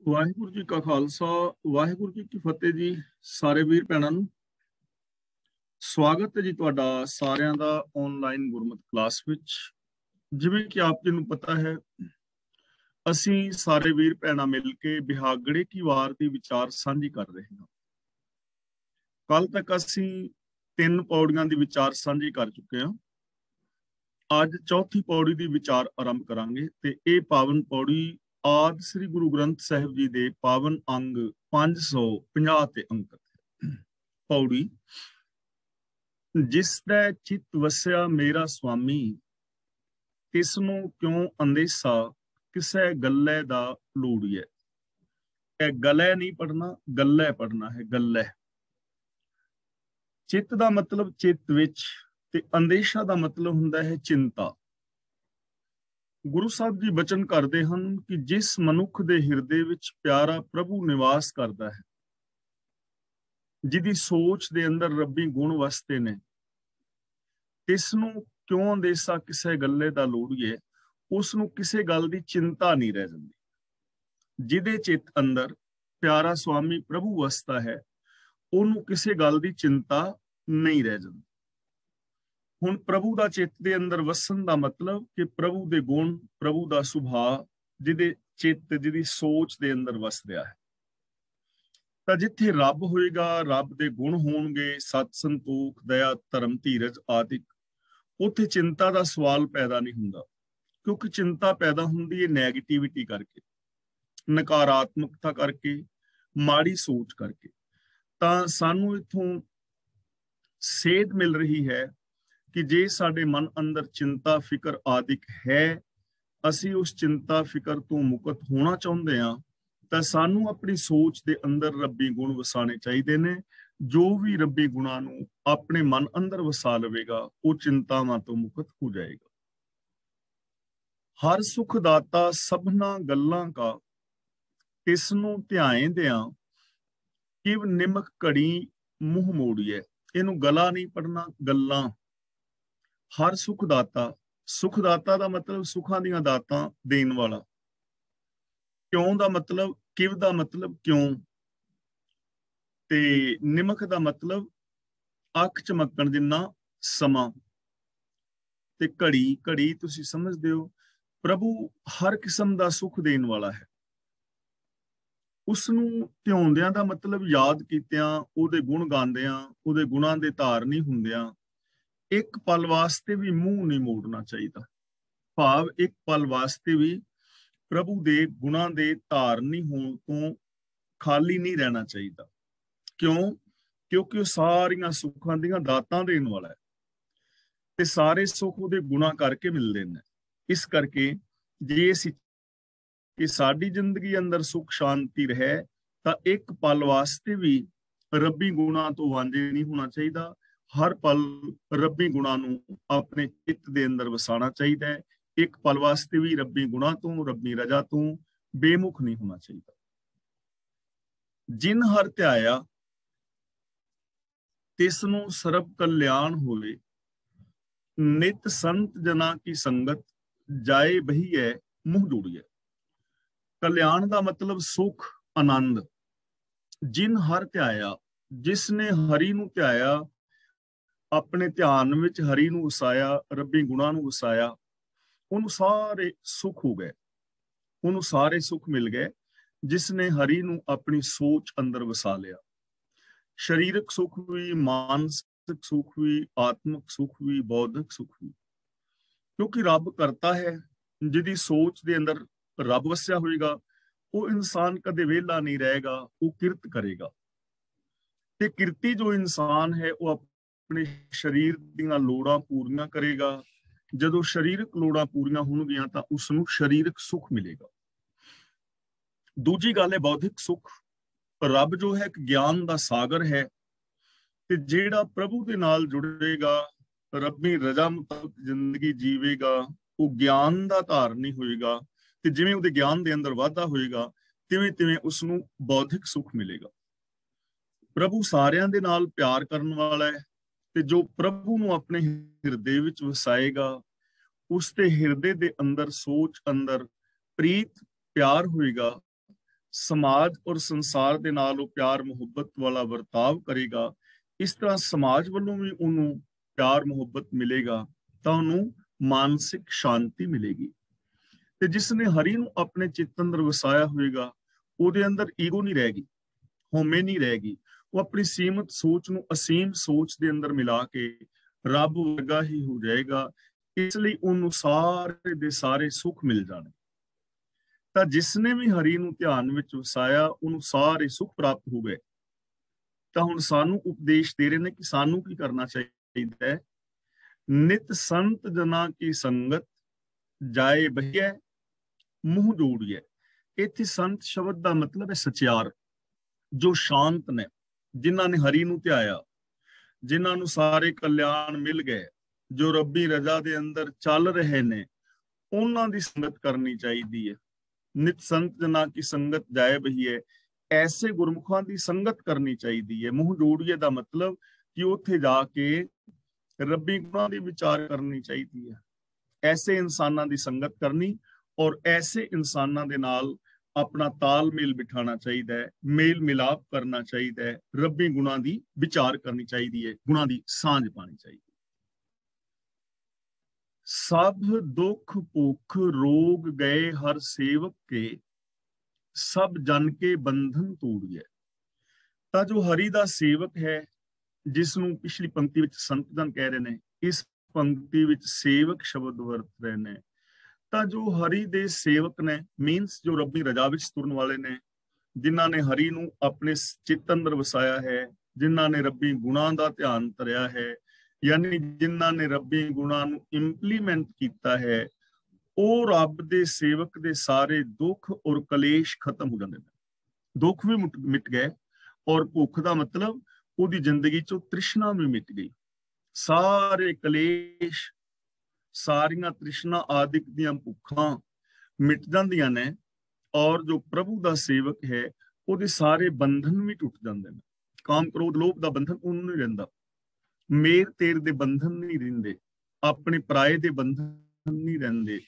ਵਾਹਿਗੁਰੂ ਜੀ ਕਾ ਖਾਲਸਾ ਵਾਹਿਗੁਰੂ ਜੀ ਕੀ ਫਤਿਹ ਜੀ। ਸਾਰੇ ਵੀਰ ਭੈਣਾਂ ਨੂੰ ਸਵਾਗਤ ਹੈ ਜੀ ਤੁਹਾਡਾ ਸਾਰਿਆਂ ਦਾ ਆਨਲਾਈਨ ਗੁਰਮਤਿ ਕਲਾਸ ਵਿੱਚ। ਜਿਵੇਂ ਕਿ ਆਪ ਜੀ ਨੂੰ ਪਤਾ ਹੈ, ਅਸੀਂ ਸਾਰੇ ਵੀਰ ਭੈਣਾਂ ਮਿਲ ਕੇ ਬਿਹਾਗੜੇ ਕੀ ਵਾਰ ਦੀ ਵਿਚਾਰ ਸਾਂਝੀ ਕਰ ਰਹੇ ਹਾਂ। ਕੱਲ ਤੱਕ ਅਸੀਂ 3 ਪੌੜੀਆਂ ਦੀ ਵਿਚਾਰ ਸਾਂਝੀ ਕਰ ਚੁੱਕੇ ਹਾਂ। ਅੱਜ ਚੌਥੀ ਪੌੜੀ ਦੀ ਵਿਚਾਰ ਆਰੰਭ ਕਰਾਂਗੇ ਤੇ ਇਹ ਪਾਵਨ ਪੌੜੀ ਆਦਿ ਸ੍ਰੀ ਗੁਰੂ ਗ੍ਰੰਥ ਸਾਹਿਬ ਜੀ ਦੇ ਪਾਵਨ ਅੰਗ 550 ਤੇ ਅੰਕਿਤ ਹੈ। ਪੌੜੀ, ਜਿਸ ਦਾ ਚਿੱਤ ਵਸਿਆ ਮੇਰਾ ਸੁਆਮੀ, ਤਿਸ ਨੂੰ ਕਿਉਂ ਅੰਦੇਸਾ ਕਿਸੇ ਗੱਲੇ ਦਾ ਲੋੜੀਐ। ਇਹ ਗਲੇ ਨਹੀਂ ਪੜਨਾ, ਗੱਲੇ ਪੜਨਾ ਹੈ। ਗੱਲੇ ਚਿੱਤ ਦਾ ਮਤਲਬ ਚਿੱਤ ਵਿੱਚ, ਤੇ ਅੰਦੇਸ਼ਾ ਦਾ ਮਤਲਬ ਹੁੰਦਾ ਹੈ ਚਿੰਤਾ। ਗੁਰੂ ਸਾਹਿਬ ਜੀ ਬਚਨ ਕਰਦੇ ਹਨ ਕਿ ਜਿਸ ਮਨੁੱਖ ਦੇ ਹਿਰਦੇ ਵਿੱਚ ਪਿਆਰਾ ਪ੍ਰਭੂ ਨਿਵਾਸ ਕਰਦਾ ਹੈ, ਜਿਹਦੀ ਸੋਚ ਦੇ ਅੰਦਰ ਰੱਬੀ ਗੁਣ ਵਸਦੇ ਨੇ, ਇਸ ਨੂੰ ਕਿਉਂ ਅੰਦੇਸਾ ਕਿਸੇ ਗੱਲੇ ਦਾ ਲੋੜੀਏ। ਉਸ ਨੂੰ ਕਿਸੇ ਗੱਲ ਦੀ ਚਿੰਤਾ ਨਹੀਂ ਰਹਿ ਜਾਂਦੀ। ਜਿਹਦੇ ਚਿੱਤ ਅੰਦਰ ਪਿਆਰਾ ਸੁਆਮੀ ਪ੍ਰਭੂ ਵਸਦਾ ਹੈ, ਉਹਨੂੰ ਕਿਸੇ ਗੱਲ ਦੀ ਚਿੰਤਾ ਨਹੀਂ ਰਹਿ ਜਾਂਦੀ। ਹੁਣ ਪ੍ਰਭੂ ਦਾ ਚਿੱਤ ਦੇ ਅੰਦਰ ਵਸਣ ਦਾ ਮਤਲਬ ਕਿ ਪ੍ਰਭੂ ਦੇ ਗੁਣ, ਪ੍ਰਭੂ ਦਾ ਸੁਭਾਅ ਜਿਹਦੇ ਚਿੱਤ, ਜਿਹਦੀ ਸੋਚ ਦੇ ਅੰਦਰ ਵਸ ਰਿਹਾ ਹੈ। ਤਾਂ ਜਿੱਥੇ ਰੱਬ ਹੋਏਗਾ, ਰੱਬ ਦੇ ਗੁਣ ਹੋਣਗੇ, ਸਤ, ਸੰਤੋਖ, ਦਇਆ, ਧਰਮ, ਧੀਰਜ ਆਦਿ, ਉੱਥੇ ਚਿੰਤਾ ਦਾ ਸਵਾਲ ਪੈਦਾ ਨਹੀਂ ਹੁੰਦਾ। ਕਿਉਂਕਿ ਚਿੰਤਾ ਪੈਦਾ ਹੁੰਦੀ ਹੈ ਨੈਗੇਟਿਵਿਟੀ ਕਰਕੇ, ਨਕਾਰਾਤਮਕਤਾ ਕਰਕੇ, ਮਾੜੀ ਸੋਚ ਕਰਕੇ। ਤਾਂ ਸਾਨੂੰ ਇੱਥੋਂ ਸੇਧ ਮਿਲ ਰਹੀ ਹੈ ਕਿ ਜੇ ਸਾਡੇ ਮਨ ਅੰਦਰ ਚਿੰਤਾ, ਫਿਕਰ ਆਦਿਕ ਹੈ, ਅਸੀਂ ਉਸ ਚਿੰਤਾ ਫਿਕਰ ਤੋਂ ਮੁਕਤ ਹੋਣਾ ਚਾਹੁੰਦੇ ਹਾਂ, ਤਾਂ ਸਾਨੂੰ ਆਪਣੀ ਸੋਚ ਦੇ ਅੰਦਰ ਰੱਬੀ ਗੁਣ ਵਸਾਣੇ ਚਾਹੀਦੇ ਨੇ। ਜੋ ਵੀ ਰੱਬੀ ਗੁਣਾਂ ਨੂੰ ਆਪਣੇ ਮਨ ਅੰਦਰ ਵਸਾ ਲਵੇਗਾ, ਉਹ ਚਿੰਤਾਵਾਂ ਤੋਂ ਮੁਕਤ ਹੋ ਜਾਏਗਾ। ਹਰ ਸੁਖ ਦਾਤਾ ਸਭਨਾ ਗੱਲਾਂ ਕਾ, ਇਸ ਨੂੰ ਧਿਆਏਂਦਿਆਂ ਕਿਵ ਨਿਮਕ ਘੜੀ ਮੂੰਹ ਮੋੜੀਏ। ਇਹਨੂੰ ਗਲਾ ਨਹੀਂ ਪੜਨਾ, ਗੱਲਾਂ। ਹਰ ਸੁਖ ਦਾਤਾ, ਸੁਖ ਦਾਤਾ ਦਾ ਮਤਲਬ ਸੁੱਖਾਂ ਦੀਆਂ ਦਾਤਾਂ ਦੇਣ ਵਾਲਾ। ਕਿਉਂ ਦਾ ਮਤਲਬ, ਕਿਵ ਦਾ ਮਤਲਬ ਕਿਉਂ, ਤੇ ਨਿਮਕ ਦਾ ਮਤਲਬ ਅੱਖ ਚਮਕਣ ਜਿੰਨਾ ਸਮਾਂ, ਤੇ ਘੜੀ, ਘੜੀ ਤੁਸੀਂ ਸਮਝਦੇ ਹੋ। ਪ੍ਰਭੂ ਹਰ ਕਿਸਮ ਦਾ ਸੁੱਖ ਦੇਣ ਵਾਲਾ ਹੈ। ਉਸ ਨੂੰ ਧਿਆਉਂਦਿਆਂ ਦਾ ਮਤਲਬ ਯਾਦ ਕੀਤਿਆਂ, ਉਹਦੇ ਗੁਣ ਗਾਉਂਦਿਆਂ, ਉਹਦੇ ਗੁਣਾਂ ਦੇ ਧਾਰਨੀ ਹੁੰਦਿਆਂ ਇੱਕ ਪਲ ਵਾਸਤੇ ਵੀ ਮੂੰਹ ਨਹੀਂ ਮੋੜਨਾ ਚਾਹੀਦਾ। ਭਾਵ ਇੱਕ ਪਲ ਵਾਸਤੇ ਵੀ ਪ੍ਰਭੂ ਦੇ ਗੁਣਾਂ ਦੇ ਧਾਰਨੀ ਹੋਣ ਤੋਂ ਖਾਲੀ ਨਹੀਂ ਰਹਿਣਾ ਚਾਹੀਦਾ। ਕਿਉਂ? ਕਿਉਂਕਿ ਉਹ ਸਾਰੀਆਂ ਸੁੱਖਾਂ ਦੀਆਂ ਦਾਤਾਂ ਦੇਣ ਵਾਲਾ ਹੈ, ਤੇ ਸਾਰੇ ਸੁੱਖ ਉਹਦੇ ਗੁਣਾਂ ਕਰਕੇ ਮਿਲਦੇ ਨੇ। ਇਸ ਕਰਕੇ ਜੇ ਅਸੀਂ ਕਿ ਸਾਡੀ ਜ਼ਿੰਦਗੀ ਅੰਦਰ ਸੁੱਖ ਸ਼ਾਂਤੀ ਰਹੇ, ਤਾਂ ਇੱਕ ਪਲ ਵਾਸਤੇ ਵੀ ਰੱਬੀ ਗੁਣਾਂ ਤੋਂ ਵਾਂਝੇ ਨਹੀਂ ਹੋਣਾ ਚਾਹੀਦਾ। ਹਰ ਪਲ ਰੱਬੀ ਗੁਣਾਂ ਨੂੰ ਆਪਣੇ ਚਿੱਤ ਦੇ ਅੰਦਰ ਵਸਾਉਣਾ ਚਾਹੀਦਾ ਹੈ। ਇੱਕ ਪਲ ਵਾਸਤੇ ਵੀ ਰੱਬੀ ਗੁਣਾਂ ਤੋਂ, ਰੱਬੀ ਰਜਾ ਤੋਂ ਬੇਮੁਖ ਨਹੀਂ ਹੋਣਾ ਚਾਹੀਦਾ। ਜਿਨ ਹਰ ਧਿਆਇਆ, ਤਿਸ ਨੂੰ ਸਰਬ ਕਲਿਆਣ ਹੋਵੇ। ਨਿਤ ਸੰਤ ਜਨਾਂ ਕੀ ਸੰਗਤ, ਜਾਏ ਬਹੀਏ ਮੂੰਹ ਜੋੜੀਏ। ਕਲਿਆਣ ਦਾ ਮਤਲਬ ਸੁਖ, ਆਨੰਦ। ਜਿਨ ਹਰ ਧਿਆਇਆ, ਜਿਸ ਨੇ ਹਰੀ ਨੂੰ ਧਿਆਇਆ, ਆਪਣੇ ਧਿਆਨ ਵਿੱਚ ਹਰੀ ਨੂੰ ਵਸਾਇਆ, ਰੱਬੀ ਗੁਣਾਂ ਨੂੰ ਵਸਾਇਆ, ਉਹਨੂੰ ਸਾਰੇ ਸੁੱਖ ਹੋ ਗਏ, ਉਹਨੂੰ ਸਾਰੇ ਸੁੱਖ ਮਿਲ ਗਏ। ਜਿਸ ਨੇ ਹਰੀ ਨੂੰ ਆਪਣੀ ਸੋਚ ਅੰਦਰ ਵਸਾ ਲਿਆ। ਸਰੀਰਕ ਸੁੱਖ ਵੀ, ਮਾਨਸਿਕ ਸੁੱਖ ਵੀ, ਆਤਮਿਕ ਸੁੱਖ ਵੀ, ਬੌਧਿਕ ਸੁੱਖ ਵੀ। ਕਿਉਂਕਿ ਰੱਬ ਕਰਤਾ ਹੈ। ਜਿਹਦੀ ਸੋਚ ਦੇ ਅੰਦਰ ਰੱਬ ਵਸਿਆ ਹੋਏਗਾ, ਉਹ ਇਨਸਾਨ ਕਦੇ ਵਿਹਲਾ ਨਹੀਂ ਰਹੇਗਾ, ਉਹ ਕਿਰਤ ਕਰੇਗਾ। ਤੇ ਕਿਰਤੀ ਜੋ ਇਨਸਾਨ ਹੈ, ਉਹ ਆਪਣੇ ਸਰੀਰ ਦੀਆਂ ਲੋੜਾਂ ਪੂਰੀਆਂ ਕਰੇਗਾ। ਜਦੋਂ ਸਰੀਰਕ ਲੋੜਾਂ ਪੂਰੀਆਂ ਹੋਣਗੀਆਂ ਤਾਂ ਉਸਨੂੰ ਸਰੀਰਕ ਸੁੱਖ ਮਿਲੇਗਾ। ਦੂਜੀ ਗੱਲ ਹੈ ਬੌਧਿਕ ਸੁੱਖ। ਰੱਬ ਜੋ ਹੈ ਇੱਕ ਗਿਆਨ ਦਾ ਸਾਗਰ ਹੈ, ਤੇ ਜਿਹੜਾ ਪ੍ਰਭੂ ਦੇ ਨਾਲ ਜੁੜੇਗਾ, ਰੱਬੀ ਰਜ਼ਾ ਮੁਤਾਬਕ ਜ਼ਿੰਦਗੀ ਜੀਵੇਗਾ, ਉਹ ਗਿਆਨ ਦਾ ਧਾਰਨੀ ਹੋਏਗਾ। ਤੇ ਜਿਵੇਂ ਉਹਦੇ ਗਿਆਨ ਦੇ ਅੰਦਰ ਵਾਧਾ ਹੋਏਗਾ, ਤਿਵੇਂ ਤਿਵੇਂ ਉਸਨੂੰ ਬੌਧਿਕ ਸੁੱਖ ਮਿਲੇਗਾ। ਪ੍ਰਭੂ ਸਾਰਿਆਂ ਦੇ ਨਾਲ ਪਿਆਰ ਕਰਨ ਵਾਲਾ ਹੈ, ਤੇ ਜੋ ਪ੍ਰਭੂ ਨੂੰ ਆਪਣੇ ਹਿਰਦੇ ਵਿੱਚ ਵਸਾਏਗਾ, ਉਸ ਦੇ ਹਿਰਦੇ ਦੇ ਅੰਦਰ, ਸੋਚ ਅੰਦਰ ਪ੍ਰੀਤ, ਪਿਆਰ ਹੋਏਗਾ, समाज और संसार दे नाल प्यार मुहब्बत वाला वर्ताव करेगा, इस तरह समाज वालों भी उन्होंने प्यार मुहब्बत मिलेगा, तो उन्होंने मानसिक शांति मिलेगी। ते जिसने हरि नूं अपने चित्त अंदर वसाया होएगा, ਉਹਦੇ ਅੰਦਰ ਈਗੋ नहीं रहेगी, ਹੋਮੇ नहीं रहेगी। वो अपनी सीमित सोच ਨੂੰ ਅਸੀਮ सोच ਦੇ ਅੰਦਰ ਮਿਲਾ ਕੇ ਰੱਬ ਵਰਗਾ ਹੀ ਹੋ ਜਾਏਗਾ। ਇਸ ਲਈ ਉਹਨੂੰ ਸਾਰੇ ਦੇ ਸਾਰੇ ਸੁੱਖ ਮਿਲ ਜਾਣੇ। ਤਾਂ ਜਿਸਨੇ ਵੀ ਹਰੀ ਨੂੰ ਧਿਆਨ ਵਿੱਚ ਵਸਾਇਆ, ਉਹਨੂੰ ਸਾਰੇ ਸੁੱਖ ਪ੍ਰਾਪਤ ਹੋ ਗਏ। ਤਾਂ ਹੁਣ ਸਾਨੂੰ ਉਪਦੇਸ਼ ਦੇ ਰਹੇ ਨੇ ਕਿ ਸਾਨੂੰ ਕੀ ਕਰਨਾ ਚਾਹੀਦਾ ਹੈ। ਨਿਤ ਸੰਤ ਜਨਾਂ ਕੀ ਸੰਗਤ ਜਾਏ ਬਹੀਐ ਮੂੰਹ ਜੋੜੀਐ। ਇੱਥੇ ਸੰਤ ਸ਼ਬਦ ਦਾ ਮਤਲਬ ਹੈ ਸਚਿਆਰ, ਜੋ ਸ਼ਾਂਤ ਨੇ, ਜਿਨ੍ਹਾਂ ਨੇ ਹਰੀ ਨੂੰ ਧਿਆਇਆ, ਜਿਨ੍ਹਾਂ ਨੂੰ ਸਾਰੇ ਕਲਿਆਣ ਮਿਲ ਗਏ, ਜੋ ਰੱਬੀ ਰਜ਼ਾ ਦੇ ਅੰਦਰ ਚੱਲ ਰਹੇ ਨੇ, ਉਹਨਾਂ ਦੀ ਸੰਗਤ ਕਰਨੀ ਚਾਹੀਦੀ ਹੈ। ਨਿਤ ਸੰਤ ਜਨਾਂ ਕੀ ਸੰਗਤ ਜਾਏ ਬਹੀਏ, ਐਸੇ ਗੁਰਮੁਖਾਂ ਦੀ ਸੰਗਤ ਕਰਨੀ ਚਾਹੀਦੀ ਹੈ। ਮੂੰਹ ਜੋੜੀਏ ਦਾ ਮਤਲਬ ਕਿ ਉੱਥੇ ਜਾ ਕੇ ਰੱਬੀ ਗੁਣਾਂ ਦੀ ਵਿਚਾਰ ਕਰਨੀ ਚਾਹੀਦੀ ਹੈ। ਐਸੇ ਇਨਸਾਨਾਂ ਦੀ ਸੰਗਤ ਕਰਨੀ ਔਰ ਐਸੇ ਇਨਸਾਨਾਂ ਦੇ ਨਾਲ ਆਪਣਾ ਤਾਲਮੇਲ ਬਿਠਾਉਣਾ ਚਾਹੀਦਾ ਹੈ, ਮੇਲ ਮਿਲਾਪ ਕਰਨਾ ਚਾਹੀਦਾ ਹੈ, ਰੱਬੀ ਗੁਣਾਂ ਦੀ ਵਿਚਾਰ ਕਰਨੀ ਚਾਹੀਦੀ ਹੈ, ਗੁਣਾਂ ਦੀ ਸਾਂਝ ਪਾਣੀ ਚਾਹੀਦੀ। ਸਭ ਦੁੱਖ ਭੁੱਖ ਰੋਗ ਗਏ ਹਰ ਸੇਵਕ ਕੇ, ਸਭ ਜਨ ਕੇ ਬੰਧਨ ਤੋੜੀਏ। ਤਾਂ ਜੋ ਹਰੀ ਦਾ ਸੇਵਕ ਹੈ, ਜਿਸ ਨੂੰ ਪਿਛਲੀ ਪੰਕਤੀ ਵਿੱਚ ਸੰਤ ਜਨ ਕਹਿ ਰਹੇ ਨੇ, ਇਸ ਪੰਕਤੀ ਵਿੱਚ ਸੇਵਕ ਸ਼ਬਦ ਵਰਤ ਰਹੇ ਨੇ। ਤਾਂ ਜੋ ਹਰੀ ਦੇ ਸੇਵਕ ਨੇ, ਮੀਨਸ ਜੋ ਰੱਬੀ ਰਜ਼ਾ ਵਿੱਚ ਤੁਰਨ ਵਾਲੇ ਨੇ, ਜਿਨ੍ਹਾਂ ਨੇ ਹਰੀ ਨੂੰ ਆਪਣੇ ਚਿੱਤ ਅੰਦਰ ਵਸਾਇਆ ਹੈ, ਜਿਨ੍ਹਾਂ ਨੇ ਰੱਬੀ ਗੁਣਾਂ ਦਾ ਧਿਆਨ ਧਰਿਆ ਹੈ, ਯਾਨੀ ਜਿਨ੍ਹਾਂ ਨੇ ਰੱਬੀ ਗੁਣਾਂ ਨੂੰ ਇੰਪਲੀਮੈਂਟ ਕੀਤਾ ਹੈ, ਉਹ ਰੱਬ ਦੇ ਸੇਵਕ ਦੇ ਸਾਰੇ ਦੁੱਖ ਔਰ ਕਲੇਸ਼ ਖਤਮ ਹੋ ਜਾਂਦੇ ਨੇ। ਦੁੱਖ ਵੀ ਮਿਟ ਗਏ ਔਰ ਭੁੱਖ ਦਾ ਮਤਲਬ ਉਹਦੀ ਜ਼ਿੰਦਗੀ ਚੋਂ ਤ੍ਰਿਸ਼ਨਾ ਵੀ ਮਿਟ ਗਈ। ਸਾਰੇ ਕਲੇਸ਼, ਸਾਰੀਆਂ ਤ੍ਰਿਸ਼ਨਾ ਆਦਿਕ ਦੀਆਂ ਭੁੱਖਾਂ ਮਿਟ ਜਾਂਦੀਆਂ ਨੇ ਔਰ ਜੋ ਪ੍ਰਭੂ ਦਾ ਸੇਵਕ ਹੈ, ਉਹਦੇ ਸਾਰੇ ਬੰਧਨ ਵੀ ਟੁੱਟ ਜਾਂਦੇ ਨੇ। ਕਾਮ ਕ੍ਰੋਧ ਲੋਭ ਦਾ ਬੰਧਨ ਉਹਨੂੰ ਨਹੀਂ ਰਹਿੰਦਾ, ਮੇਰ ਤੇਰ ਦੇ ਬੰਧਨ ਨਹੀਂ ਰਹਿੰਦੇ, ਆਪਣੇ ਪਰਾਏ ਦੇ ਬੰਧਨ ਨਹੀਂ ਰਹਿੰਦੇ,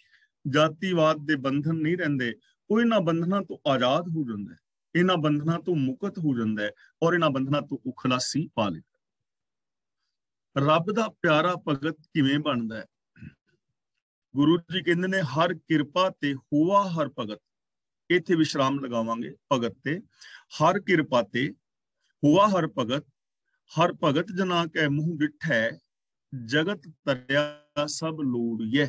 ਜਾਤੀਵਾਦ ਦੇ ਬੰਧਨ ਨਹੀਂ ਰਹਿੰਦੇ। ਉਹ ਇਹਨਾਂ ਬੰਧਨਾਂ ਤੋਂ ਆਜ਼ਾਦ ਹੋ ਜਾਂਦਾ ਹੈ, ਇਹਨਾਂ ਬੰਧਨਾਂ ਤੋਂ ਮੁਕਤ ਹੋ ਜਾਂਦਾ ਹੈ ਔਰ ਇਹਨਾਂ ਬੰਧਨਾਂ ਤੋਂ ਉਹ ਖਲਾਸੀ ਪਾ ਲੈਂਦਾ। ਰੱਬ ਦਾ ਪਿਆਰਾ ਭਗਤ ਕਿਵੇਂ ਬਣਦਾ ਹੈ? ਗੁਰੂ ਜੀ ਕਹਿੰਦੇ ਨੇ ਹਰ ਕਿਰਪਾ ਤੇ ਹੋਆ ਹਰ ਭਗਤ। ਇੱਥੇ ਵਿਸ਼ਰਾਮ ਲਗਾਵਾਂਗੇ ਭਗਤ ਤੇ। ਹਰ ਕਿਰਪਾ ਤੇ ਹੋਆ ਹਰ ਭਗਤ, ਹਰ ਭਗਤ ਜਨਾ ਕੈ ਮੂੰਹ ਡਿਠੈ, ਜਗਤ ਤਰਿਆ ਸਭ ਲੋੜੀਐ।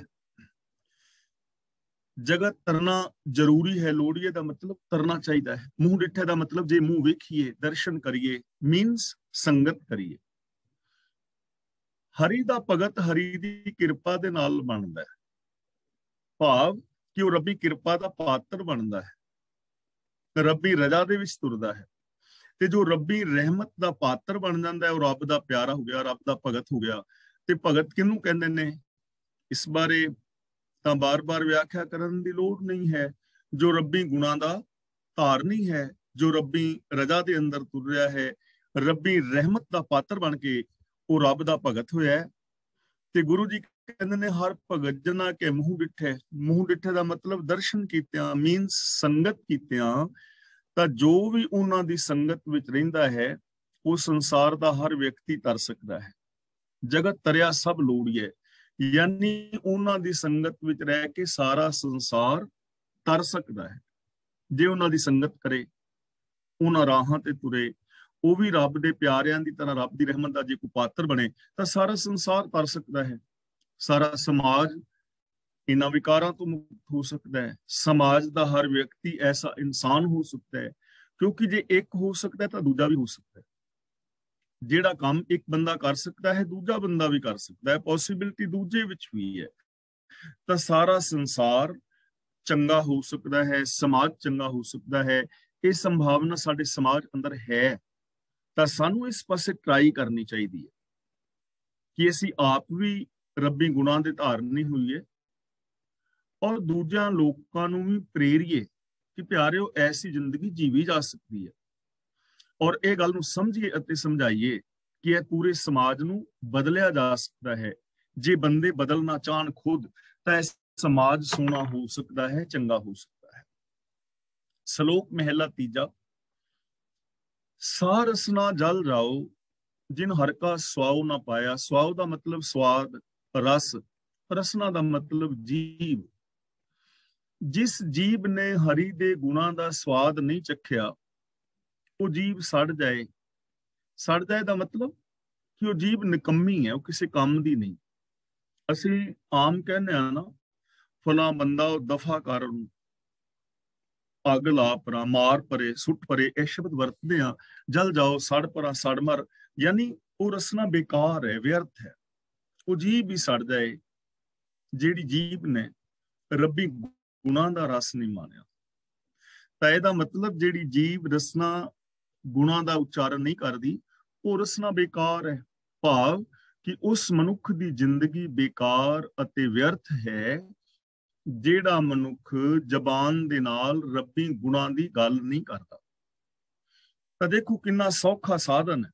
ਜਗਤ ਤਰਨਾ ਜ਼ਰੂਰੀ ਹੈ। ਲੋੜੀਏ ਦਾ ਮਤਲਬ ਤਰਨਾ ਚਾਹੀਦਾ ਹੈ। ਮੂੰਹ ਡਿਠੈ ਦਾ ਮਤਲਬ ਜੇ ਮੂੰਹ ਵੇਖੀਏ, ਦਰਸ਼ਨ ਕਰੀਏ, ਮੀਨਸ ਸੰਗਤ ਕਰੀਏ। ਹਰੀ ਦਾ ਭਗਤ ਹਰੀ ਦੀ ਕਿਰਪਾ ਦੇ ਨਾਲ ਬਣਦਾ ਹੈ, ਭਾਵ ਕਿ ਉਹ ਰੱਬੀ ਕਿਰਪਾ ਦਾ ਪਾਤਰ ਬਣਦਾ ਹੈ, ਰੱਬੀ ਰਜ਼ਾ ਦੇ ਵਿੱਚ ਤੁਰਦਾ ਹੈ। ਤੇ ਜੋ ਰੱਬੀ ਰਹਿਮਤ ਦਾ ਪਾਤਰ ਬਣ ਜਾਂਦਾ ਹੈ, ਉਹ ਰੱਬ ਦਾ ਪਿਆਰਾ ਹੋ ਗਿਆ, ਰੱਬ ਦਾ ਭਗਤ ਹੋ ਗਿਆ। ਤੇ ਭਗਤ ਕਿਹਨੂੰ ਕਹਿੰਦੇ ਨੇ? ਇਸ ਬਾਰੇ ਤਾਂ ਬਾਰ-ਬਾਰ ਵਿਆਖਿਆ ਕਰਨ ਦੀ ਲੋੜ ਨਹੀਂ ਹੈ। ਜੋ ਰੱਬੀ ਗੁਣਾਂ ਦਾ ਧਾਰਨੀ ਹੈ, ਜੋ ਰੱਬੀ ਰਜ਼ਾ ਦੇ ਅੰਦਰ ਤੁਰ ਰਿਹਾ ਹੈ, ਰੱਬੀ ਰਹਿਮਤ ਦਾ ਪਾਤਰ ਬਣ ਕੇ ਉਹ ਰੱਬ ਦਾ ਭਗਤ ਹੋਇਆ ਹੈ। ਤੇ ਗੁਰੂ ਜੀ ਕਹਿੰਦੇ ਨੇ ਹਰ ਭਗਤ ਜਨਾ ਕੇ ਮੂੰਹ ਡਿਠੇ। ਮੂੰਹ ਡਿਠੇ ਦਾ ਮਤਲਬ ਦਰਸ਼ਨ ਕੀਤਿਆਂ, ਮੀਨਸ ਸੰਗਤ ਕੀਤਿਆਂ। ਤਾਂ ਜੋ ਵੀ ਉਹਨਾਂ ਦੀ ਸੰਗਤ ਵਿੱਚ ਰਹਿੰਦਾ ਹੈ, ਉਹ ਸੰਸਾਰ ਦਾ ਹਰ ਵਿਅਕਤੀ ਤਰ ਸਕਦਾ ਹੈ। ਜਗਤ ਤਰਿਆ ਸਭ ਲੋੜੀਏ, ਯਾਨੀ ਉਹਨਾਂ ਦੀ ਸੰਗਤ ਵਿੱਚ ਰਹਿ ਕੇ ਸਾਰਾ ਸੰਸਾਰ ਤਰ ਸਕਦਾ ਹੈ। ਜੇ ਉਹਨਾਂ ਦੀ ਸੰਗਤ ਕਰੇ, ਉਹਨਾਂ ਰਾਹਾਂ ਤੇ ਤੁਰੇ, ਉਹ ਵੀ ਰੱਬ ਦੇ ਪਿਆਰਿਆਂ ਦੀ ਤਰ੍ਹਾਂ ਰੱਬ ਦੀ ਰਹਿਮਤ ਦਾ ਜੇ ਕੋਈ ਪਾਤਰ ਬਣੇ, ਤਾਂ ਸਾਰਾ ਸੰਸਾਰ ਤਰ ਸਕਦਾ ਹੈ। ਸਾਰਾ ਸਮਾਜ ਇਹਨਾਂ ਵਿਕਾਰਾਂ ਤੋਂ ਮੁਕਤ ਹੋ ਸਕਦਾ ਹੈ। ਸਮਾਜ ਦਾ ਹਰ ਵਿਅਕਤੀ ਐਸਾ ਇਨਸਾਨ ਹੋ ਸਕਦਾ ਹੈ, ਕਿਉਂਕਿ ਜੇ ਇੱਕ ਹੋ ਸਕਦਾ ਤਾਂ ਦੂਜਾ ਵੀ ਹੋ ਸਕਦਾ ਹੈ। ਜਿਹੜਾ ਕੰਮ ਇੱਕ ਬੰਦਾ ਕਰ ਸਕਦਾ ਹੈ, ਦੂਜਾ ਬੰਦਾ ਵੀ ਕਰ ਸਕਦਾ ਹੈ। ਪੋਸੀਬਿਲਿਟੀ ਦੂਜੇ ਵਿੱਚ ਵੀ ਹੈ। ਤਾਂ ਸਾਰਾ ਸੰਸਾਰ ਚੰਗਾ ਹੋ ਸਕਦਾ ਹੈ, ਸਮਾਜ ਚੰਗਾ ਹੋ ਸਕਦਾ ਹੈ। ਇਹ ਸੰਭਾਵਨਾ ਸਾਡੇ ਸਮਾਜ ਅੰਦਰ ਹੈ। ਤਾਂ ਸਾਨੂੰ ਇਸ ਪਾਸੇ ਟਰਾਈ ਕਰਨੀ ਚਾਹੀਦੀ ਹੈ ਕਿ ਅਸੀਂ ਆਪ ਵੀ ਰੱਬੀ ਗੁਣਾਂ ਦੇ ਧਾਰਨੀ ਹੋਈਏ ਔਰ ਦੂਜਿਆਂ ਲੋਕਾਂ ਨੂੰ ਵੀ ਪ੍ਰੇਰੀਏ ਕਿ ਪਿਆਰਿਓ ਐਸੀ ਜ਼ਿੰਦਗੀ ਜੀਵੀ ਜਾ ਸਕਦੀ ਹੈ। ਔਰ ਇਹ ਗੱਲ ਨੂੰ ਸਮਝੀਏ ਅਤੇ ਸਮਝਾਈਏ ਕਿ ਇਹ ਪੂਰੇ ਸਮਾਜ ਨੂੰ ਬਦਲਿਆ ਜਾ ਸਕਦਾ ਹੈ। ਜੇ ਬੰਦੇ ਬਦਲਣਾ ਚਾਹਣ ਖੁਦ, ਤਾਂ ਇਹ ਸਮਾਜ ਸੋਹਣਾ ਹੋ ਸਕਦਾ ਹੈ, ਚੰਗਾ ਹੋ ਸਕਦਾ ਹੈ। ਸ਼ਲੋਕ ਮਹਿਲਾ ਤੀਜਾ। ਸਾ ਰਸਨਾ ਜਲ ਜਾਓ ਜਿਨ ਹਰ ਕਾ ਸਵਾਉ ਨਾ ਪਾਇਆ। ਸਵਾਉ ਦਾ ਮਤਲਬ ਸਵਾਦ, ਰਸ। ਰਸਨਾ ਦਾ ਮਤਲਬ ਜੀਵ। ਜਿਸ ਜੀਵ ਨੇ ਹਰੀ ਦੇ ਗੁਣਾਂ ਦਾ ਸਵਾਦ ਨਹੀਂ ਚਖਿਆ, ਉਹ ਜੀਵ ਸੜ ਜਾਏ। ਸੜ ਜਾਏ ਦਾ ਮਤਲਬ ਕਿ ਉਹ ਜੀਵ ਨਿਕੰਮੀ ਹੈ, ਉਹ ਕਿਸੇ ਕੰਮ ਦੀ ਨਹੀਂ। ਅਸੀਂ ਆਮ ਕਹਿੰਦੇ ਆ ਨਾ, ਫਲਾਂ ਬੰਦਾ ਉਹ ਦਫਾ ਕਰ, ਅੱਗ ਲਾ ਪਰਾਂ, ਮਾਰ ਪਰੇ, ਸੁੱਟ ਪਰੇ, ਇਹ ਸ਼ਬਦ ਵਰਤਦੇ ਆ। ਜਲ ਜਾਓ, ਸੜ ਪਰਾਂ, ਸੜ ਮਰ, ਯਾਨੀ ਉਹ ਰਸਨਾ ਬੇਕਾਰ ਹੈ, ਵਿਅਰਥ ਹੈ। ਉਹ ਜੀਵ ਵੀ ਸੜ ਜਾਏ ਜਿਹੜੀ ਜੀਵ ਨੇ ਰੱਬੀ ਗੁਣਾਂ ਦਾ ਰਸ ਨਹੀਂ ਮਾਣਿਆ। ਤਾਂ ਇਹਦਾ ਮਤਲਬ ਜਿਹੜੀ ਜੀਵ ਰਸਨਾ ਗੁਣਾਂ ਦਾ ਉਚਾਰਨ ਨਹੀਂ ਕਰਦੀ, ਉਹ ਰਸਨਾ ਬੇਕਾਰ ਹੈ। ਭਾਵ ਕਿ ਉਸ ਮਨੁੱਖ ਦੀ ਜ਼ਿੰਦਗੀ ਬੇਕਾਰ ਅਤੇ ਵਿਅਰਥ ਹੈ ਜਿਹੜਾ ਮਨੁੱਖ ਜ਼ਬਾਨ ਦੇ ਨਾਲ ਰੱਬੀ ਗੁਣਾਂ ਦੀ ਗੱਲ ਨਹੀਂ ਕਰਦਾ। ਤਾਂ ਦੇਖੋ ਕਿੰਨਾ ਸੌਖਾ ਸਾਧਨ ਹੈ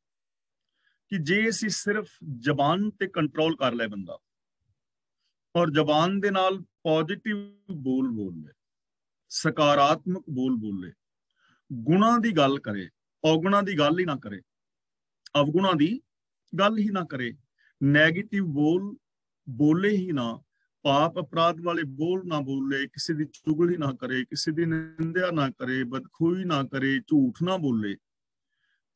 ਕਿ ਜੇ ਅਸੀਂ ਸਿਰਫ ਜ਼ਬਾਨ ਤੇ ਕੰਟਰੋਲ ਕਰ ਲੈ ਬੰਦਾ, ਔਰ ਜ਼ਬਾਨ ਦੇ ਨਾਲ ਪੋਜ਼ਿਟਿਵ ਬੋਲ ਬੋਲੇ, ਸਕਾਰਾਤਮਕ ਬੋਲ ਬੋਲੇ, ਗੁਣਾਂ ਦੀ ਗੱਲ ਕਰੇ, ਔਗੁਣਾਂ ਦੀ ਗੱਲ ਹੀ ਨਾ ਕਰੇ, ਅਵਗੁਣਾਂ ਦੀ ਗੱਲ ਹੀ ਨਾ ਕਰੇ, ਨੈਗੇਟਿਵ ਬੋਲ ਬੋਲੇ ਹੀ ਨਾ, ਪਾਪ ਅਪਰਾਧ ਵਾਲੇ ਬੋਲ ਨਾ ਬੋਲੇ, ਕਿਸੇ ਦੀ ਚੁਗਲੀ ਨਾ ਕਰੇ, ਕਿਸੇ ਦੀ ਨਿੰਦਿਆ ਨਾ ਕਰੇ, ਬਦਖੋਈ ਨਾ ਕਰੇ, ਝੂਠ ਨਾ ਬੋਲੇ,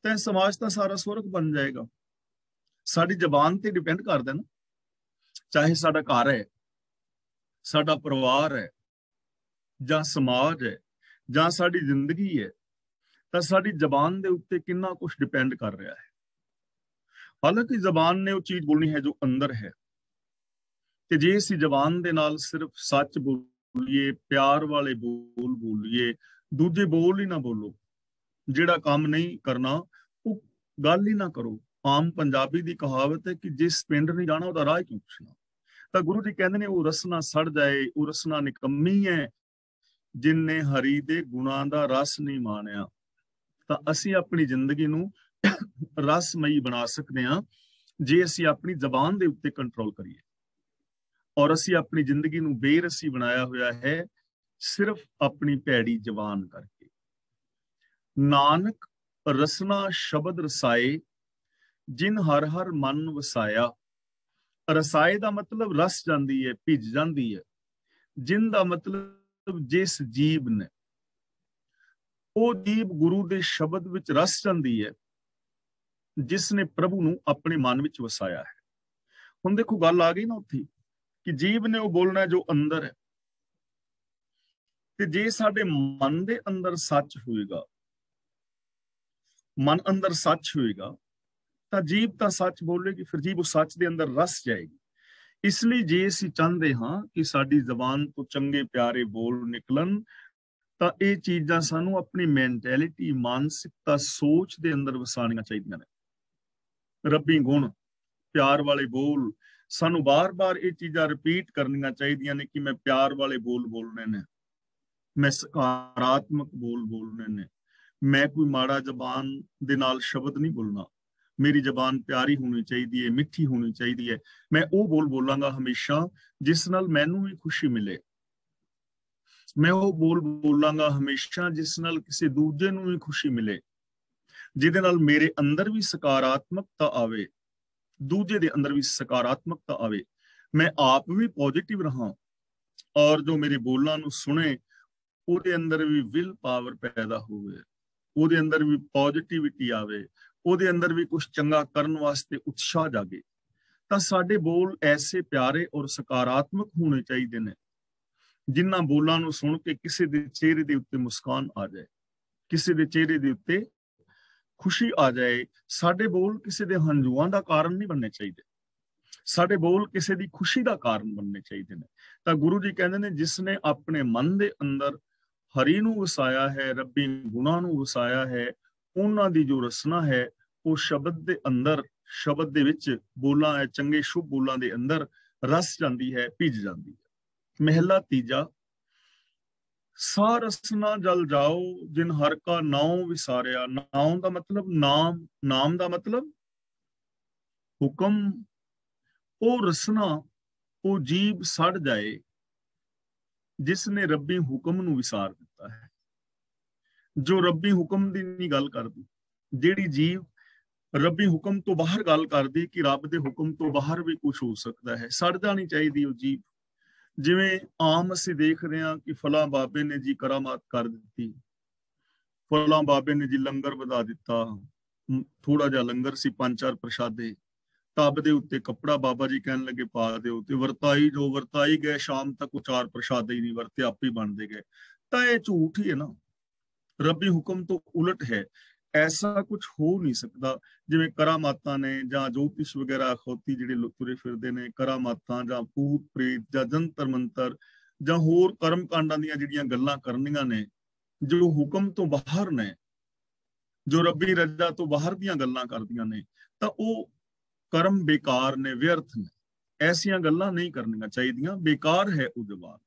ਤਾਂ ਸਮਾਜ ਦਾ ਸਾਰਾ ਸੁਰਗ ਬਣ ਜਾਏਗਾ। ਸਾਡੀ ਜ਼ਬਾਨ ਤੇ ਡਿਪੈਂਡ ਕਰਦਾ ਨਾ, ਚਾਹੇ ਸਾਡਾ ਘਰ ਹੈ, ਸਾਡਾ ਪਰਿਵਾਰ ਹੈ, ਜਾਂ ਸਮਾਜ ਹੈ, ਜਾਂ ਸਾਡੀ ਜ਼ਿੰਦਗੀ ਹੈ, ਤਾਂ ਸਾਡੀ ਜ਼ਬਾਨ ਦੇ ਉੱਤੇ ਕਿੰਨਾ ਕੁਝ ਡਿਪੈਂਡ ਕਰ ਰਿਹਾ ਹੈ। ਹਾਲਾਂਕਿ ਜ਼ਬਾਨ ਨੇ ਉਹ ਚੀਜ਼ ਬੋਲਣੀ ਹੈ ਜੋ ਅੰਦਰ ਹੈ, ਤੇ ਜੇ ਅਸੀਂ ਜ਼ਬਾਨ ਦੇ ਨਾਲ ਸਿਰਫ ਸੱਚ ਬੋਲੀਏ, ਪਿਆਰ ਵਾਲੇ ਬੋਲ ਬੋਲੀਏ, ਦੂਜੇ ਬੋਲ ਹੀ ਨਾ ਬੋਲੋ, ਜਿਹੜਾ ਕੰਮ ਨਹੀਂ ਕਰਨਾ ਉਹ ਗੱਲ ਹੀ ਨਾ ਕਰੋ। ਆਮ ਪੰਜਾਬੀ ਦੀ ਕਹਾਵਤ ਹੈ ਕਿ ਜਿਸ ਪਿੰਡ ਨਹੀਂ ਜਾਣਾ ਉਹਦਾ ਰਾਹ ਕਿਉਂ ਪੁੱਛਣਾ। ਤਾਂ ਗੁਰੂ ਜੀ ਕਹਿੰਦੇ ਨੇ ਉਹ ਰਸਨਾ ਸੜ ਜਾਏ, ਉਹ ਰਸਨਾ ਨਿਕੰਮੀ ਹੈ ਜਿਨਨੇ ਹਰੀ ਦੇ ਗੁਣਾਂ ਦਾ ਰਸ ਨਹੀਂ ਮਾਣਿਆ। ਤਾਂ ਅਸੀਂ ਆਪਣੀ ਜ਼ਿੰਦਗੀ ਨੂੰ ਰਸਮਈ ਬਣਾ ਸਕਦੇ ਹਾਂ ਜੇ ਅਸੀਂ ਆਪਣੀ ਜ਼ਬਾਨ ਦੇ ਉੱਤੇ ਕੰਟਰੋਲ ਕਰੀਏ। ਔਰ ਅਸੀਂ ਆਪਣੀ ਜ਼ਿੰਦਗੀ ਨੂੰ ਬੇਰਸੀ ਬਣਾਇਆ ਹੋਇਆ ਹੈ ਸਿਰਫ ਆਪਣੀ ਭੈੜੀ ਜ਼ਬਾਨ ਕਰਕੇ। ਨਾਨਕ ਰਸਨਾ ਸ਼ਬਦ ਰਸਾਏ ਜਿਨ ਹਰ ਹਰ ਮਨ ਵਸਾਇਆ। ਰਸਾਏ ਦਾ ਮਤਲਬ ਰਸ ਜਾਂਦੀ ਹੈ, ਭਿੱਜ ਜਾਂਦੀ ਹੈ। ਜਿਨ ਦਾ ਮਤਲਬ ਜਿਸ ਜੀਵ ਨੇ, ਉਹ ਜੀਵ ਗੁਰੂ ਦੇ ਸ਼ਬਦ ਵਿੱਚ ਰਸ ਜਾਂਦੀ ਹੈ ਜਿਸ ਨੇ ਪ੍ਰਭੂ ਨੂੰ ਆਪਣੇ ਮਨ ਵਿੱਚ ਵਸਾਇਆ ਹੈ। ਹੁਣ ਦੇਖੋ ਗੱਲ ਆ ਗਈ ਨਾ ਉੱਥੇ ਕਿ ਜੀਵ ਨੇ ਉਹ ਬੋਲਣਾ ਜੋ ਅੰਦਰ ਹੈ, ਤੇ ਜੇ ਸਾਡੇ ਮਨ ਦੇ ਅੰਦਰ ਸੱਚ ਹੋਏਗਾ, ਮਨ ਅੰਦਰ ਸੱਚ ਹੋਏਗਾ, ਤਾਂ ਜੀਵ ਤਾਂ ਸੱਚ ਬੋਲੇਗੀ, ਫਿਰ ਜੀਵ ਉਸ ਸੱਚ ਦੇ ਅੰਦਰ ਰਸ ਜਾਏਗੀ। ਇਸ ਲਈ ਜੇ ਅਸੀਂ ਚਾਹੁੰਦੇ ਹਾਂ ਕਿ ਸਾਡੀ ਜ਼ਬਾਨ ਤੋਂ ਚੰਗੇ ਪਿਆਰੇ ਬੋਲ ਨਿਕਲਣ, ਤਾਂ ਇਹ ਚੀਜ਼ਾਂ ਸਾਨੂੰ ਆਪਣੀ ਮੈਂਟੈਲਿਟੀ, ਮਾਨਸਿਕਤਾ, ਸੋਚ ਦੇ ਅੰਦਰ ਵਸਾਉਣੀਆਂ ਚਾਹੀਦੀਆਂ ਨੇ। ਰੱਬੀ ਗੁਣ, ਪਿਆਰ ਵਾਲੇ ਬੋਲ, ਸਾਨੂੰ ਬਾਰ-ਬਾਰ ਇਹ ਚੀਜ਼ਾਂ ਰਿਪੀਟ ਕਰਨੀਆਂ ਚਾਹੀਦੀਆਂ ਨੇ ਕਿ ਮੈਂ ਪਿਆਰ ਵਾਲੇ ਬੋਲ ਬੋਲਣੇ ਨੇ, ਮੈਂ ਸਕਾਰਾਤਮਕ ਬੋਲ ਬੋਲਣੇ ਨੇ, ਮੈਂ ਕੋਈ ਮਾੜਾ ਜ਼ਬਾਨ ਦੇ ਨਾਲ ਸ਼ਬਦ ਨਹੀਂ ਬੋਲਣਾ, ਮੇਰੀ ਜ਼ਬਾਨ ਪਿਆਰੀ ਹੋਣੀ ਚਾਹੀਦੀ ਹੈ, ਮਿੱਠੀ ਹੋਣੀ ਚਾਹੀਦੀ ਹੈ। ਮੈਂ ਉਹ ਬੋਲ ਬੋਲਾਂਗਾ ਹਮੇਸ਼ਾ ਜਿਸ ਨਾਲ ਮੈਨੂੰ ਵੀ ਖੁਸ਼ੀ ਮਿਲੇ। ਮੈਂ ਉਹ ਬੋਲ ਬੋਲਾਂਗਾ ਹਮੇਸ਼ਾ ਜਿਸ ਨਾਲ ਕਿਸੇ ਦੂਜੇ ਨੂੰ ਵੀ ਖੁਸ਼ੀ ਮਿਲੇ, ਜਿਹਦੇ ਨਾਲ ਮੇਰੇ ਅੰਦਰ ਵੀ ਸਕਾਰਾਤਮਕਤਾ ਆਵੇ, ਦੂਜੇ ਦੇ ਅੰਦਰ ਵੀ ਸਕਾਰਾਤਮਕਤਾ ਆਵੇ, ਮੈਂ ਆਪ ਵੀ ਪੋਜ਼ਿਟਿਵ ਰਹਾਂ, ਔਰ ਜੋ ਮੇਰੇ ਬੋਲਾਂ ਨੂੰ ਸੁਣੇ ਉਹਦੇ ਅੰਦਰ ਵੀ ਵਿਲ ਪਾਵਰ ਪੈਦਾ ਹੋਵੇ, ਉਹਦੇ ਅੰਦਰ ਵੀ ਪੋਜ਼ਿਟਿਵਿਟੀ ਆਵੇ, ਉਹਦੇ ਅੰਦਰ ਵੀ ਕੁਝ ਚੰਗਾ ਕਰਨ ਵਾਸਤੇ ਉਤਸ਼ਾਹ ਜਾਗੇ। ਤਾਂ ਸਾਡੇ ਬੋਲ ਐਸੇ ਪਿਆਰੇ ਔਰ ਸਕਾਰਾਤਮਕ ਹੋਣੇ ਚਾਹੀਦੇ ਨੇ ਜਿਨ੍ਹਾਂ ਬੋਲਾਂ ਨੂੰ ਸੁਣ ਕੇ ਕਿਸੇ ਦੇ ਚਿਹਰੇ ਦੇ ਉੱਤੇ ਮੁਸਕਾਨ ਆ ਜਾਏ, ਕਿਸੇ ਦੇ ਚਿਹਰੇ ਦੇ ਉੱਤੇ ਖੁਸ਼ੀ ਆ ਜਾਏ। ਸਾਡੇ ਬੋਲ ਕਿਸੇ ਦੇ ਹੰਝੂਆਂ ਦਾ ਕਾਰਨ ਨਹੀਂ ਬਣਨੇ ਚਾਹੀਦੇ, ਸਾਡੇ ਬੋਲ ਕਿਸੇ ਦੀ ਖੁਸ਼ੀ ਦਾ ਕਾਰਨ ਬਣਨੇ ਚਾਹੀਦੇ ਨੇ। ਤਾਂ ਗੁਰੂ ਜੀ ਕਹਿੰਦੇ ਨੇ ਜਿਸ ਨੇ ਆਪਣੇ ਮਨ ਦੇ ਅੰਦਰ ਹਰੀ ਨੂੰ ਵਸਾਇਆ ਹੈ, ਰੱਬੀ ਗੁਣਾਂ ਨੂੰ ਵਸਾਇਆ ਹੈ, ਉਹਨਾਂ ਦੀ ਜੋ ਰਸਨਾ ਹੈ ਉਹ ਸ਼ਬਦ ਦੇ ਅੰਦਰ, ਸ਼ਬਦ ਦੇ ਵਿੱਚ ਬੋਲਾਂ ਹੈ, ਚੰਗੇ ਸ਼ੁਭ ਬੋਲਾਂ ਦੇ ਅੰਦਰ ਰਸ ਜਾਂਦੀ ਹੈ, ਭਿੱਜ ਜਾਂਦੀ ਹੈ। ਮਹਿਲਾ ਤੀਜਾ। ਸਾ ਰਸਨਾ ਜਲ ਜਾਓ ਜਿਨ ਹਰ ਕਾ ਨਾਉ ਵਿਸਾਰਿਆ। ਨਾਉ ਦਾ ਮਤਲਬ ਨਾਮ, ਨਾਮ ਦਾ ਮਤਲਬ ਹੁਕਮ। ਉਹ ਰਸਨਾ, ਉਹ ਜੀਵ ਸੜ ਜਾਏ ਜਿਸ ਨੇ ਰੱਬੀ ਹੁਕਮ ਨੂੰ ਵਿਸਾਰ ਦਿੱਤਾ ਹੈ। जो रब्बी हुक्म दी नहीं गल करदी, जिहड़ी जीव रब्बी हुक्म तो बाहर गल करदी कि रब दे हुक्म तो बाहर भी कुछ हो सकता है, सड़ जानी चाहिए वो जीव। जिवें आम ਅਸੀਂ देख रहे हैं कि फलां बाबे ने जी करामात कर दी, फलां बाबे ने जी लंगर ਵਧਾ ਦਿੱਤਾ, थोड़ा ਜਿਹਾ लंगर सी 5-4 प्रशादे, तब दे उत्ते कपड़ा बाबा जी कहन लगे पा दिओ ते वरताई जो वरताई गए, शाम तक वो 4 प्रशादे ही नहीं वरते, आप ही बनते गए। तो ये झूठ ही है ना, रब्बी हुक्म तो उलट है। ऐसा कुछ हो नहीं सकता जिवें करामातां ने जां ज्योतिष वगैरह अखौती जिहड़े तुरे फिरदे ने, करामातां जां भूत प्रेत जां जंतर मंतर जां होर कर्म कांडां दीयां जिहड़ियां गल्लां करनियां ने, जो हुक्म तो बाहर ने, जो रब्बी रजा तो बाहर दीयां गल्लां करदियां ने, तां ਉਹ कर्म बेकार ने, व्यर्थ ने। ऐसियां गल्लां नहीं करनियां चाहिदियां। बेकार है ਉਹ ਜ਼ਬਾਨ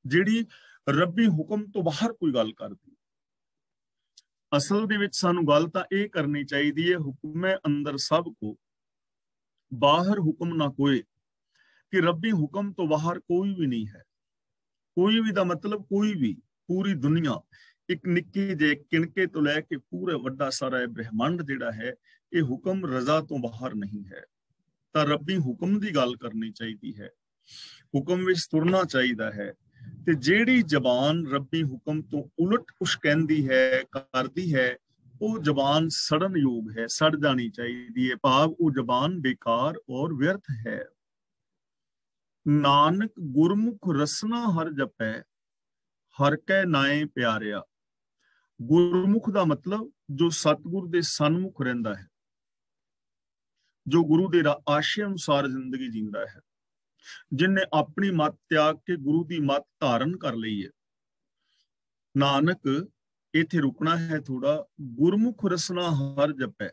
ਜਿਹੜੀ ਰੱਬੀ ਹੁਕਮ ਤੋਂ ਬਾਹਰ ਕੋਈ ਗੱਲ ਕਰਦੀ। ਅਸਲ ਦੇ ਵਿੱਚ ਸਾਨੂੰ ਗੱਲ ਤਾਂ ਇਹ ਕਰਨੀ ਚਾਹੀਦੀ ਹੈ, ਹੁਕਮੇ ਅੰਦਰ ਸਭ ਕੋ ਬਾਹਰ ਹੁਕਮ ਨਾ ਕੋਏ, कि रब्बी हुक्म तो बाहर कोई भी नहीं है। कोई भी ਦਾ ਮਤਲਬ कोई भी, पूरी दुनिया, एक निक्की जे किणके तो लैके पूरे ਵੱਡਾ सारा ब्रह्मांड ਜਿਹੜਾ है, ਇਹ ਹੁਕਮ ਰਜ਼ਾ ਤੋਂ ਬਾਹਰ नहीं है। ਤਾਂ ਰੱਬੀ ਹੁਕਮ ਦੀ ਗੱਲ ਕਰਨੀ ਚਾਹੀਦੀ ਹੈ, ਹੁਕਮ ਵਿੱਚ ਤੁਰਨਾ ਚਾਹੀਦਾ ਹੈ। ਤੇ ਜਿਹੜੀ ਜ਼ਬਾਨ ਰੱਬੀ ਹੁਕਮ ਤੋਂ ਉਲਟ ਕੁਛ ਕਹਿੰਦੀ ਹੈ, ਕਰਦੀ ਹੈ, ਉਹ ਜ਼ਬਾਨ ਸੜਨ ਯੋਗ ਹੈ, ਸੜ ਜਾਣੀ ਚਾਹੀਦੀ ਹੈ। ਭਾਵ ਉਹ ਜ਼ਬਾਨ ਬੇਕਾਰ ਔਰ ਵਿਅਰਥ ਹੈ। ਨਾਨਕ ਗੁਰਮੁਖ ਰਸਨਾ ਹਰ ਜਪੈ, ਹਰ ਕੈ ਨਾਏ ਪਿਆਰਿਆ। ਗੁਰਮੁਖ ਦਾ ਮਤਲਬ ਜੋ ਸਤਿਗੁਰ ਦੇ ਸਨਮੁਖ ਰਹਿੰਦਾ ਹੈ, जो गुरु ਦੇ ਆਸ਼ੇ ਅਨੁਸਾਰ ਜ਼ਿੰਦਗੀ ਜੀਂਦਾ ਹੈ, ਜਿਨਨੇ ਆਪਣੀ ਮਤ ਤਿਆਗ ਕੇ ਗੁਰੂ ਦੀ ਮਤ ਧਾਰਨ ਕਰ ਲਈ ਹੈ। ਨਾਨਕ ਇੱਥੇ ਰੁਕਣਾ ਹੈ ਥੋੜਾ। ਗੁਰਮੁਖ ਰਸਨਾ ਹਰ ਜਪੈ,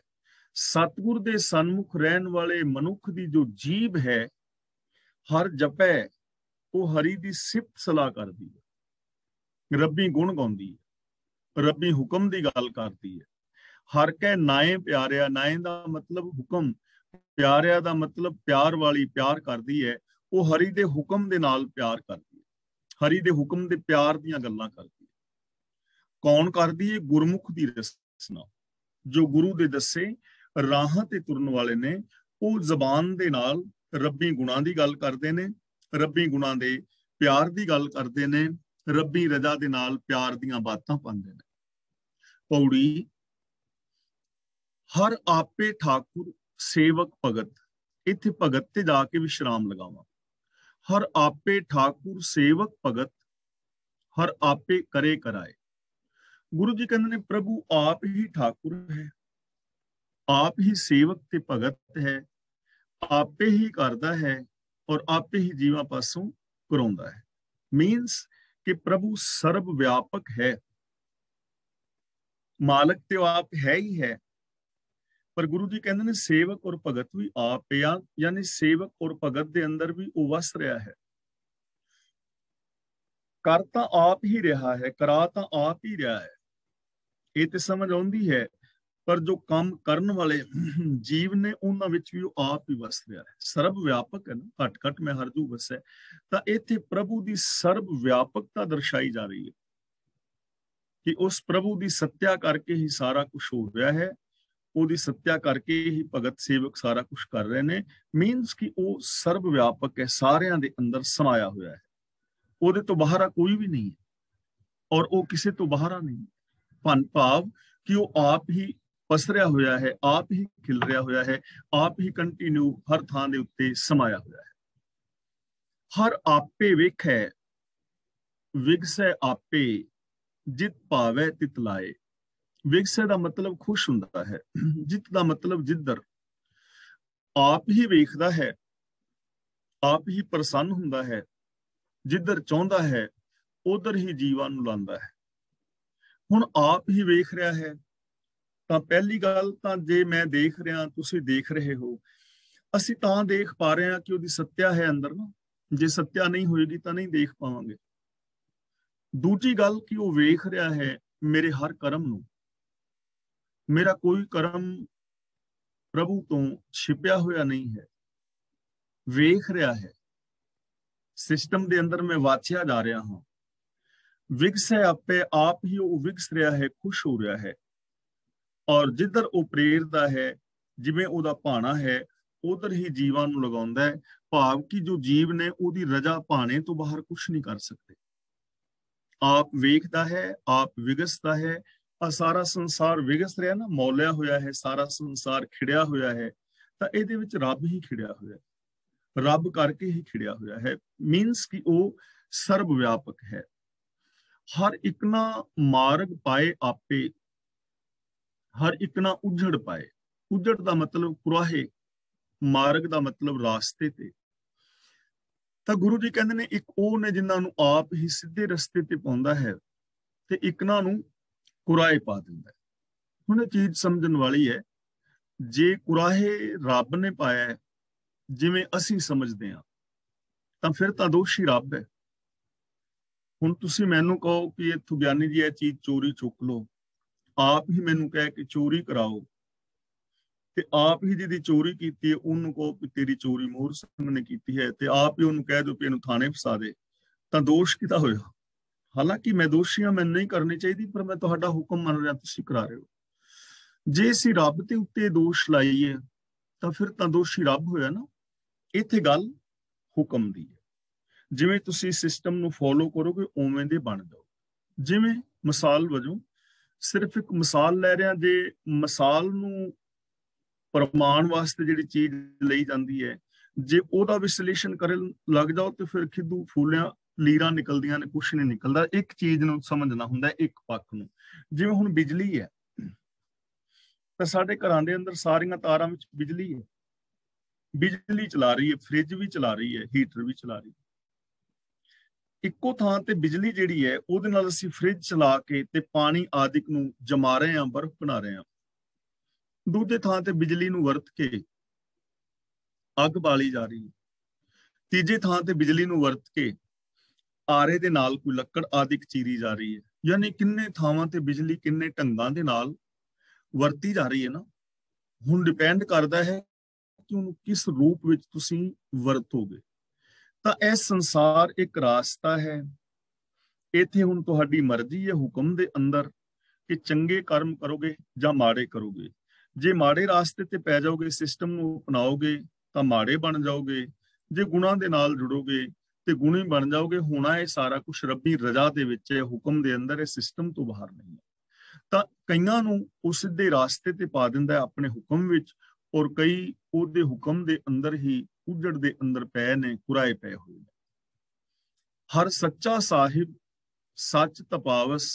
ਸਤਿਗੁਰ ਦੇ ਸਨਮੁਖ ਰਹਿਣ ਵਾਲੇ ਮਨੁੱਖ ਦੀ ਜੋ ਜੀਭ ਹੈ, ਹਰ ਜਪੈ, ਉਹ ਹਰੀ ਦੀ ਸਿਫਤ ਸਲਾਹ ਕਰਦੀ ਹੈ, ਰੱਬੀ ਗੁਣ ਗਾਉਂਦੀ ਹੈ, ਰੱਬੀ ਹੁਕਮ ਦੀ ਗੱਲ ਕਰਦੀ ਹੈ। ਹਰ ਕੈ ਨਾਏ ਪਿਆਰਿਆ, ਨਾਏ ਦਾ ਮਤਲਬ ਹੁਕਮ, ਪਿਆਰਿਆ ਦਾ ਮਤਲਬ ਪਿਆਰ ਵਾਲੀ, ਪਿਆਰ ਕਰਦੀ ਹੈ। ਉਹ ਹਰੀ ਦੇ ਹੁਕਮ ਦੇ ਨਾਲ ਪਿਆਰ ਕਰਦੀ ਹੈ, ਹਰੀ ਦੇ ਹੁਕਮ ਦੇ ਪਿਆਰ ਦੀਆਂ ਗੱਲਾਂ ਕਰਦੀ ਹੈ। ਕੌਣ ਕਰਦੀ ਹੈ? ਗੁਰਮੁਖ ਦੀ ਰਸਨਾ, ਜੋ ਗੁਰੂ ਦੇ ਦੱਸੇ ਰਾਹਾਂ ਤੇ ਤੁਰਨ ਵਾਲੇ ਨੇ। ਉਹ ਜ਼ਬਾਨ ਦੇ ਨਾਲ ਰੱਬੀ ਗੁਣਾਂ ਦੀ ਗੱਲ ਕਰਦੇ ਨੇ, ਰੱਬੀ ਗੁਣਾਂ ਦੇ ਪਿਆਰ ਦੀ ਗੱਲ ਕਰਦੇ ਨੇ, ਰੱਬੀ ਰਜ਼ਾ ਦੇ ਨਾਲ ਪਿਆਰ ਦੀਆਂ ਬਾਤਾਂ ਪਾਉਂਦੇ ਨੇ। ਪੌੜੀ ਹਰ ਆਪੇ ਠਾਕੁਰ ਸੇਵਕ ਭਗਤ, ਇੱਥੇ ਭਗਤ ਤੇ ਜਾ ਕੇ ਵਿਸ਼ਰਾਮ ਲਗਾਵਾਂ। ਹਰ ਆਪੇ ਠਾਕੁਰ ਸੇਵਕ ਭਗਤ, ਹਰ ਆਪੇ ਕਰੇ ਕਰਾਏ। ਗੁਰੂ ਜੀ ਕਹਿੰਦੇ ਨੇ ਪ੍ਰਭੂ ਆਪ ਹੀ ਠਾਕੁਰ ਹੈ, ਆਪ ਹੀ ਸੇਵਕ ਤੇ ਭਗਤ ਹੈ, ਆਪੇ ਹੀ ਕਰਦਾ ਹੈ ਔਰ ਆਪੇ ਹੀ ਜੀਵਾਂ ਪਾਸੋਂ ਕਰਾਉਂਦਾ ਹੈ। ਮੀਨਸ ਕਿ ਪ੍ਰਭੂ ਸਰਬ ਵਿਆਪਕ ਹੈ, ਮਾਲਕ ਤੇ ਆਪ ਹੈ ਹੀ ਹੈ। ਪਰ ਗੁਰੂ ਜੀ ਕਹਿੰਦੇ ਨੇ ਸੇਵਕ ਔਰ ਭਗਤ ਵੀ ਆਪ ਹੈ, ਯਾਨੀ ਸੇਵਕ ਔਰ ਭਗਤ ਦੇ ਅੰਦਰ ਵੀ ਉਹ ਵਸ ਰਿਹਾ ਹੈ। ਕਰ ਤਾਂ ਆਪ ਹੀ ਰਿਹਾ ਹੈ, ਕਰਾ ਤਾਂ ਆਪ ਹੀ ਰਿਹਾ ਹੈ, ਇਹ ਤੇ ਸਮਝ ਆਉਂਦੀ ਹੈ। ਪਰ ਜੋ ਕੰਮ ਕਰਨ ਵਾਲੇ ਜੀਵ ਨੇ, ਉਹਨਾਂ ਵਿੱਚ ਵੀ ਉਹ ਆਪ ਹੀ ਵਸ ਰਿਹਾ ਹੈ। ਸਰਬ ਵਿਆਪਕ ਹੈ ਨਾ, ਘਟ ਘਟ ਮੈਂ ਹਰ ਜੂ ਵਸੈ। ਤਾਂ ਇੱਥੇ ਪ੍ਰਭੂ ਦੀ ਸਰਬ ਵਿਆਪਕਤਾ ਦਰਸਾਈ ਜਾ ਰਹੀ ਹੈ ਕਿ ਉਸ ਪ੍ਰਭੂ ਦੀ ਸੱਤਿਆ ਕਰਕੇ ਹੀ ਸਾਰਾ ਕੁਝ ਹੋ ਰਿਹਾ ਹੈ, ਉਹਦੀ ਸੱਤਿਆ ਕਰਕੇ ਹੀ ਭਗਤ ਸੇਵਕ ਸਾਰਾ ਕੁਝ ਕਰ ਰਹੇ ਨੇ। ਮੀਨਸ ਕਿ ਉਹ ਸਰਬ ਵਿਆਪਕ ਹੈ, ਸਾਰਿਆਂ ਦੇ ਅੰਦਰ ਸਮਾਇਆ ਹੋਇਆ ਹੈ, ਉਹਦੇ ਤੋਂ ਬਾਹਰ ਕੋਈ ਵੀ ਨਹੀਂ ਹੈ ਔਰ ਉਹ ਕਿਸੇ ਤੋਂ ਬਾਹਰ ਨਹੀਂ। ਭੰਨ ਭਾਵ ਕਿ ਉਹ ਆਪ ਹੀ ਪਸਰਿਆ ਹੋਇਆ ਹੈ, ਆਪ ਹੀ ਖਿਲ ਰਿਹਾ ਹੋਇਆ ਹੈ, ਆਪ ਹੀ ਕੰਟੀਨਿਊ ਹਰ ਥਾਂ ਦੇ ਉੱਤੇ ਸਮਾਇਆ ਹੋਇਆ ਹੈ। ਹਰ ਆਪੇ ਵੇਖੈ ਵਿਗਸੈ ਆਪੇ, ਜਿਤ ਭਾਵੈ ਤਿਤ ਲਾਏ। ਵਿਗਸੈ ਦਾ ਮਤਲਬ ਖੁਸ਼ ਹੁੰਦਾ ਹੈ, ਜਿਤ ਦਾ ਮਤਲਬ ਜਿੱਧਰ। ਆਪ ਹੀ ਵੇਖਦਾ ਹੈ, ਆਪ ਹੀ ਪ੍ਰਸੰਨ ਹੁੰਦਾ ਹੈ, ਜਿੱਧਰ ਚਾਹੁੰਦਾ ਹੈ ਉਧਰ ਹੀ ਜੀਵਾਂ ਨੂੰ ਲਾਉਂਦਾ ਹੈ। ਹੁਣ ਆਪ ਹੀ ਵੇਖ ਰਿਹਾ ਹੈ ਤਾਂ ਪਹਿਲੀ ਗੱਲ ਤਾਂ ਜੇ ਮੈਂ ਦੇਖ ਰਿਹਾ, ਤੁਸੀਂ ਦੇਖ ਰਹੇ ਹੋ, ਅਸੀਂ ਤਾਂ ਦੇਖ ਪਾ ਰਹੇ ਹਾਂ ਕਿ ਉਹਦੀ ਸੱਤਿਆ ਹੈ ਅੰਦਰ ਨਾ। ਜੇ ਸੱਤਿਆ ਨਹੀਂ ਹੋਏਗੀ ਤਾਂ ਨਹੀਂ ਦੇਖ ਪਾਵਾਂਗੇ। ਦੂਜੀ ਗੱਲ ਕਿ ਉਹ ਵੇਖ ਰਿਹਾ ਹੈ ਮੇਰੇ ਹਰ ਕਰਮ ਨੂੰ। ਮੇਰਾ ਕੋਈ ਕਰਮ ਪ੍ਰਭੂ ਤੋਂ ਛਿਪਿਆ ਹੋਇਆ ਨਹੀਂ ਹੈ, ਵੇਖ ਰਿਹਾ ਹੈ। ਸਿਸਟਮ ਦੇ ਅੰਦਰ ਮੈਂ ਵਾਚਿਆ ਜਾ ਰਿਹਾ ਹਾਂ। ਵਿਗਸ ਹੈ ਆਪੇ ਆਪ ਹੀ ਉਹ ਵਿਗਸ ਰਿਹਾ ਹੈ, ਖੁਸ਼ ਹੋ ਰਿਹਾ ਹੈ। ਔਰ ਜਿੱਧਰ ਉਹ ਪ੍ਰੇਰਦਾ ਹੈ, ਜਿਵੇਂ ਉਹਦਾ ਭਾਣਾ ਹੈ, ਉਧਰ ਹੀ ਜੀਵਾਂ ਨੂੰ ਲਗਾਉਂਦਾ ਹੈ। ਭਾਵ ਕਿ ਜੋ ਜੀਵ ਨੇ ਉਹਦੀ ਰਜਾ ਭਾਣੇ ਤੋਂ ਬਾਹਰ ਕੁਝ ਨਹੀਂ ਕਰ ਸਕਦੇ। ਆਪ ਵੇਖਦਾ ਹੈ, ਆਪ ਵਿਗਸਦਾ ਹੈ। ਆ ਸਾਰਾ ਸੰਸਾਰ ਵਿਗਸ ਰਿਹਾ ਨਾ, ਮੌਲਿਆ ਹੋਇਆ ਹੈ, ਸਾਰਾ ਸੰਸਾਰ ਖਿੜਿਆ ਹੋਇਆ ਹੈ, ਤਾਂ ਇਹਦੇ ਵਿੱਚ ਰੱਬ ਹੀ ਖਿੜਿਆ ਹੋਇਆ ਹੈ, ਰੱਬ ਕਰਕੇ ਹੀ ਖਿੜਿਆ ਹੋਇਆ ਹੈ। ਮੀਨਸ ਕਿ ਉਹ ਸਰਬ ਵਿਆਪਕ ਹੈ। ਹਰ ਇੱਕ ਨਾ ਮਾਰਗ ਪਾਏ ਆਪੇ, ਹਰ ਇੱਕ ਨਾ ਉਜੜ ਪਾਏ। ਉਜੜ ਦਾ ਮਤਲਬ ਕੁਰਾਹੇ, ਮਾਰਗ ਦਾ ਮਤਲਬ ਰਾਸਤੇ ਤੇ। ਤਾਂ ਗੁਰੂ ਜੀ ਕਹਿੰਦੇ ਨੇ ਇੱਕ ਉਹ ਨੇ ਜਿਨ੍ਹਾਂ ਨੂੰ ਆਪ ਹੀ ਸਿੱਧੇ ਰਸਤੇ ਤੇ ਪਾਉਂਦਾ ਹੈ, ਤੇ ਇੱਕ ਨਾ ਨੂੰ ਕੁਰਾਹੇ ਪਾ ਦਿੰਦਾ ਹੈ। ਹੁਣ ਇਹ ਚੀਜ਼ ਸਮਝਣ ਵਾਲੀ ਹੈ। ਜੇ ਕੁਰਾਹੇ ਰੱਬ ਨੇ ਪਾਇਆ ਜਿਵੇਂ ਅਸੀਂ ਸਮਝਦੇ ਹਾਂ, ਤਾਂ ਫਿਰ ਤਾਂ ਦੋਸ਼ੀ ਰੱਬ ਹੈ। ਹੁਣ ਤੁਸੀਂ ਮੈਨੂੰ ਕਹੋ ਕਿ ਇੱਥੋਂ ਗਿਆਨੀ ਜੀ ਇਹ ਚੀਜ਼ ਚੋਰੀ ਚੁੱਕ ਲਓ, ਆਪ ਹੀ ਮੈਨੂੰ ਕਹਿ ਕੇ ਚੋਰੀ ਕਰਾਓ, ਤੇ ਆਪ ਹੀ ਜਿਹਦੀ ਚੋਰੀ ਕੀਤੀ ਹੈ ਉਹਨੂੰ ਕਹੋ ਕਿ ਤੇਰੀ ਚੋਰੀ ਮੋਹਰ ਸਿੰਘ ਨੇ ਕੀਤੀ ਹੈ, ਤੇ ਆਪ ਹੀ ਉਹਨੂੰ ਕਹਿ ਦਿਓ ਕਿ ਇਹਨੂੰ ਥਾਣੇ ਫਸਾ ਦੇ, ਤਾਂ ਦੋਸ਼ ਕਿਹਦਾ ਹੋਇਆ? ਹਾਲਾਂਕਿ ਮੈਂ ਦੋਸ਼ੀ ਹਾਂ, ਮੈਨੂੰ ਨਹੀਂ ਕਰਨੀ ਚਾਹੀਦੀ, ਪਰ ਮੈਂ ਤੁਹਾਡਾ ਹੁਕਮ ਮੰਨ ਰਿਹਾ, ਤੁਸੀਂ ਕਰਾ ਰਹੇ ਹੋ। ਜੇ ਅਸੀਂ ਰੱਬ ਦੇ ਉੱਤੇ ਦੋਸ਼ ਲਾਈਏ ਤਾਂ ਫਿਰ ਤਾਂ ਦੋਸ਼ੀ ਰੱਬ ਹੋਇਆ ਨਾ। ਇੱਥੇ ਗੱਲ ਹੁਕਮ ਦੀ ਹੈ। ਜਿਵੇਂ ਤੁਸੀਂ ਸਿਸਟਮ ਨੂੰ ਫੋਲੋ ਕਰੋਗੇ ਉਵੇਂ ਦੇ ਬਣ ਜਾਓ। ਜਿਵੇਂ ਮਿਸਾਲ ਵਜੋਂ ਸਿਰਫ ਇੱਕ ਮਿਸਾਲ ਲੈ ਰਿਹਾ, ਜੇ ਮਿਸਾਲ ਨੂੰ ਪ੍ਰਮਾਣ ਵਾਸਤੇ ਜਿਹੜੀ ਚੀਜ਼ ਲਈ ਜਾਂਦੀ ਹੈ, ਜੇ ਉਹਦਾ ਵਿਸ਼ਲੇਸ਼ਣ ਕਰਨ ਲੱਗ ਜਾਓ ਤੇ ਫਿਰ ਖਿੱਦੂ ਫੂਲਿਆਂ ਲੀਰਾਂ ਨਿਕਲਦੀਆਂ ਨੇ, ਕੁਛ ਨਹੀਂ ਨਿਕਲਦਾ। ਇੱਕ ਚੀਜ਼ ਨੂੰ ਸਮਝਣਾ ਹੁੰਦਾ, ਇੱਕ ਪੱਖ ਨੂੰ। ਜਿਵੇਂ ਹੁਣ ਬਿਜਲੀ ਹੈ, ਤਾਂ ਸਾਡੇ ਘਰਾਂ ਦੇ ਅੰਦਰ ਸਾਰੀਆਂ ਤਾਰਾਂ ਵਿੱਚ ਬਿਜਲੀ ਹੈ, ਬਿਜਲੀ ਚਲਾ ਰਹੀ ਹੈ, ਫ੍ਰਿਜ ਵੀ ਚਲਾ ਰਹੀ ਹੈ, ਹੀਟਰ ਵੀ ਚਲਾ ਰਹੀ ਹੈ। ਇੱਕੋ ਥਾਂ ਤੇ ਬਿਜਲੀ ਜਿਹੜੀ ਹੈ ਉਹਦੇ ਨਾਲ ਅਸੀਂ ਫ੍ਰਿਜ ਚਲਾ ਕੇ ਤੇ ਪਾਣੀ ਆਦਿਕ ਨੂੰ ਜਮਾ ਰਹੇ ਹਾਂ, ਬਰਫ਼ ਬਣਾ ਰਹੇ ਹਾਂ। ਦੂਜੇ ਥਾਂ ਤੇ ਬਿਜਲੀ ਨੂੰ ਵਰਤ ਕੇ ਅੱਗ ਬਾਲੀ ਜਾ ਰਹੀ ਹੈ। ਤੀਜੇ ਥਾਂ ਤੇ ਬਿਜਲੀ ਨੂੰ ਵਰਤ ਕੇ ਆਰੇ ਦੇ ਨਾਲ ਕੋਈ ਲੱਕੜ ਆਦਿਕ ਚੀਰੀ ਜਾ ਰਹੀ ਹੈ। ਯਾਨੀ ਕਿੰਨੇ ਥਾਵਾਂ ਤੇ ਬਿਜਲੀ ਕਿੰਨੇ ਢੰਗਾਂ ਦੇ ਨਾਲ ਵਰਤੀ ਜਾ ਰਹੀ ਹੈ ਨਾ। ਹੁਣ ਡਿਪੈਂਡ ਕਰਦਾ ਹੈ ਕਿ ਉਹਨੂੰ ਕਿਸ ਰੂਪ ਵਿੱਚ ਤੁਸੀਂ ਵਰਤੋਗੇ। ਤਾਂ ਇਹ ਸੰਸਾਰ ਇੱਕ ਰਾਸਤਾ ਹੈ। ਇੱਥੇ ਹੁਣ ਤੁਹਾਡੀ ਮਰਜ਼ੀ ਹੈ ਹੁਕਮ ਦੇ ਅੰਦਰ ਕਿ ਚੰਗੇ ਕਰਮ ਕਰੋਗੇ ਜਾਂ ਮਾੜੇ ਕਰੋਗੇ। ਜੇ ਮਾੜੇ ਰਾਸਤੇ ਤੇ ਪੈ ਜਾਓਗੇ, ਸਿਸਟਮ ਨੂੰ ਅਪਣਾਓਗੇ ਤਾਂ ਮਾੜੇ ਬਣ ਜਾਓਗੇ। ਜੇ ਗੁਣਾਂ ਦੇ ਨਾਲ ਜੁੜੋਗੇ ਤੇ ਗੁਣੀ ਬਣ ਜਾਓਗੇ। ਹੋਣਾ ਇਹ ਸਾਰਾ ਕੁਝ ਰੱਬੀ ਰਜ਼ਾ ਦੇ ਵਿੱਚ ਹੈ, ਹੁਕਮ ਦੇ ਅੰਦਰ ਹੈ, ਸਿਸਟਮ ਤੋਂ ਬਾਹਰ ਨਹੀਂ ਹੈ। ਤਾਂ ਕਈਆਂ ਨੂੰ ਉਹ ਸਿੱਧੇ ਰਾਸਤੇ ਤੇ ਪਾ ਦਿੰਦਾ ਆਪਣੇ ਹੁਕਮ ਵਿੱਚ, ਔਰ ਕਈ ਉਹਦੇ ਹੁਕਮ ਦੇ ਅੰਦਰ ਹੀ ਉਜੜ ਦੇ ਅੰਦਰ ਪਏ ਨੇ, ਕੁਰਾਏ ਪਏ ਹੋਏ ਨੇ। ਹਰ ਸੱਚਾ ਸਾਹਿਬ ਸੱਚ ਤਪਾਵਸ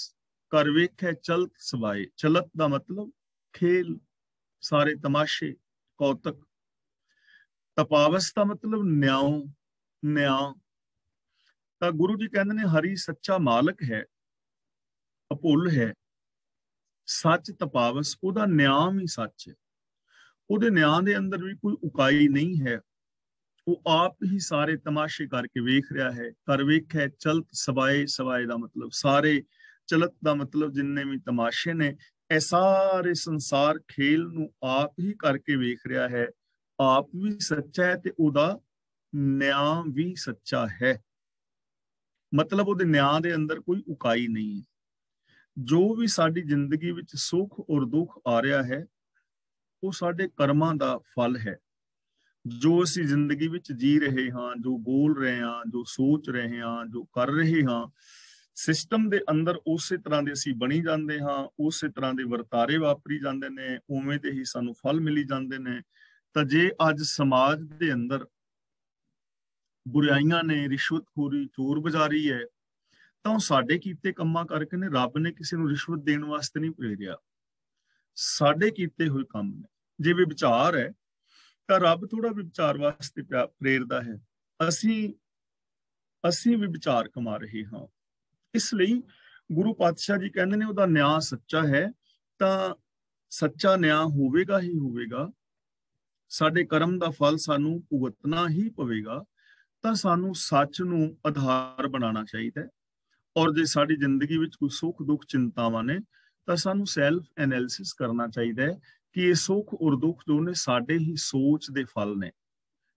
ਕਰ ਵੇਖੈ ਚਲਤ ਸਵਾਏ। ਚਲਤ ਦਾ ਮਤਲਬ ਖੇਲ, ਸਾਰੇ ਤਮਾਸ਼ੇ, ਕੌਤਕ। ਤਪਾਵਸ ਦਾ ਮਤਲਬ ਨਿਆਂ। ਤਾਂ ਗੁਰੂ ਜੀ ਕਹਿੰਦੇ ਨੇ ਹਰੀ ਸੱਚਾ ਮਾਲਕ ਹੈ, ਅਭੁੱਲ ਹੈ, ਸੱਚ ਤਪਾਵਸ, ਉਹਦਾ ਨਿਆਂ ਵੀ ਸੱਚ ਹੈ। ਉਹਦੇ ਨਿਆਂ ਦੇ ਅੰਦਰ ਵੀ ਕੋਈ ਉਕਾਈ ਨਹੀਂ ਹੈ। ਉਹ ਆਪ ਹੀ ਸਾਰੇ ਤਮਾਸ਼ੇ ਕਰਕੇ ਵੇਖ ਰਿਹਾ ਹੈ। ਕਰ ਵੇਖੈ ਚਲਤ ਸਵਾਏ, ਸਵਾਏ ਦਾ ਮਤਲਬ ਸਾਰੇ, ਚਲਤ ਦਾ ਮਤਲਬ ਜਿੰਨੇ ਵੀ ਤਮਾਸ਼ੇ ਨੇ, ਇਹ ਸਾਰੇ ਸੰਸਾਰ ਖੇਲ ਨੂੰ ਆਪ ਹੀ ਕਰਕੇ ਵੇਖ ਰਿਹਾ ਹੈ। ਆਪ ਵੀ ਸੱਚਾ ਹੈ ਤੇ ਉਹਦਾ ਨਿਆਂ ਵੀ ਸੱਚਾ ਹੈ। ਮਤਲਬ ਉਹਦੇ ਨਿਆਂ ਦੇ ਅੰਦਰ ਕੋਈ ਉਕਾਈ ਨਹੀਂ ਹੈ। ਜੋ ਵੀ ਸਾਡੀ ਜ਼ਿੰਦਗੀ ਵਿੱਚ ਸੁੱਖ ਔਰ ਦੁੱਖ ਆ ਰਿਹਾ ਹੈ, ਉਹ ਸਾਡੇ ਕਰਮਾਂ ਦਾ ਫਲ ਹੈ। ਜੋ ਅਸੀਂ ਜ਼ਿੰਦਗੀ ਵਿੱਚ ਜੀ ਰਹੇ ਹਾਂ, ਜੋ ਬੋਲ ਰਹੇ ਹਾਂ, ਜੋ ਸੋਚ ਰਹੇ ਹਾਂ, ਜੋ ਕਰ ਰਹੇ ਹਾਂ, ਸਿਸਟਮ ਦੇ ਅੰਦਰ ਉਸੇ ਤਰ੍ਹਾਂ ਦੇ ਅਸੀਂ ਬਣੀ ਜਾਂਦੇ ਹਾਂ, ਉਸੇ ਤਰ੍ਹਾਂ ਦੇ ਵਰਤਾਰੇ ਵਾਪਰੀ ਜਾਂਦੇ ਨੇ, ਉਵੇਂ ਦੇ ਹੀ ਸਾਨੂੰ ਫਲ ਮਿਲੀ ਜਾਂਦੇ ਨੇ। ਤਾਂ ਜੇ ਅੱਜ ਸਮਾਜ ਦੇ ਅੰਦਰ ਬੁਰਾਈਆਂ ਨੇ, ਰਿਸ਼ਵਤਖੋਰੀ, ਚੋਰ ਬਜ਼ਾਰੀ ਹੈ, ਤਾਂ ਉਹ ਸਾਡੇ ਕੀਤੇ ਕੰਮਾਂ ਕਰਕੇ ਨੇ। ਰੱਬ ਨੇ ਕਿਸੇ ਨੂੰ ਰਿਸ਼ਵਤ ਦੇਣ ਵਾਸਤੇ ਨਹੀਂ ਪ੍ਰੇਰਿਆ, ਸਾਡੇ ਕੀਤੇ ਹੋਏ ਕੰਮ ਨੇ। ਜੇ ਵਿਚਾਰ ਹੈ ਤਾਂ ਰੱਬ ਥੋੜਾ ਵਿਚਾਰ ਵਾਸਤੇ ਪ੍ਰੇਰਦਾ ਹੈ। ਅਸੀਂ ਵੀ ਵਿਚਾਰ ਕਮਾ ਰਹੇ ਹਾਂ। ਇਸ ਲਈ ਗੁਰੂ ਪਾਤਸ਼ਾਹ ਜੀ ਕਹਿੰਦੇ ਨੇ ਉਹਦਾ ਨਿਆਂ ਸੱਚਾ ਹੈ। ਤਾਂ ਸੱਚਾ ਨਿਆਂ ਹੋਵੇਗਾ ਹੀ ਹੋਵੇਗਾ। ਸਾਡੇ ਕਰਮ ਦਾ ਫਲ ਸਾਨੂੰ ਭੁਗਤਣਾ ਹੀ ਪਵੇਗਾ। ਤਾਂ ਸਾਨੂੰ ਸੱਚ ਨੂੰ ਆਧਾਰ ਬਣਾਉਣਾ ਚਾਹੀਦਾ ਹੈ। ਔਰ ਜੇ ਸਾਡੀ ਜ਼ਿੰਦਗੀ ਵਿੱਚ ਕੋਈ ਸੁੱਖ ਦੁੱਖ ਚਿੰਤਾਵਾਂ ਨੇ, ਤਾਂ ਸਾਨੂੰ ਸੈਲਫ ਐਨਾਲਿਸਿਸ ਕਰਨਾ ਚਾਹੀਦਾ ਹੈ ਕਿ ਇਹ ਸੁੱਖ ਔਰ ਦੁੱਖ ਜੋ ਨੇ ਸਾਡੇ ਹੀ ਸੋਚ ਦੇ ਫਲ ਨੇ।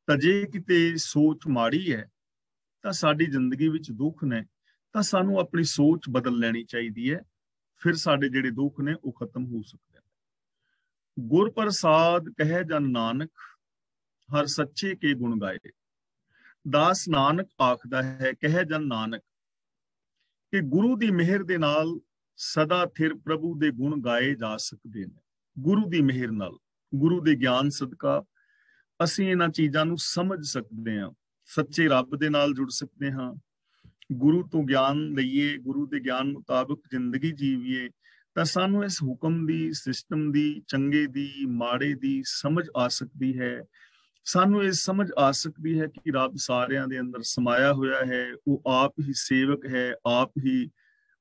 ਤਾਂ ਜੇ ਕਿਤੇ ਸੋਚ ਮਾੜੀ ਹੈ ਤਾਂ ਸਾਡੀ ਜ਼ਿੰਦਗੀ ਵਿੱਚ ਦੁੱਖ ਨੇ। ਤਾਂ ਸਾਨੂੰ ਆਪਣੀ ਸੋਚ ਬਦਲ ਲੈਣੀ ਚਾਹੀਦੀ ਹੈ। ਫਿਰ ਸਾਡੇ ਜਿਹੜੇ ਦੁੱਖ ਨੇ ਉਹ ਖਤਮ ਹੋ ਸਕਦੇ ਨੇ। ਗੁਰ ਪ੍ਰਸਾਦ ਕਹੇ ਜਨ ਨਾਨਕ, ਹਰ ਸੱਚੇ ਕੇ ਗੁਣ ਗਾਏ। ਦਾਸ ਨਾਨਕ ਆਖਦਾ ਹੈ, ਕਹੇ ਜਨ ਨਾਨਕ, ਕਿ ਗੁਰੂ ਦੀ ਮਿਹਰ ਦੇ ਨਾਲ ਸਦਾ ਥਿਰ ਪ੍ਰਭੂ ਦੇ ਗੁਣ ਗਾਏ ਜਾ ਸਕਦੇ ਨੇ। ਗੁਰੂ ਦੀ ਮਿਹਰ ਨਾਲ, ਗੁਰੂ ਦੇ ਗਿਆਨ ਸਦਕਾ ਅਸੀਂ ਇਹਨਾਂ ਚੀਜ਼ਾਂ ਨੂੰ ਸਮਝ ਸਕਦੇ ਹਾਂ, ਸੱਚੇ ਰੱਬ ਦੇ ਨਾਲ ਜੁੜ ਸਕਦੇ ਹਾਂ, ਗੁਰੂ ਤੋਂ ਗਿਆਨ ਲਈਏ, ਗੁਰੂ ਦੇ ਗਿਆਨ ਮੁਤਾਬਕ ਜ਼ਿੰਦਗੀ ਜੀਵੀਏ, ਤਾਂ ਸਾਨੂੰ ਇਸ ਹੁਕਮ ਦੀ, ਸਿਸਟਮ ਦੀ, ਚੰਗੇ ਦੀ, ਮਾੜੇ ਦੀ ਸਮਝ ਆ ਸਕਦੀ ਹੈ। ਸਾਨੂੰ ਇਹ ਸਮਝ ਆ ਸਕਦੀ ਹੈ ਕਿ ਰੱਬ ਸਾਰਿਆਂ ਦੇ ਅੰਦਰ ਸਮਾਇਆ ਹੋਇਆ ਹੈ, ਉਹ ਆਪ ਹੀ ਸੇਵਕ ਹੈ, ਆਪ ਹੀ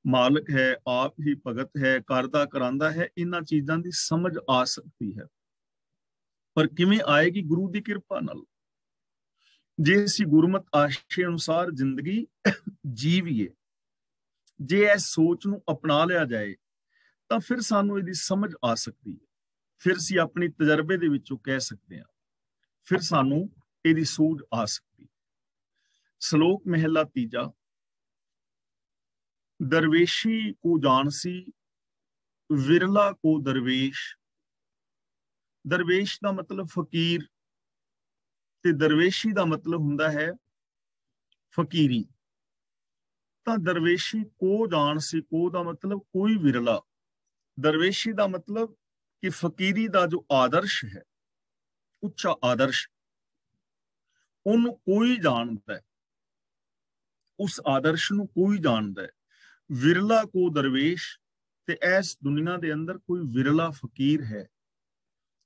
ਮਾਲਕ ਹੈ, ਆਪ ਹੀ ਭਗਤ ਹੈ, ਕਰਦਾ ਕਰਾਂਦਾ ਹੈ। ਇਹਨਾਂ ਚੀਜ਼ਾਂ ਦੀ ਸਮਝ ਆ ਸਕਦੀ ਹੈ, ਪਰ ਕਿਵੇਂ ਆਏਗੀ? ਗੁਰੂ ਦੀ ਕਿਰਪਾ ਨਾਲ। ਜੇ ਅਸੀਂ ਗੁਰਮਤ ਆਸ਼ੇ ਅਨੁਸਾਰ ਜ਼ਿੰਦਗੀ ਜੀਵੀਏ, ਜੇ ਇਸ ਸੋਚ ਨੂੰ ਅਪਣਾ ਲਿਆ ਜਾਏ, ਤਾਂ ਫਿਰ ਸਾਨੂੰ ਇਹਦੀ ਸਮਝ ਆ ਸਕਦੀ ਹੈ। ਫਿਰ ਅਸੀਂ ਆਪਣੀ ਤਜਰਬੇ ਦੇ ਵਿੱਚੋਂ ਕਹਿ ਸਕਦੇ ਹਾਂ, ਫਿਰ ਸਾਨੂੰ ਇਹਦੀ ਸੂਝ ਆ ਸਕਦੀ। ਸ਼ਲੋਕ ਮਹਿਲਾ ਤੀਜਾ। ਦਰਵੇਸ਼ੀ ਕੋ ਜਾਣਸੀ, ਵਿਰਲਾ ਕੋ ਦਰਵੇਸ਼। ਦਰਵੇਸ਼ ਦਾ ਮਤਲਬ ਫਕੀਰ, ਤੇ ਦਰਵੇਸ਼ੀ ਦਾ ਮਤਲਬ ਹੁੰਦਾ ਹੈ ਫਕੀਰੀ। ਤਾਂ ਦਰਵੇਸ਼ੀ ਕੋ ਜਾਣਸੀ, ਕੋ ਦਾ ਮਤਲਬ ਕੋਈ ਵਿਰਲਾ। ਦਰਵੇਸ਼ੀ ਦਾ ਮਤਲਬ ਕਿ ਫਕੀਰੀ ਦਾ ਜੋ ਆਦਰਸ਼ ਹੈ, ਉੱਚਾ ਆਦਰਸ਼, ਉਹਨੂੰ ਕੋਈ ਜਾਣਦਾ ਹੈ, ਉਸ ਆਦਰਸ਼ ਨੂੰ ਕੋਈ ਜਾਣਦਾ ਹੈ। ਵਿਰਲਾ ਕੋ ਦਰਵੇਸ਼, ਤੇ ਇਸ ਦੁਨੀਆ ਦੇ ਅੰਦਰ ਕੋਈ ਵਿਰਲਾ ਫਕੀਰ ਹੈ,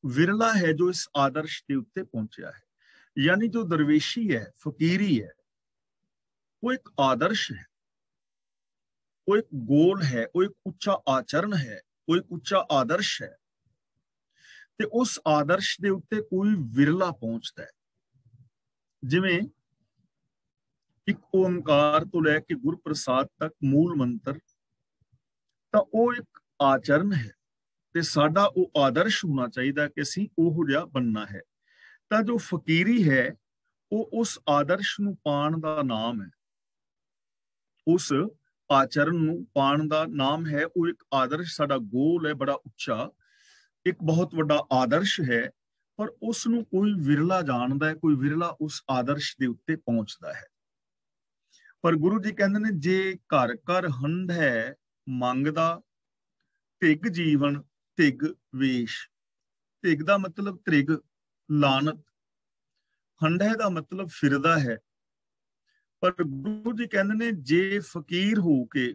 ਵਿਰਲਾ ਹੈ ਜੋ ਇਸ ਆਦਰਸ਼ ਦੇ ਉੱਤੇ ਪਹੁੰਚਿਆ ਹੈ। ਯਾਨੀ ਜੋ ਦਰਵੇਸ਼ੀ ਹੈ, ਫਕੀਰੀ ਹੈ, ਉਹ ਇੱਕ ਆਦਰਸ਼ ਹੈ, ਉਹ ਇੱਕ ਗੋਲ ਹੈ, ਉਹ ਇੱਕ ਉੱਚਾ ਆਚਰਨ ਹੈ, ਉਹ ਇੱਕ ਉੱਚਾ ਆਦਰਸ਼ ਹੈ, ਤੇ ਉਸ ਆਦਰਸ਼ ਦੇ ਉੱਤੇ ਕੋਈ ਵਿਰਲਾ ਪਹੁੰਚਦਾ ਹੈ। ਜਿਵੇਂ ਇੱਕ ਓੰਕਾਰ ਤੋਂ ਲੈ ਕੇ ਗੁਰਪ੍ਰਸਾਦ ਤੱਕ ਮੂਲ ਮੰਤਰ, ਤਾਂ ਉਹ ਇੱਕ ਆਚਰਨ ਹੈ, ਤੇ ਸਾਡਾ ਉਹ ਆਦਰਸ਼ ਹੋਣਾ ਚਾਹੀਦਾ ਕਿ ਅਸੀਂ ਉਹੋ ਜਿਹਾ ਬਣਨਾ ਹੈ। ਤਾਂ ਜੋ ਫਕੀਰੀ ਹੈ, ਉਹ ਉਸ ਆਦਰਸ਼ ਨੂੰ ਪਾਣ ਦਾ ਨਾਮ ਹੈ, ਉਸ ਆਚਰਨ ਨੂੰ ਪਾਣ ਦਾ ਨਾਮ ਹੈ। ਉਹ ਇੱਕ ਆਦਰਸ਼, ਸਾਡਾ ਗੋਲ ਹੈ ਬੜਾ ਉੱਚਾ, ਇੱਕ ਬਹੁਤ ਵੱਡਾ ਆਦਰਸ਼ ਹੈ, ਪਰ ਉਸ ਨੂੰ ਕੋਈ ਵਿਰਲਾ ਜਾਣਦਾ ਹੈ, ਕੋਈ ਵਿਰਲਾ ਉਸ ਆਦਰਸ਼ ਦੇ ਉੱਤੇ ਪਹੁੰਚਦਾ ਹੈ। ਪਰ ਗੁਰੂ ਜੀ ਕਹਿੰਦੇ ਨੇ, ਜੇ ਘਰ ਘਰ ਹੰਢ ਹੈ ਮੰਗਦਾ, ਧਿਗ ਜੀਵਨ ਧਿਗ ਵੇਸ਼। ਧਿਗ ਦਾ ਮਤਲਬ ਤ੍ਰਿਗ, ਲਾਨਤ। ਹੰਢੇ ਦਾ ਮਤਲਬ ਫਿਰਦਾ ਹੈ। ਪਰ ਗੁਰੂ ਜੀ ਕਹਿੰਦੇ ਨੇ, ਜੇ ਫਕੀਰ ਹੋ ਕੇ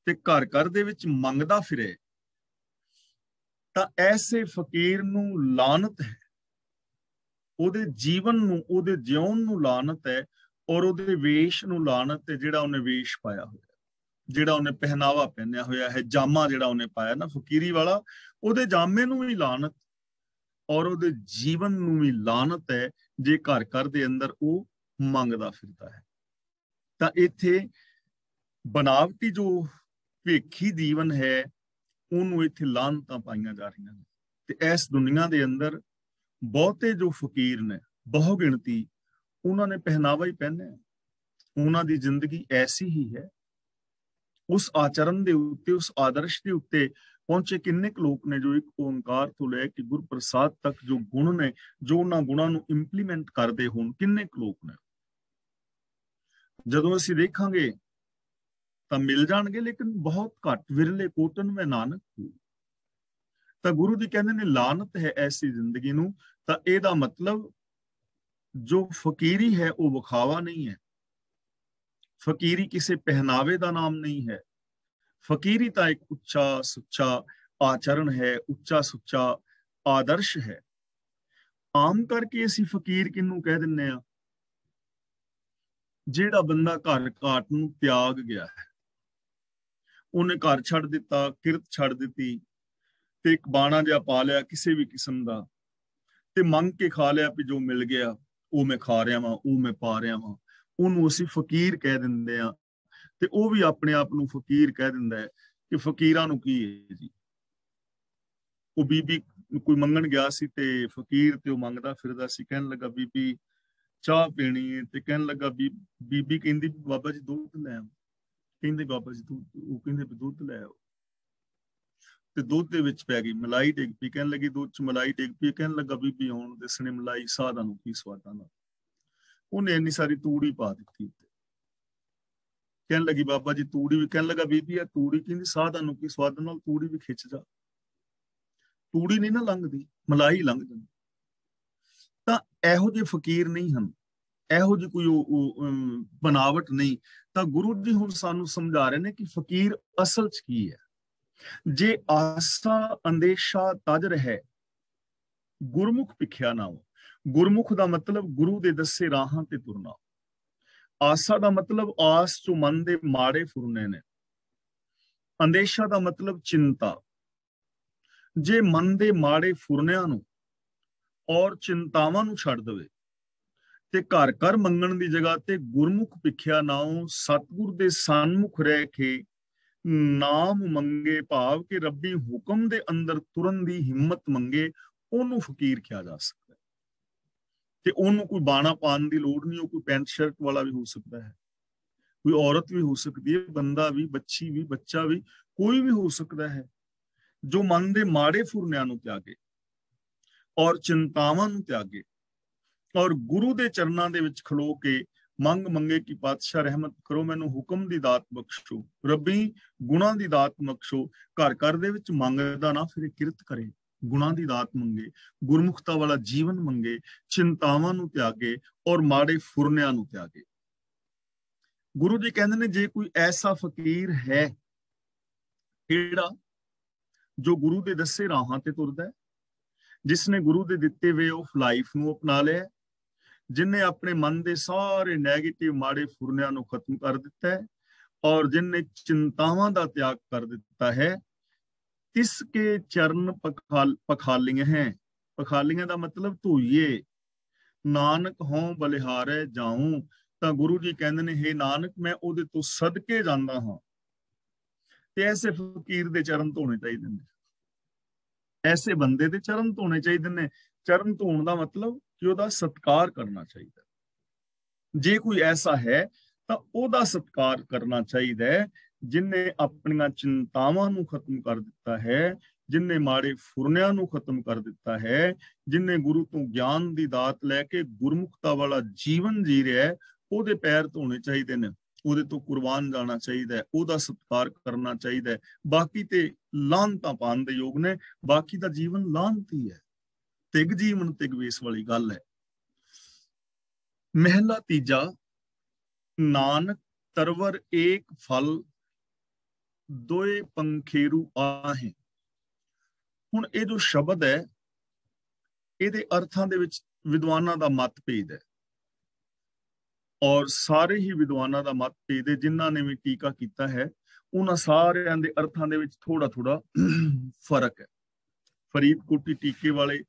ਤੇ ਘਰ ਘਰ ਦੇ ਵਿੱਚ ਮੰਗਦਾ ਫਿਰੇ, ਤਾਂ ਐਸੇ ਫਕੀਰ ਨੂੰ ਲਾਨਤ ਹੈ, ਉਹਦੇ ਜੀਵਨ ਨੂੰ, ਉਹਦੇ ਜਿਉਣ ਨੂੰ ਲਾਨਤ ਹੈ, ਔਰ ਉਹਦੇ ਵੇਸ਼ ਨੂੰ ਲਾਨਤ ਹੈ, ਜਿਹੜਾ ਉਹਨੇ ਵੇਸ਼ ਪਾਇਆ ਹੋਇਆ, ਜਿਹੜਾ ਉਹਨੇ ਪਹਿਨਾਵਾ ਪਹਿਨਿਆ ਹੋਇਆ ਹੈ, ਜਾਮਾ ਜਿਹੜਾ ਉਹਨੇ ਪਾਇਆ ਨਾ ਫਕੀਰੀ ਵਾਲਾ, ਉਹਦੇ ਜਾਮੇ ਨੂੰ ਵੀ ਲਾਨਤ, ਔਰ ਉਹਦੇ ਜੀਵਨ ਨੂੰ ਵੀ ਲਾਨਤ ਹੈ, ਜੇ ਘਰ ਘਰ ਦੇ ਅੰਦਰ ਉਹ ਮੰਗਦਾ ਫਿਰਦਾ ਹੈ। ਤਾਂ ਇੱਥੇ ਬਨਾਵਟੀ ਜੋ ਭੇਖੀ ਜੀਵਨ ਹੈ, ਉਹਨੂੰ ਇੱਥੇ ਲਾਨਤਾਂ ਪਾਈਆਂ ਜਾ ਰਹੀਆਂ ਨੇ। ਤੇ ਇਸ ਦੁਨੀਆ ਦੇ ਅੰਦਰ ਬਹੁਤੇ ਜੋ ਫਕੀਰ ਨੇ, ਬਹੁ ਗਿਣਤੀ, ਉਹਨਾਂ ਨੇ ਪਹਿਨਾਵਾ ਹੀ ਪਹਿਨਿਆ, ਉਹਨਾਂ ਦੀ ਜ਼ਿੰਦਗੀ ਐਸੀ ਹੀ ਹੈ। ਉਸ ਆਚਰਨ ਦੇ ਉੱਤੇ, ਉਸ ਆਦਰਸ਼ ਦੇ ਉੱਤੇ ਪਹੁੰਚੇ ਕਿੰਨੇ ਕੁ ਲੋਕ ਨੇ, ਜੋ ਇੱਕ ਓੰਕਾਰ ਤੋਂ ਲੈ ਕੇ ਗੁਰਪ੍ਰਸਾਦ ਤੱਕ ਜੋ ਗੁਣ ਨੇ, ਜੋ ਉਹਨਾਂ ਗੁਣਾਂ ਨੂੰ ਇੰਪਲੀਮੈਂਟ ਕਰਦੇ ਹੋਣ, ਕਿੰਨੇ ਕੁ ਲੋਕ ਨੇ। ਜਦੋਂ ਅਸੀਂ ਦੇਖਾਂਗੇ ਤਾਂ ਮਿਲ ਜਾਣਗੇ, ਲੇਕਿਨ ਬਹੁਤ ਘੱਟ, ਵਿਰਲੇ ਕੋਟਨ ਮੈਂ ਨਾਨਕ ਹੂੰ। ਤਾਂ ਗੁਰੂ ਜੀ ਕਹਿੰਦੇ ਨੇ, ਲਾਨਤ ਹੈ ਐਸੀ ਜ਼ਿੰਦਗੀ ਨੂੰ। ਤਾਂ ਇਹਦਾ ਮਤਲਬ ਜੋ ਫਕੀਰੀ ਹੈ ਉਹ ਵਿਖਾਵਾ ਨਹੀਂ ਹੈ, ਫਕੀਰੀ ਕਿਸੇ ਪਹਿਨਾਵੇ ਦਾ ਨਾਮ ਨਹੀਂ ਹੈ। ਫਕੀਰੀ ਤਾਂ ਇੱਕ ਉੱਚਾ ਸੁੱਚਾ ਆਚਰਨ ਹੈ, ਉੱਚਾ ਸੁੱਚਾ ਆਦਰਸ਼ ਹੈ। ਆਮ ਕਰਕੇ ਅਸੀਂ ਫਕੀਰ ਕਿਹਨੂੰ ਕਹਿ ਦਿੰਦੇ ਆ? ਜਿਹੜਾ ਬੰਦਾ ਘਰ ਘਾਟ ਨੂੰ ਤਿਆਗ ਗਿਆ ਹੈ, ਉਹਨੇ ਘਰ ਛੱਡ ਦਿੱਤਾ, ਕਿਰਤ ਛੱਡ ਦਿੱਤੀ, ਤੇ ਇੱਕ ਬਾਣਾ ਜਿਹਾ ਪਾ ਲਿਆ ਕਿਸੇ ਵੀ ਕਿਸਮ ਦਾ, ਤੇ ਮੰਗ ਕੇ ਖਾ ਲਿਆ ਵੀ ਜੋ ਮਿਲ ਗਿਆ ਉਹ ਮੈਂ ਖਾ ਰਿਹਾ ਵਾਂ, ਉਹ ਮੈਂ ਪਾ ਰਿਹਾ ਵਾਂ, ਉਹਨੂੰ ਅਸੀਂ ਫਕੀਰ ਕਹਿ ਦਿੰਦੇ ਆ। ਤੇ ਉਹ ਵੀ ਆਪਣੇ ਆਪ ਨੂੰ ਫਕੀਰ ਕਹਿ ਦਿੰਦਾ ਹੈ ਕਿ ਫਕੀਰਾਂ ਨੂੰ ਕੀ ਹੈ ਜੀ। ਉਹ ਬੀਬੀ ਕੋਈ ਮੰਗਣ ਗਿਆ ਸੀ ਤੇ ਫਕੀਰ, ਤੇ ਉਹ ਮੰਗਦਾ ਫਿਰਦਾ ਸੀ, ਕਹਿਣ ਲੱਗਾ, ਬੀਬੀ ਚਾਹ ਪੀਣੀ ਹੈ ਤੇ ਕਹਿਣ ਲੱਗਾ ਬੀਬੀ ਕਹਿੰਦੀ ਬਾਬਾ ਜੀ ਦੁੱਧ ਲੈ ਆਓ। ਕਹਿੰਦੇ ਬਾਬਾ ਜੀ ਦੁੱਧ, ਉਹ ਕਹਿੰਦੇ ਦੁੱਧ ਲੈ ਆਓ ਤੇ ਦੁੱਧ ਦੇ ਵਿੱਚ ਪੈ ਗਈ ਮਲਾਈ, ਡਿੱਗ ਪਈ। ਕਹਿਣ ਲੱਗੀ ਦੁੱਧ ਚ ਮਲਾਈ ਡਿੱਗ ਪਈ। ਕਹਿਣ ਲੱਗਾ ਬੀਬੀ ਆਉਣ ਦਿਸਣੇ ਮਲਾਈ, ਸਾਧਾਂ ਨੂੰ ਕੀ ਸਵਾਦਾਂ ਨਾਲ। ਉਹਨੇ ਇੰਨੀ ਸਾਰੀ ਤੂੜੀ ਪਾ ਦਿੱਤੀ ਉੱਤੇ। ਕਹਿਣ ਲੱਗੀ ਬਾਬਾ ਜੀ ਤੂੜੀ ਵੀ। ਕਹਿਣ ਲੱਗਾ ਬੀਬੀ ਆ ਤੂੜੀ, ਕਹਿੰਦੀ ਸਾਧਾਂ ਨੂੰ ਕੀ ਸਵਾਦਾਂ ਨਾਲ, ਤੂੜੀ ਵੀ ਖਿੱਚ ਜਾ। ਤੂੜੀ ਨਹੀਂ ਨਾ ਲੰਘਦੀ, ਮਲਾਈ ਲੰਘ ਜਾਂਦੀ। ਤਾਂ ਇਹੋ ਜਿਹੇ ਫਕੀਰ ਨਹੀਂ ਹਨ, ਇਹੋ ਜਿਹੀ ਕੋਈ ਬਨਾਵਟ ਨਹੀਂ। ਤਾਂ ਗੁਰੂ ਜੀ ਹੁਣ ਸਾਨੂੰ ਸਮਝਾ ਰਹੇ ਨੇ ਕਿ ਫਕੀਰ ਅਸਲ ਚ ਕੀ ਹੈ। ਜੇ ਆਸਾ ਅੰਦੇਸ਼ਾ ਤਜ ਰਹਿ, ਗੁਰਮੁਖ ਭਿਖਿਆ ਨਾ ਹੋ। ਗੁਰਮੁਖ ਦਾ ਮਤਲਬ ਗੁਰੂ ਦੇ ਦੱਸੇ ਰਾਹਾਂ ਤੇ ਤੁਰਨਾ। ਆਸਾ ਦਾ ਮਤਲਬ ਆਸ ਚੋਂ ਮਨ ਦੇ ਮਾੜੇ ਫੁਰਨੇ ਨੇ। ਅੰਦੇਸ਼ਾ ਦਾ ਮਤਲਬ ਚਿੰਤਾ। ਜੇ ਮਨ ਦੇ ਮਾੜੇ ਫੁਰਨਿਆਂ ਨੂੰ ਔਰ ਚਿੰਤਾਵਾਂ ਨੂੰ ਛੱਡ ਦੇਵੇ ਤੇ ਘਰ ਘਰ ਮੰਗਣ ਦੀ ਜਗ੍ਹਾ ਤੇ ਗੁਰਮੁਖ ਭਿਖਿਆ ਨਾਉ, ਸਤਿਗੁਰ ਦੇ ਸਨਮੁਖ ਰਹਿ ਕੇ ਨਾਮ ਮੰਗੇ, ਭਾਵ ਕਿ ਰੱਬੀ ਹੁਕਮ ਦੇ ਅੰਦਰ ਤੁਰਨ ਦੀ ਹਿੰਮਤ ਮੰਗੇ, ਉਹਨੂੰ ਫਕੀਰ ਕਿਹਾ ਜਾ ਸਕਦਾ ਹੈ। ਤੇ ਉਹਨੂੰ ਕੋਈ ਬਾਣਾ ਪਾਉਣ ਦੀ ਲੋੜ ਨਹੀਂ। ਉਹ ਕੋਈ ਪੈਂਟ ਸ਼ਰਟ ਵਾਲਾ ਵੀ ਹੋ ਸਕਦਾ ਹੈ, ਕੋਈ ਔਰਤ ਵੀ ਹੋ ਸਕਦੀ ਹੈ, ਬੰਦਾ ਵੀ, ਬੱਚੀ ਵੀ, ਬੱਚਾ ਵੀ, ਕੋਈ ਵੀ ਹੋ ਸਕਦਾ ਹੈ ਜੋ ਮਨ ਦੇ ਮਾੜੇ ਫੁਰਨਿਆਂ ਨੂੰ ਤਿਆਗੇ ਔਰ ਚਿੰਤਾਵਾਂ ਨੂੰ ਤਿਆਗੇ ਔਰ ਗੁਰੂ ਦੇ ਚਰਨਾਂ ਦੇ ਵਿੱਚ ਖਲੋ ਕੇ ਮੰਗ ਮੰਗੇ ਕਿ ਪਾਤਸ਼ਾਹ ਰਹਿਮਤ ਕਰੋ, ਮੈਨੂੰ ਹੁਕਮ ਦੀ ਦਾਤ ਬਖਸ਼ੋ, ਰੱਬੀ ਗੁਣਾਂ ਦੀ ਦਾਤ ਬਖਸ਼ੋ। ਘਰ ਘਰ ਦੇ ਵਿੱਚ ਮੰਗਦਾ ਨਾ ਫਿਰ ਕਿਰਤ ਕਰੇ, ਗੁਣਾਂ ਦੀ ਦਾਤ ਮੰਗੇ, ਗੁਰਮੁਖਤਾ ਵਾਲਾ ਜੀਵਨ ਮੰਗੇ, ਚਿੰਤਾਵਾਂ ਨੂੰ ਤਿਆਗੇ ਔਰ ਮਾੜੇ ਫੁਰਨਿਆਂ ਨੂੰ ਤਿਆਗੇ। ਗੁਰੂ ਜੀ ਕਹਿੰਦੇ ਨੇ ਜੇ ਕੋਈ ਐਸਾ ਫਕੀਰ ਹੈ ਕਿਹੜਾ, ਜੋ ਗੁਰੂ ਦੇ ਦੱਸੇ ਰਾਹਾਂ ਤੇ ਤੁਰਦਾ ਹੈ, ਜਿਸਨੇ ਗੁਰੂ ਦੇ ਦਿੱਤੇ ਵੇ ਆਫ ਲਾਈਫ ਨੂੰ ਅਪਣਾ ਲਿਆ, ਜਿਨਨੇ ਆਪਣੇ ਮਨ ਦੇ ਸਾਰੇ ਨੈਗੇਟਿਵ ਮਾੜੇ ਫੁਰਨਿਆਂ ਨੂੰ ਖਤਮ ਕਰ ਦਿੱਤਾ ਹੈ ਔਰ ਜਿਨਨੇ ਚਿੰਤਾਵਾਂ ਦਾ ਤਿਆਗ ਕਰ ਦਿੱਤਾ ਹੈ, ਤਿਸ ਕੇ ਚਰਨ ਪਖਾਲੀਆਂ ਹੈ। ਪਖਾਲੀਆਂ ਦਾ ਮਤਲਬ ਧੋਈਏ। ਨਾਨਕ ਹੋਂ ਬਲਿਹਾਰੇ ਜਾਉਂ। ਤਾਂ ਗੁਰੂ ਜੀ ਕਹਿੰਦੇ ਨੇ ਹੇ ਨਾਨਕ ਮੈਂ ਉਹਦੇ ਤੋਂ ਸਦਕੇ ਜਾਂਦਾ ਹਾਂ। ਤੇ ਐਸੇ ਫਕੀਰ ਦੇ ਚਰਨ ਧੋਣੇ ਚਾਹੀਦੇ ਨੇ, ਐਸੇ ਬੰਦੇ ਦੇ ਚਰਨ ਧੋਣੇ ਚਾਹੀਦੇ ਨੇ। ਚਰਨ ਧੋਣ ਦਾ ਮਤਲਬ ਕਿ ਉਹਦਾ ਸਤਿਕਾਰ ਕਰਨਾ ਚਾਹੀਦਾ। ਜੇ ਕੋਈ ਐਸਾ ਹੈ ਤਾਂ ਉਹਦਾ ਸਤਿਕਾਰ ਕਰਨਾ ਚਾਹੀਦਾ ਹੈ, ਜਿਨਨੇ ਆਪਣੀਆਂ ਚਿੰਤਾਵਾਂ ਨੂੰ ਖਤਮ ਕਰ ਦਿੱਤਾ ਹੈ, ਜਿਨਨੇ ਮਾੜੇ ਫੁਰਨਿਆਂ ਨੂੰ ਖਤਮ ਕਰ ਦਿੱਤਾ ਹੈ, ਜਿਨਨੇ ਗੁਰੂ ਤੋਂ ਗਿਆਨ ਦੀ ਦਾਤ ਲੈ ਕੇ ਗੁਰਮੁਖਤਾ ਵਾਲਾ ਜੀਵਨ ਜੀ ਰਿਹਾ ਹੈ, ਉਹਦੇ ਪੈਰ ਧੋਣੇ ਚਾਹੀਦੇ ਨੇ, ਉਹਦੇ ਤੋਂ ਕੁਰਬਾਨ ਜਾਣਾ ਚਾਹੀਦਾ ਹੈ, ਉਹਦਾ ਸਤਿਕਾਰ ਕਰਨਾ ਚਾਹੀਦਾ ਹੈ। ਬਾਕੀ ਤੇ ਲਾਹਨਤਾਂ ਪਾਉਣ ਦੇ ਯੋਗ ਨੇ, ਬਾਕੀ ਦਾ ਜੀਵਨ ਲਾਹਨਤੀ ਹੈ। ਤਿਗ ਜੀਵਨ ਤਿਗ ਵੇਸ ਵਾਲੀ ਗੱਲ ਹੈ। ਮਹਿਲਾ ਤੀਜਾ, ਨਾਨਕ ਤਰਵਰ ਏਕ ਫਲ ਦੋਏ ਪੰਖੇਰੂ ਆਹੇ। ਹੁਣ ਇਹ ਜੋ ਸ਼ਬਦ ਹੈ, ਇਹਦੇ ਅਰਥਾਂ ਦੇ ਵਿੱਚ ਵਿਦਵਾਨਾਂ ਦਾ ਮਤਭੇਦ ਹੈ ਔਰ ਸਾਰੇ ਹੀ ਵਿਦਵਾਨਾਂ ਦਾ ਮਤਭੇਦ ਹੈ। ਜਿਨ੍ਹਾਂ ਨੇ ਵੀ ਟੀਕਾ ਕੀਤਾ ਹੈ ਉਹਨਾਂ ਸਾਰਿਆਂ ਦੇ ਅਰਥਾਂ ਦੇ ਵਿੱਚ ਥੋੜਾ ਥੋੜਾ ਫਰਕ ਹੈ। ਫਰੀਦਕੋਟੀ ਟੀਕੇ ਵਾਲੇ,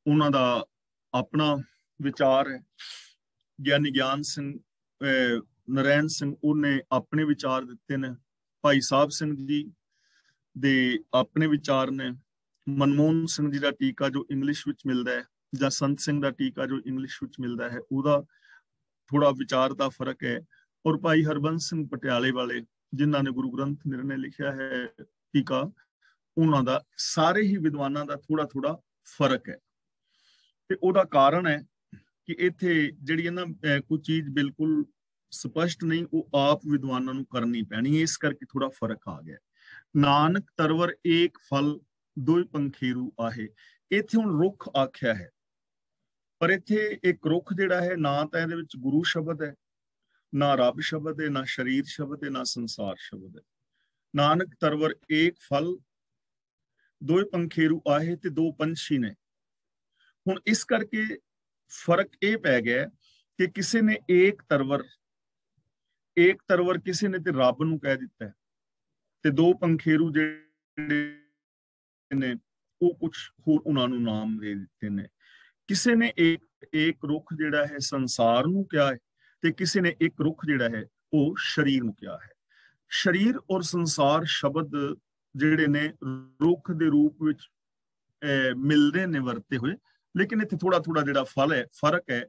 ਉਹਨਾਂ ਦਾ ਆਪਣਾ ਵਿਚਾਰ ਹੈ। ਗਿਆਨੀ ਗਿਆਨ ਸਿੰਘ ਨਰੈਣ ਸਿੰਘ, ਉਹਨੇ ਆਪਣੇ ਵਿਚਾਰ ਦਿੱਤੇ ਨੇ। ਭਾਈ ਸਾਹਿਬ ਸਿੰਘ ਜੀ ਦੇ ਆਪਣੇ ਵਿਚਾਰ ਨੇ। ਮਨਮੋਹਨ ਸਿੰਘ ਜੀ ਦਾ ਟੀਕਾ ਜੋ ਇੰਗਲਿਸ਼ ਵਿੱਚ ਮਿਲਦਾ ਹੈ, ਜਾਂ ਸੰਤ ਸਿੰਘ ਦਾ ਟੀਕਾ ਜੋ ਇੰਗਲਿਸ਼ ਵਿੱਚ ਮਿਲਦਾ ਹੈ, ਉਹਦਾ ਥੋੜਾ ਵਿਚਾਰ ਦਾ ਫਰਕ ਹੈ। ਔਰ ਭਾਈ ਹਰਬੰਸ ਸਿੰਘ ਪਟਿਆਲੇ ਵਾਲੇ, ਜਿਨ੍ਹਾਂ ਨੇ ਗੁਰੂ ਗ੍ਰੰਥ ਨਿਰਣੇ ਲਿਖਿਆ ਹੈ ਟੀਕਾ, ਉਹਨਾਂ ਦਾ, ਸਾਰੇ ਹੀ ਵਿਦਵਾਨਾਂ ਦਾ ਥੋੜਾ ਥੋੜਾ ਫਰਕ ਹੈ। ਤੇ ਉਹਦਾ ਕਾਰਨ ਹੈ ਕਿ ਇੱਥੇ ਜਿਹੜੀ ਨਾ ਕੋਈ ਚੀਜ਼ ਬਿਲਕੁਲ ਸਪਸ਼ਟ ਨਹੀਂ, ਉਹ ਆਪ ਵਿਦਵਾਨਾਂ ਨੂੰ ਕਰਨੀ ਪੈਣੀ ਹੈ, ਇਸ ਕਰਕੇ ਥੋੜਾ ਫਰਕ ਆ ਗਿਆ। ਨਾਨਕ ਤਰਵਰ ਏਕ ਫਲ ਦੋਇ ਪੰਖੇਰੂ ਆਹੇ। ਇੱਥੇ ਹੁਣ ਰੁੱਖ ਆਖਿਆ ਹੈ, ਪਰ ਇੱਥੇ ਇੱਕ ਰੁੱਖ ਜਿਹੜਾ ਹੈ, ਨਾ ਤਾਂ ਇਹਦੇ ਵਿੱਚ ਗੁਰੂ ਸ਼ਬਦ ਹੈ, ਨਾ ਰੱਬ ਸ਼ਬਦ ਹੈ, ਨਾ ਸ਼ਰੀਰ ਸ਼ਬਦ ਹੈ, ਨਾ ਸੰਸਾਰ ਸ਼ਬਦ ਹੈ। ਨਾਨਕ ਤਰਵਰ ਏਕ ਫਲ ਦੋਇ ਪੰਖੇਰੂ ਆਹੇ, ਤੇ ਦੋ ਪੰਛੀ ਨੇ। ਹੁਣ ਇਸ ਕਰਕੇ ਫਰਕ ਇਹ ਪੈ ਗਿਆ ਕਿ ਕਿਸੇ ਨੇ ਏਕ ਤਰਵਰ ਕਿਸੇ ਨੇ ਤੇ ਰੱਬ ਨੂੰ ਕਹਿ ਦਿੱਤਾ ਹੈ, ਤੇ ਦੋ ਪੰਖੇਰੂ ਜਿਹੜੇ ਨੇ ਉਹ ਕੁਝ ਹੋਰ ਉਹਨਾਂ ਨੂੰ ਨਾਮ ਦੇ ਦਿੱਤੇ ਨੇ। ਕਿਸੇ ਨੇ ਇੱਕ ਰੁੱਖ ਜਿਹੜਾ ਹੈ ਸੰਸਾਰ ਨੂੰ ਕਿਹਾ ਹੈ, ਤੇ ਕਿਸੇ ਨੇ ਇੱਕ ਰੁੱਖ ਜਿਹੜਾ ਹੈ ਉਹ ਸ਼ਰੀਰ ਨੂੰ ਕਿਹਾ ਹੈ। ਸ਼ਰੀਰ ਔਰ ਸੰਸਾਰ ਸ਼ਬਦ ਜਿਹੜੇ ਨੇ ਰੁੱਖ ਦੇ ਰੂਪ ਵਿੱਚ ਮਿਲਦੇ ਨੇ ਵਰਤੇ ਹੋਏ, ਲੇਕਿਨ ਇੱਥੇ ਥੋੜਾ ਥੋੜਾ ਜਿਹੜਾ ਫਰਕ ਹੈ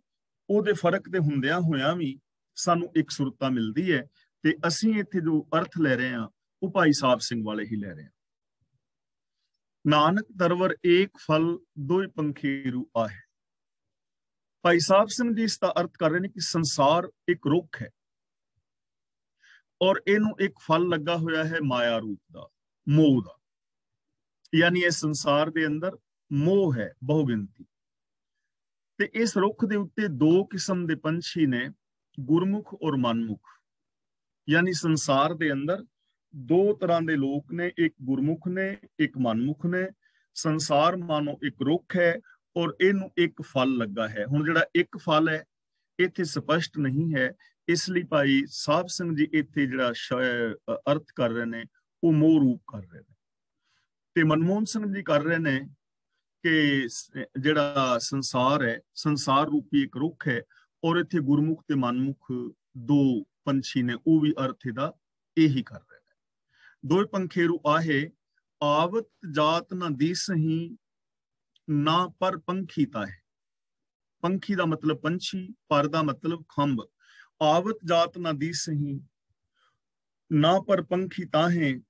ਉਹਦੇ ਫਰਕ ਦੇ ਹੁੰਦਿਆਂ ਹੋਇਆਂ ਵੀ ਸਾਨੂੰ ਇੱਕ ਸੁਰਤਾ ਮਿਲਦੀ ਹੈ। ਤੇ ਅਸੀਂ ਇੱਥੇ ਜੋ ਅਰਥ ਲੈ ਰਹੇ ਹਾਂ ਉਹ ਭਾਈ ਸਾਹਿਬ ਸਿੰਘ ਵਾਲੇ ਹੀ ਲੈ ਰਹੇ ਹਾਂ। ਨਾਨਕ ਦਰਵਰ ਏਕ ਫਲ ਦੋਇ ਪੰਖੀਰੂ ਆਹੇ। ਭਾਈ ਸਾਹਿਬ ਸਿੰਘ ਜੀ ਇਸ ਦਾ ਅਰਥ ਕਰ ਰਹੇ ਨੇ ਕਿ ਸੰਸਾਰ ਇੱਕ ਰੁੱਖ ਹੈ ਔਰ ਇਹਨੂੰ ਇੱਕ ਫਲ ਲੱਗਾ ਹੋਇਆ ਹੈ ਮਾਇਆ ਰੂਪ ਦਾ, ਮੋਹ ਦਾ। ਯਾਨੀ ਇਸ ਸੰਸਾਰ ਦੇ ਅੰਦਰ ਮੋਹ ਹੈ, ਬਹੁਗਿਣਤੀ। ਤੇ ਇਸ ਰੁੱਖ ਦੇ ਉੱਤੇ ਦੋ ਕਿਸਮ ਦੇ ਪੰਛੀ ਨੇ, ਗੁਰਮੁਖ ਔਰ ਮਨਮੁਖ। ਯਾਨੀ ਸੰਸਾਰ ਦੇ ਅੰਦਰ ਦੋ ਤਰ੍ਹਾਂ ਦੇ ਲੋਕ ਨੇ, ਇੱਕ ਗੁਰਮੁਖ ਨੇ, ਇੱਕ ਮਨਮੁਖ ਨੇ। ਸੰਸਾਰ ਮਾਨੋ ਇੱਕ ਰੁੱਖ ਹੈ ਔਰ ਇਹਨੂੰ ਇੱਕ ਫਲ ਲੱਗਾ ਹੈ। ਹੁਣ ਜਿਹੜਾ ਇੱਕ ਫਲ ਹੈ ਇੱਥੇ ਸਪਸ਼ਟ ਨਹੀਂ ਹੈ, ਇਸ ਲਈ ਭਾਈ ਸਾਹਿਬ ਸਿੰਘ ਜੀ ਇੱਥੇ ਜਿਹੜਾ ਅਰਥ ਕਰ ਰਹੇ ਨੇ ਉਹ ਮੋਹ ਰੂਪ ਕਰ ਰਹੇ ਨੇ। ਤੇ ਮਨਮੋਹਨ ਸਿੰਘ ਜੀ ਕਰ ਰਹੇ ਨੇ ਕਿ ਜਿਹੜਾ ਸੰਸਾਰ ਹੈ, ਸੰਸਾਰ ਰੂਪੀ ਇੱਕ ਰੁੱਖ ਹੈ ਔਰ ਇੱਥੇ ਗੁਰਮੁਖ ਤੇ ਮਨਮੁਖ ਦੋ ਪੰਛੀ ਨੇ, ਉਹ ਵੀ ਅਰਥ ਇਹਦਾ ਇਹੀ ਕਰ ਰਹੇ ਨੇ। ਦੋਇ ਪੰਖੇਰੂ ਆਹੇ ਆਵਤ ਜਾਤ ਨਾ ਦੀਸਹੀ ਨਾ ਪਰ ਪੰਖੀ ਤਾਹੇ। ਪੰਖੀ ਦਾ ਮਤਲਬ ਪੰਛੀ, ਪਰ ਦਾ ਮਤਲਬ ਖੰਭ। ਆਵਤ ਜਾਤ ਨਾ ਦੀਸਹੀ ਨਾ ਪਰ ਪੰਖੀ ਤਾਹੇ।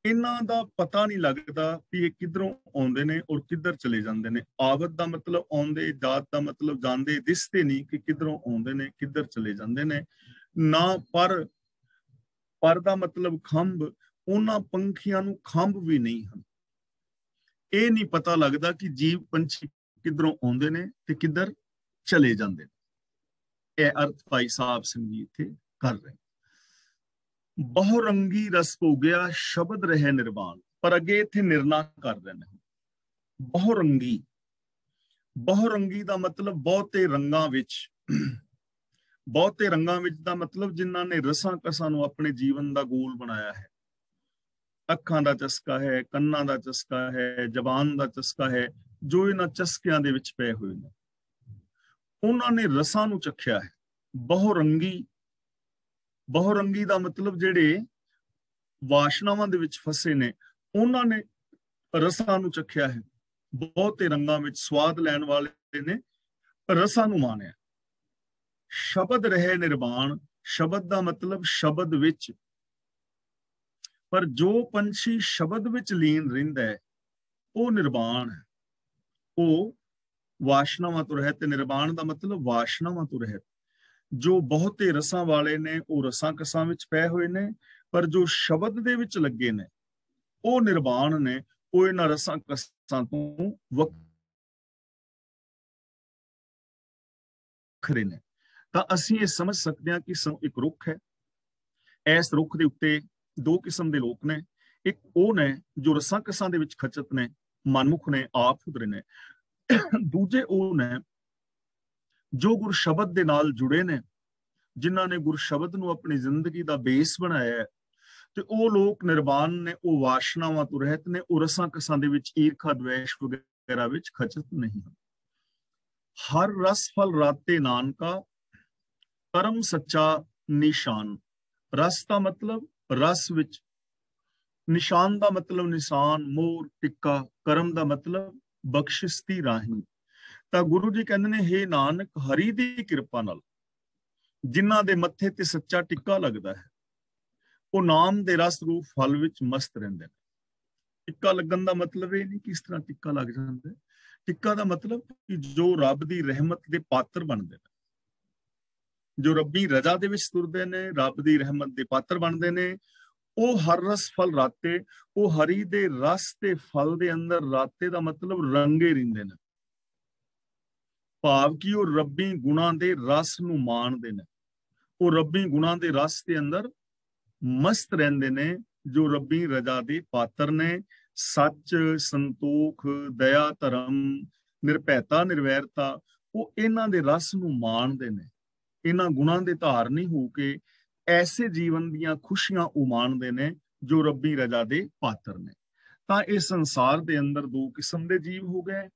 ਇਹਨਾਂ ਦਾ ਪਤਾ ਨਹੀਂ ਲੱਗਦਾ ਕਿ ਇਹ ਕਿੱਧਰੋਂ ਆਉਂਦੇ ਨੇ ਔਰ ਕਿੱਧਰ ਚਲੇ ਜਾਂਦੇ ਨੇ। ਆਵਤ ਦਾ ਮਤਲਬ ਆਉਂਦੇ, ਜਾਤ ਦਾ ਮਤਲਬ ਜਾਂਦੇ, ਦਿਸਦੇ ਨਹੀਂ ਕਿ ਕਿੱਧਰੋਂ ਆਉਂਦੇ ਨੇ ਕਿੱਧਰ ਚਲੇ ਜਾਂਦੇ ਨੇ। ਨਾ ਪਰ ਦਾ ਮਤਲਬ ਖੰਭ। ਉਹਨਾਂ ਪੰਖੀਆਂ ਨੂੰ ਖੰਭ ਵੀ ਨਹੀਂ ਹਨ। ਇਹ ਨਹੀਂ ਪਤਾ ਲੱਗਦਾ ਕਿ ਜੀਵ ਪੰਛੀ ਕਿੱਧਰੋਂ ਆਉਂਦੇ ਨੇ ਤੇ ਕਿੱਧਰ ਚਲੇ ਜਾਂਦੇ ਨੇ। ਇਹ ਅਰਥ ਭਾਈ ਸਾਹਿਬ ਸਿੰਘ ਜੀ ਇੱਥੇ ਕਰ ਰਹੇ। ਬਹੁਰੰਗੀ ਰਸ ਹੋ ਗਿਆ ਸ਼ਬਦ ਰਹੇ ਨਿਰਵਾਣ। ਪਰ ਅੱਗੇ ਇੱਥੇ ਨਿਰਣਾ ਕਰ ਰਹੇ ਨੇ। ਬਹੁਰੰਗੀ, ਬਹੁਰੰਗੀ ਦਾ ਮਤਲਬ ਬਹੁਤੇ ਰੰਗਾਂ ਵਿੱਚ। ਬਹੁਤੇ ਰੰਗਾਂ ਵਿੱਚ ਦਾ ਮਤਲਬ ਜਿਨ੍ਹਾਂ ਨੇ ਰਸਾਂ ਕਸਾਂ ਨੂੰ ਆਪਣੇ ਜੀਵਨ ਦਾ ਗੋਲ ਬਣਾਇਆ ਹੈ। ਅੱਖਾਂ ਦਾ ਚਸਕਾ ਹੈ, ਕੰਨਾਂ ਦਾ ਚਸਕਾ ਹੈ, ਜ਼ਬਾਨ ਦਾ ਚਸਕਾ ਹੈ, ਜੋ ਇਹਨਾਂ ਚਸਕਿਆਂ ਦੇ ਵਿੱਚ ਪਏ ਹੋਏ ਨੇ, ਉਹਨਾਂ ਨੇ ਰਸਾਂ ਨੂੰ ਚਖਿਆ ਹੈ। ਬਹੁਰੰਗੀ, ਬਹੁਰੰਗੀ ਦਾ ਮਤਲਬ ਜਿਹੜੇ ਵਾਸ਼ਨਾਵਾਂ ਦੇ ਵਿੱਚ ਫਸੇ ਨੇ, ਉਹਨਾਂ ਨੇ ਰਸਾਂ ਨੂੰ ਚਖਿਆ ਹੈ। ਬਹੁਤੇ ਰੰਗਾਂ ਵਿੱਚ ਸਵਾਦ ਲੈਣ ਵਾਲੇ ਨੇ ਰਸਾਂ ਨੂੰ ਮਾਣਿਆ। ਸ਼ਬਦ ਰਹੇ ਨਿਰਵਾਣ। ਸ਼ਬਦ ਦਾ ਮਤਲਬ ਸ਼ਬਦ ਵਿੱਚ। ਪਰ ਜੋ ਪੰਛੀ ਸ਼ਬਦ ਵਿੱਚ ਲੀਨ ਰਹਿੰਦਾ ਹੈ ਉਹ ਨਿਰਵਾਣ ਹੈ, ਉਹ ਵਾਸ਼ਨਾਵਾਂ ਤੋਂ ਰਹਿਤ। ਨਿਰਵਾਣ ਦਾ ਮਤਲਬ ਵਾਸ਼ਨਾਵਾਂ ਤੋਂ ਰਹਿਤ। ਜੋ ਬਹੁਤੇ ਰਸਾਂ ਵਾਲੇ ਨੇ ਉਹ ਰਸਾਂ ਕਸਾਂ ਵਿੱਚ ਪਏ ਹੋਏ ਨੇ, ਪਰ ਜੋ ਸ਼ਬਦ ਦੇ ਵਿੱਚ ਲੱਗੇ ਨੇ ਉਹ ਨਿਰਵਾਣ ਨੇ, ਉਹ ਇਹਨਾਂ ਰਸਾਂ ਕਸਾਂ ਤੋਂ ਵੱਖਰੇ ਨੇ। ਤਾਂ ਅਸੀਂ ਇਹ ਸਮਝ ਸਕਦੇ ਹਾਂ ਕਿ ਇੱਕ ਰੁੱਖ ਹੈ। ਇਸ ਰੁੱਖ ਦੇ ਉੱਤੇ ਦੋ ਕਿਸਮ ਦੇ ਲੋਕ ਨੇ। ਇੱਕ ਉਹ ਨੇ ਜੋ ਰਸਾਂ ਕਸਾਂ ਦੇ ਵਿੱਚ ਖਚਤ ਨੇ, ਮਨਮੁਖ ਨੇ, ਆਪ ਖੁਦਰੇ ਨੇ। ਦੂਜੇ ਉਹ ਨੇ ਜੋ ਗੁਰ ਸ਼ਬਦ ਦੇ ਨਾਲ ਜੁੜੇ ਨੇ, ਜਿਨ੍ਹਾਂ ਨੇ ਗੁਰ ਸ਼ਬਦ ਨੂੰ ਆਪਣੀ ਜ਼ਿੰਦਗੀ ਦਾ ਬੇਸ ਬਣਾਇਆ ਹੈ। ਤੇ ਉਹ ਲੋਕ ਨਿਰਵਾਣ ਨੇ, ਉਹ ਵਾਸ਼ਨਾਵਾਂ ਤੋਂ ਰਹਿਤ ਨੇ, ਉਹ ਰਸਾਂ ਕਸਾਂ ਦੇ ਵਿੱਚ ਈਰਖਾ ਦਵੇਸ਼ ਵਗੈਰਾ ਵਿੱਚ ਖਚਤ ਨਹੀਂ ਹਨ। ਹਰ ਰਸ ਫਲ ਰਾਤੇ ਨਾਨਕਾ ਕਰਮ ਸੱਚਾ ਨਿਸ਼ਾਨ। ਰਸ ਦਾ ਮਤਲਬ ਰਸ ਵਿੱਚ, ਨਿਸ਼ਾਨ ਦਾ ਮਤਲਬ ਨਿਸ਼ਾਨ, ਮੋਹਰ, ਟਿੱਕਾ। ਕਰਮ ਦਾ ਮਤਲਬ ਬਖਸ਼ਿਸ਼ ਦੀ ਰਾਹੀਂ। ਤਾਂ ਗੁਰੂ ਜੀ ਕਹਿੰਦੇ ਨੇ, ਹੇ ਨਾਨਕ, ਹਰੀ ਦੀ ਕਿਰਪਾ ਨਾਲ ਜਿਨ੍ਹਾਂ ਦੇ ਮੱਥੇ ਤੇ ਸੱਚਾ ਟਿੱਕਾ ਲੱਗਦਾ ਹੈ, ਉਹ ਨਾਮ ਦੇ ਰਸ ਰੂਪ ਫਲ ਵਿੱਚ ਮਸਤ ਰਹਿੰਦੇ ਨੇ। ਟਿੱਕਾ ਲੱਗਣ ਦਾ ਮਤਲਬ ਇਹ ਨਹੀਂ ਕਿ ਇਸ ਤਰ੍ਹਾਂ ਟਿੱਕਾ ਲੱਗ ਜਾਂਦਾ ਹੈ। ਟਿੱਕਾ ਦਾ ਮਤਲਬ ਕਿ ਜੋ ਰੱਬ ਦੀ ਰਹਿਮਤ ਦੇ ਪਾਤਰ ਬਣਦੇ ਨੇ, ਜੋ ਰੱਬੀ ਰਜ਼ਾ ਦੇ ਵਿੱਚ ਤੁਰਦੇ ਨੇ, ਰੱਬ ਦੀ ਰਹਿਮਤ ਦੇ ਪਾਤਰ ਬਣਦੇ ਨੇ, ਉਹ ਹਰ ਰਸ ਫਲ ਰਾਤੇ। ਉਹ ਹਰੀ ਦੇ ਰਸ ਤੇ ਫਲ ਦੇ ਅੰਦਰ, ਰਾਤੇ ਦਾ ਮਤਲਬ ਰੰਗੇ ਰਹਿੰਦੇ ਨੇ। ਭਾਵ ਕਿ ਉਹ ਰੱਬੀ ਗੁਣਾਂ ਦੇ ਰਸ ਨੂੰ ਮਾਣਦੇ ਨੇ, ਉਹ ਰੱਬੀ ਗੁਣਾਂ ਦੇ ਰਸ ਦੇ ਅੰਦਰ ਮਸਤ ਰਹਿੰਦੇ ਨੇ, ਜੋ ਰੱਬੀ ਰਜ਼ਾ ਦੇ ਪਾਤਰ ਨੇ। ਸੱਚ, ਸੰਤੋਖ, ਦਇਆ, ਧਰਮ, ਨਿਰਭੈਤਾ, ਨਿਰਵੈਰਤਾ, ਉਹ ਇਹਨਾਂ ਦੇ ਰਸ ਨੂੰ ਮਾਣਦੇ ਨੇ। ਇਹਨਾਂ ਗੁਣਾਂ ਦੇ ਧਾਰਨੀ ਹੋ ਕੇ ਐਸੇ ਜੀਵਨ ਦੀਆਂ ਖੁਸ਼ੀਆਂ ਉਹ ਮਾਣਦੇ ਨੇ ਜੋ ਰੱਬੀ ਰਜ਼ਾ ਦੇ ਪਾਤਰ ਨੇ। ਤਾਂ ਇਸ ਸੰਸਾਰ ਦੇ ਅੰਦਰ ਦੋ ਕਿਸਮ ਦੇ ਜੀਵ ਹੋ ਗਏ,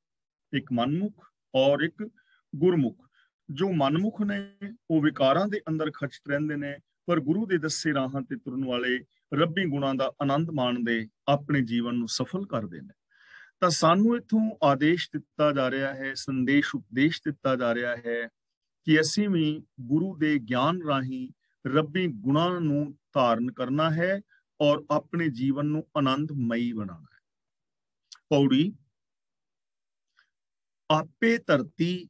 ਇੱਕ ਮਨਮੁਖ ਔਰ ਇੱਕ ਗੁਰਮੁਖ। ਜੋ ਮਨਮੁਖ ਨੇ ਉਹ ਵਿਕਾਰਾਂ ਦੇ ਅੰਦਰ ਖਚਤ ਰਹਿੰਦੇ ਨੇ, ਪਰ ਗੁਰੂ ਦੇ ਦੱਸੇ ਰਾਹਾਂ ਤੇ ਤੁਰਨ ਵਾਲੇ ਰੱਬੀ ਗੁਣਾਂ ਦਾ ਆਨੰਦ ਮਾਣਦੇ ਆਪਣੇ ਜੀਵਨ ਨੂੰ ਸਫਲ ਕਰਦੇ ਨੇ। ਤਾਂ ਸਾਨੂੰ ਇੱਥੋਂ ਆਦੇਸ਼ ਦਿੱਤਾ ਜਾ ਰਿਹਾ ਹੈ, ਸੰਦੇਸ਼ ਉਪਦੇਸ਼ ਦਿੱਤਾ ਜਾ ਰਿਹਾ ਹੈ ਕਿ ਅਸੀਂ ਵੀ ਗੁਰੂ ਦੇ ਗਿਆਨ ਰਾਹੀਂ ਰੱਬੀ ਗੁਣਾਂ ਨੂੰ ਧਾਰਨ ਕਰਨਾ ਹੈ ਔਰ ਆਪਣੇ ਜੀਵਨ ਨੂੰ ਆਨੰਦਮਈ ਬਣਾਉਣਾ ਹੈ। ਪੌੜੀ। ਆਪੇ ਧਰਤੀ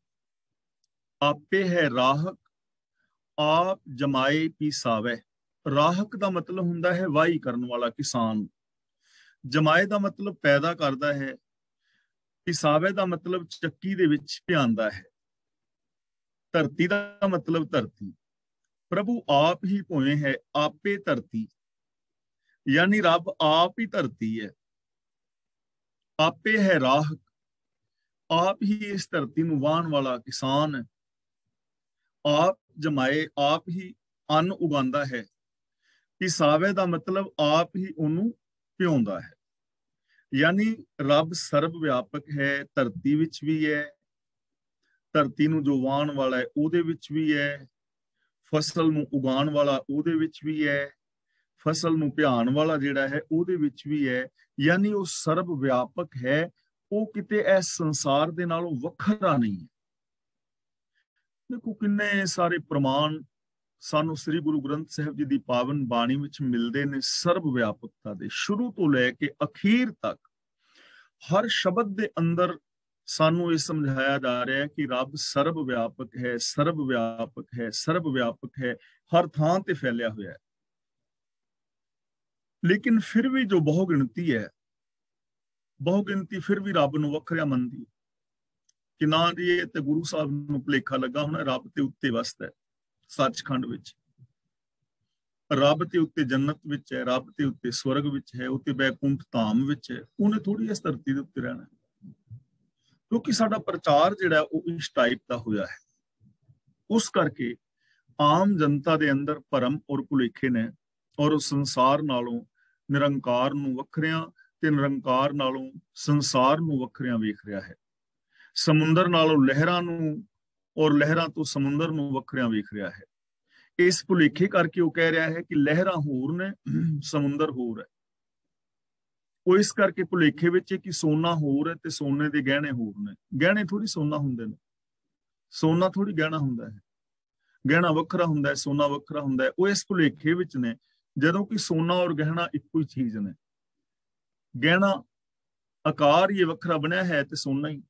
ਆਪੇ ਹੈ ਰਾਹਕ, ਆਪ ਜਮਾਏ ਪੀਸਾਵੇ। ਰਾਹਕ ਦਾ ਮਤਲਬ ਹੁੰਦਾ ਹੈ ਵਾਹੀ ਕਰਨ ਵਾਲਾ, ਕਿਸਾਨ। ਜਮਾਏ ਦਾ ਮਤਲਬ ਪੈਦਾ ਕਰਦਾ ਹੈ। ਪੀਸਾਵੇ ਦਾ ਮਤਲਬ ਚੱਕੀ ਦੇ ਵਿੱਚ ਭਿਆਂਦਾ ਹੈ। ਧਰਤੀ ਦਾ ਮਤਲਬ ਧਰਤੀ। ਪ੍ਰਭੂ ਆਪ ਹੀ ਭੋਏ ਹੈ, ਆਪੇ ਧਰਤੀ, ਯਾਨੀ ਰੱਬ ਆਪ ਹੀ ਧਰਤੀ ਹੈ। ਆਪੇ ਹੈ ਰਾਹਕ, ਆਪ ਹੀ ਇਸ ਧਰਤੀ ਨੂੰ ਵਾਹਣ ਵਾਲਾ ਕਿਸਾਨ ਹੈ। ਆਪ ਜਮਾਏ, ਆਪ ਹੀ ਅੰਨ ਉਗਾਉਂਦਾ ਹੈ। ਪੀਸਾਵੇ ਦਾ ਮਤਲਬ ਆਪ ਹੀ ਉਹਨੂੰ ਭਿਉਂਦਾ ਹੈ। ਯਾਨੀ ਰੱਬ ਸਰਬ ਵਿਆਪਕ ਹੈ, ਧਰਤੀ ਵਿੱਚ ਵੀ ਹੈ, ਧਰਤੀ ਨੂੰ ਜੋ ਵਾਹਣ ਵਾਲਾ ਹੈ ਉਹਦੇ ਵਿੱਚ ਵੀ ਹੈ, ਫਸਲ ਨੂੰ ਉਗਾਉਣ ਵਾਲਾ ਉਹਦੇ ਵਿੱਚ ਵੀ ਹੈ, ਫਸਲ ਨੂੰ ਭਿਆਉਣ ਵਾਲਾ ਜਿਹੜਾ ਹੈ ਉਹਦੇ ਵਿੱਚ ਵੀ ਹੈ। ਯਾਨੀ ਉਹ ਸਰਬ ਵਿਆਪਕ ਹੈ, ਉਹ ਕਿਤੇ ਇਸ ਸੰਸਾਰ ਦੇ ਨਾਲੋਂ ਵੱਖਰਾ ਨਹੀਂ ਹੈ। ਦੇਖੋ ਕਿੰਨੇ ਸਾਰੇ ਪ੍ਰਮਾਣ ਸਾਨੂੰ ਸ੍ਰੀ ਗੁਰੂ ਗ੍ਰੰਥ ਸਾਹਿਬ ਜੀ ਦੀ ਪਾਵਨ ਬਾਣੀ ਵਿੱਚ ਮਿਲਦੇ ਨੇ ਸਰਬ ਵਿਆਪਕਤਾ ਦੇ। ਸ਼ੁਰੂ ਤੋਂ ਲੈ ਕੇ ਅਖੀਰ ਤੱਕ ਹਰ ਸ਼ਬਦ ਦੇ ਅੰਦਰ ਸਾਨੂੰ ਇਹ ਸਮਝਾਇਆ ਜਾ ਰਿਹਾ ਹੈ ਕਿ ਰੱਬ ਸਰਬ ਵਿਆਪਕ ਹੈ, ਸਰਬ ਵਿਆਪਕ ਹੈ, ਸਰਬ ਵਿਆਪਕ ਹੈ, ਹਰ ਥਾਂ ਤੇ ਫੈਲਿਆ ਹੋਇਆ ਹੈ। ਲੇਕਿਨ ਫਿਰ ਵੀ ਜੋ ਬਹੁ ਗਿਣਤੀ ਹੈ, ਬਹੁ ਗਿਣਤੀ ਫਿਰ ਵੀ ਰੱਬ ਨੂੰ ਵੱਖਰਾ ਮੰਨਦੀ ਹੈ ਕਿ ਨਾ ਜੀ ਇਹ ਤੇ ਗੁਰੂ ਸਾਹਿਬ ਨੂੰ ਭੁਲੇਖਾ ਲੱਗਾ ਹੁਣ ਰੱਬ ਤੇ ਉੱਤੇ ਵਸਦਾ ਹੈ, ਸੱਚਖੰਡ ਵਿੱਚ। ਰੱਬ ਤੇ ਉੱਤੇ ਜੰਨਤ ਵਿੱਚ ਹੈ, ਰੱਬ ਤੇ ਉੱਤੇ ਸਵਰਗ ਵਿੱਚ ਹੈ, ਉੱਤੇ ਬੈਕੁੰਠ ਧਾਮ ਵਿੱਚ ਹੈ। ਉਹਨੇ ਥੋੜੀ ਇਸ ਧਰਤੀ ਦੇ ਉੱਤੇ ਰਹਿਣਾ, ਕਿਉਂਕਿ ਸਾਡਾ ਪ੍ਰਚਾਰ ਜਿਹੜਾ ਉਹ ਇਸ ਟਾਈਪ ਦਾ ਹੋਇਆ ਹੈ। ਉਸ ਕਰਕੇ ਆਮ ਜਨਤਾ ਦੇ ਅੰਦਰ ਭਰਮ ਔਰ ਭੁਲੇਖੇ ਨੇ, ਔਰ ਉਸ ਸੰਸਾਰ ਨਾਲੋਂ ਨਿਰੰਕਾਰ ਨੂੰ ਵੱਖਰਿਆਂ ਤੇ ਨਿਰੰਕਾਰ ਨਾਲੋਂ ਸੰਸਾਰ ਨੂੰ ਵੱਖਰਿਆਂ ਵੇਖ ਰਿਹਾ ਹੈ। ਸਮੁੰਦਰ ਨਾਲੋਂ ਲਹਿਰਾਂ ਨੂੰ ਔਰ ਲਹਿਰਾਂ ਤੋਂ ਸਮੁੰਦਰ ਨੂੰ ਵੱਖਰਿਆਂ ਵੇਖ ਰਿਹਾ ਹੈ। ਇਸ ਭੁਲੇਖੇ ਕਰਕੇ ਉਹ ਕਹਿ ਰਿਹਾ ਹੈ ਕਿ ਲਹਿਰਾਂ ਹੋਰ ਨੇ, ਸਮੁੰਦਰ ਹੋਰ ਹੈ। ਉਹ ਇਸ ਕਰਕੇ ਭੁਲੇਖੇ ਵਿੱਚ ਹੈ ਕਿ ਸੋਨਾ ਹੋਰ ਹੈ ਤੇ ਸੋਨੇ ਦੇ ਗਹਿਣੇ ਹੋਰ ਨੇ। ਗਹਿਣੇ ਥੋੜੀ ਸੋਨਾ ਹੁੰਦੇ ਨੇ, ਸੋਨਾ ਥੋੜੀ ਗਹਿਣਾ ਹੁੰਦਾ ਹੈ। ਗਹਿਣਾ ਵੱਖਰਾ ਹੁੰਦਾ ਹੈ, ਸੋਨਾ ਵੱਖਰਾ ਹੁੰਦਾ ਹੈ। ਉਹ ਇਸ ਭੁਲੇਖੇ ਵਿੱਚ ਨੇ, ਜਦੋਂ ਕਿ ਸੋਨਾ ਔਰ ਗਹਿਣਾ ਇੱਕੋ ਹੀ ਚੀਜ਼ ਨੇ। ਗਹਿਣਾ ਆਕਾਰ ਹੀ ਵੱਖਰਾ ਬਣਿਆ ਹੈ ਤੇ ਸੋਨਾ ਹੀ।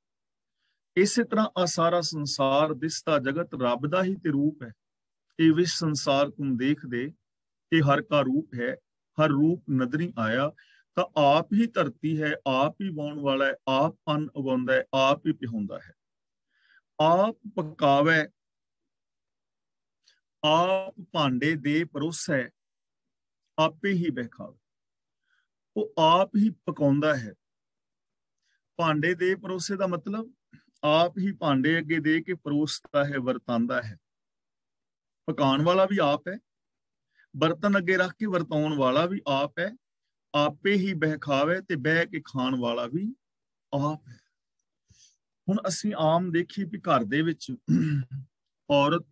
ਇਸੇ ਤਰ੍ਹਾਂ ਆ ਸਾਰਾ ਸੰਸਾਰ ਦਿਸਦਾ ਜਗਤ ਰੱਬ ਦਾ ਹੀ ਤੇ ਰੂਪ ਹੈ। ਇਹ ਵਿਸ਼ ਸੰਸਾਰ ਤੁਮ ਦੇਖਦੇ, ਇਹ ਹਰ ਕਾ ਰੂਪ ਹੈ, ਹਰ ਰੂਪ ਨਦਰੀ ਆਇਆ। ਤਾਂ ਆਪ ਹੀ ਧਰਤੀ ਹੈ, ਆਪ ਹੀ ਵਾਉਣ ਵਾਲਾ ਹੈ, ਆਪ ਅੰਨ ਉਗਾਉਂਦਾ ਹੈ, ਆਪ ਹੀ ਪਿਹਾਉਂਦਾ ਹੈ। ਆਪ ਪਕਾਵੇ, ਆਪ ਭਾਂਡੇ ਦੇ ਪਰੋਸੈ, ਆਪੇ ਹੀ ਬਹਿਕਾਵੇ। ਉਹ ਆਪ ਹੀ ਪਕਾਉਂਦਾ ਹੈ। ਭਾਂਡੇ ਦੇ ਪਰੋਸੇ ਦਾ ਮਤਲਬ ਆਪ ਹੀ ਭਾਂਡੇ ਅੱਗੇ ਦੇ ਕੇ ਪਰੋਸਦਾ ਹੈ, ਵਰਤਾਂਦਾ ਹੈ। ਪਕਾਉਣ ਵਾਲਾ ਵੀ ਆਪ ਹੈ, ਬਰਤਨ ਅੱਗੇ ਰੱਖ ਕੇ ਵਰਤਾਉਣ ਵਾਲਾ ਵੀ ਆਪ ਹੈ। ਆਪੇ ਹੀ ਬਹਿਕਾਵੇ ਤੇ ਬਹਿ ਕੇ ਖਾਣ ਵਾਲਾ ਵੀ ਆਪ ਹੈ। ਹੁਣ ਅਸੀਂ ਆਮ ਦੇਖੀ ਵੀ ਘਰ ਦੇ ਵਿੱਚ ਔਰਤ,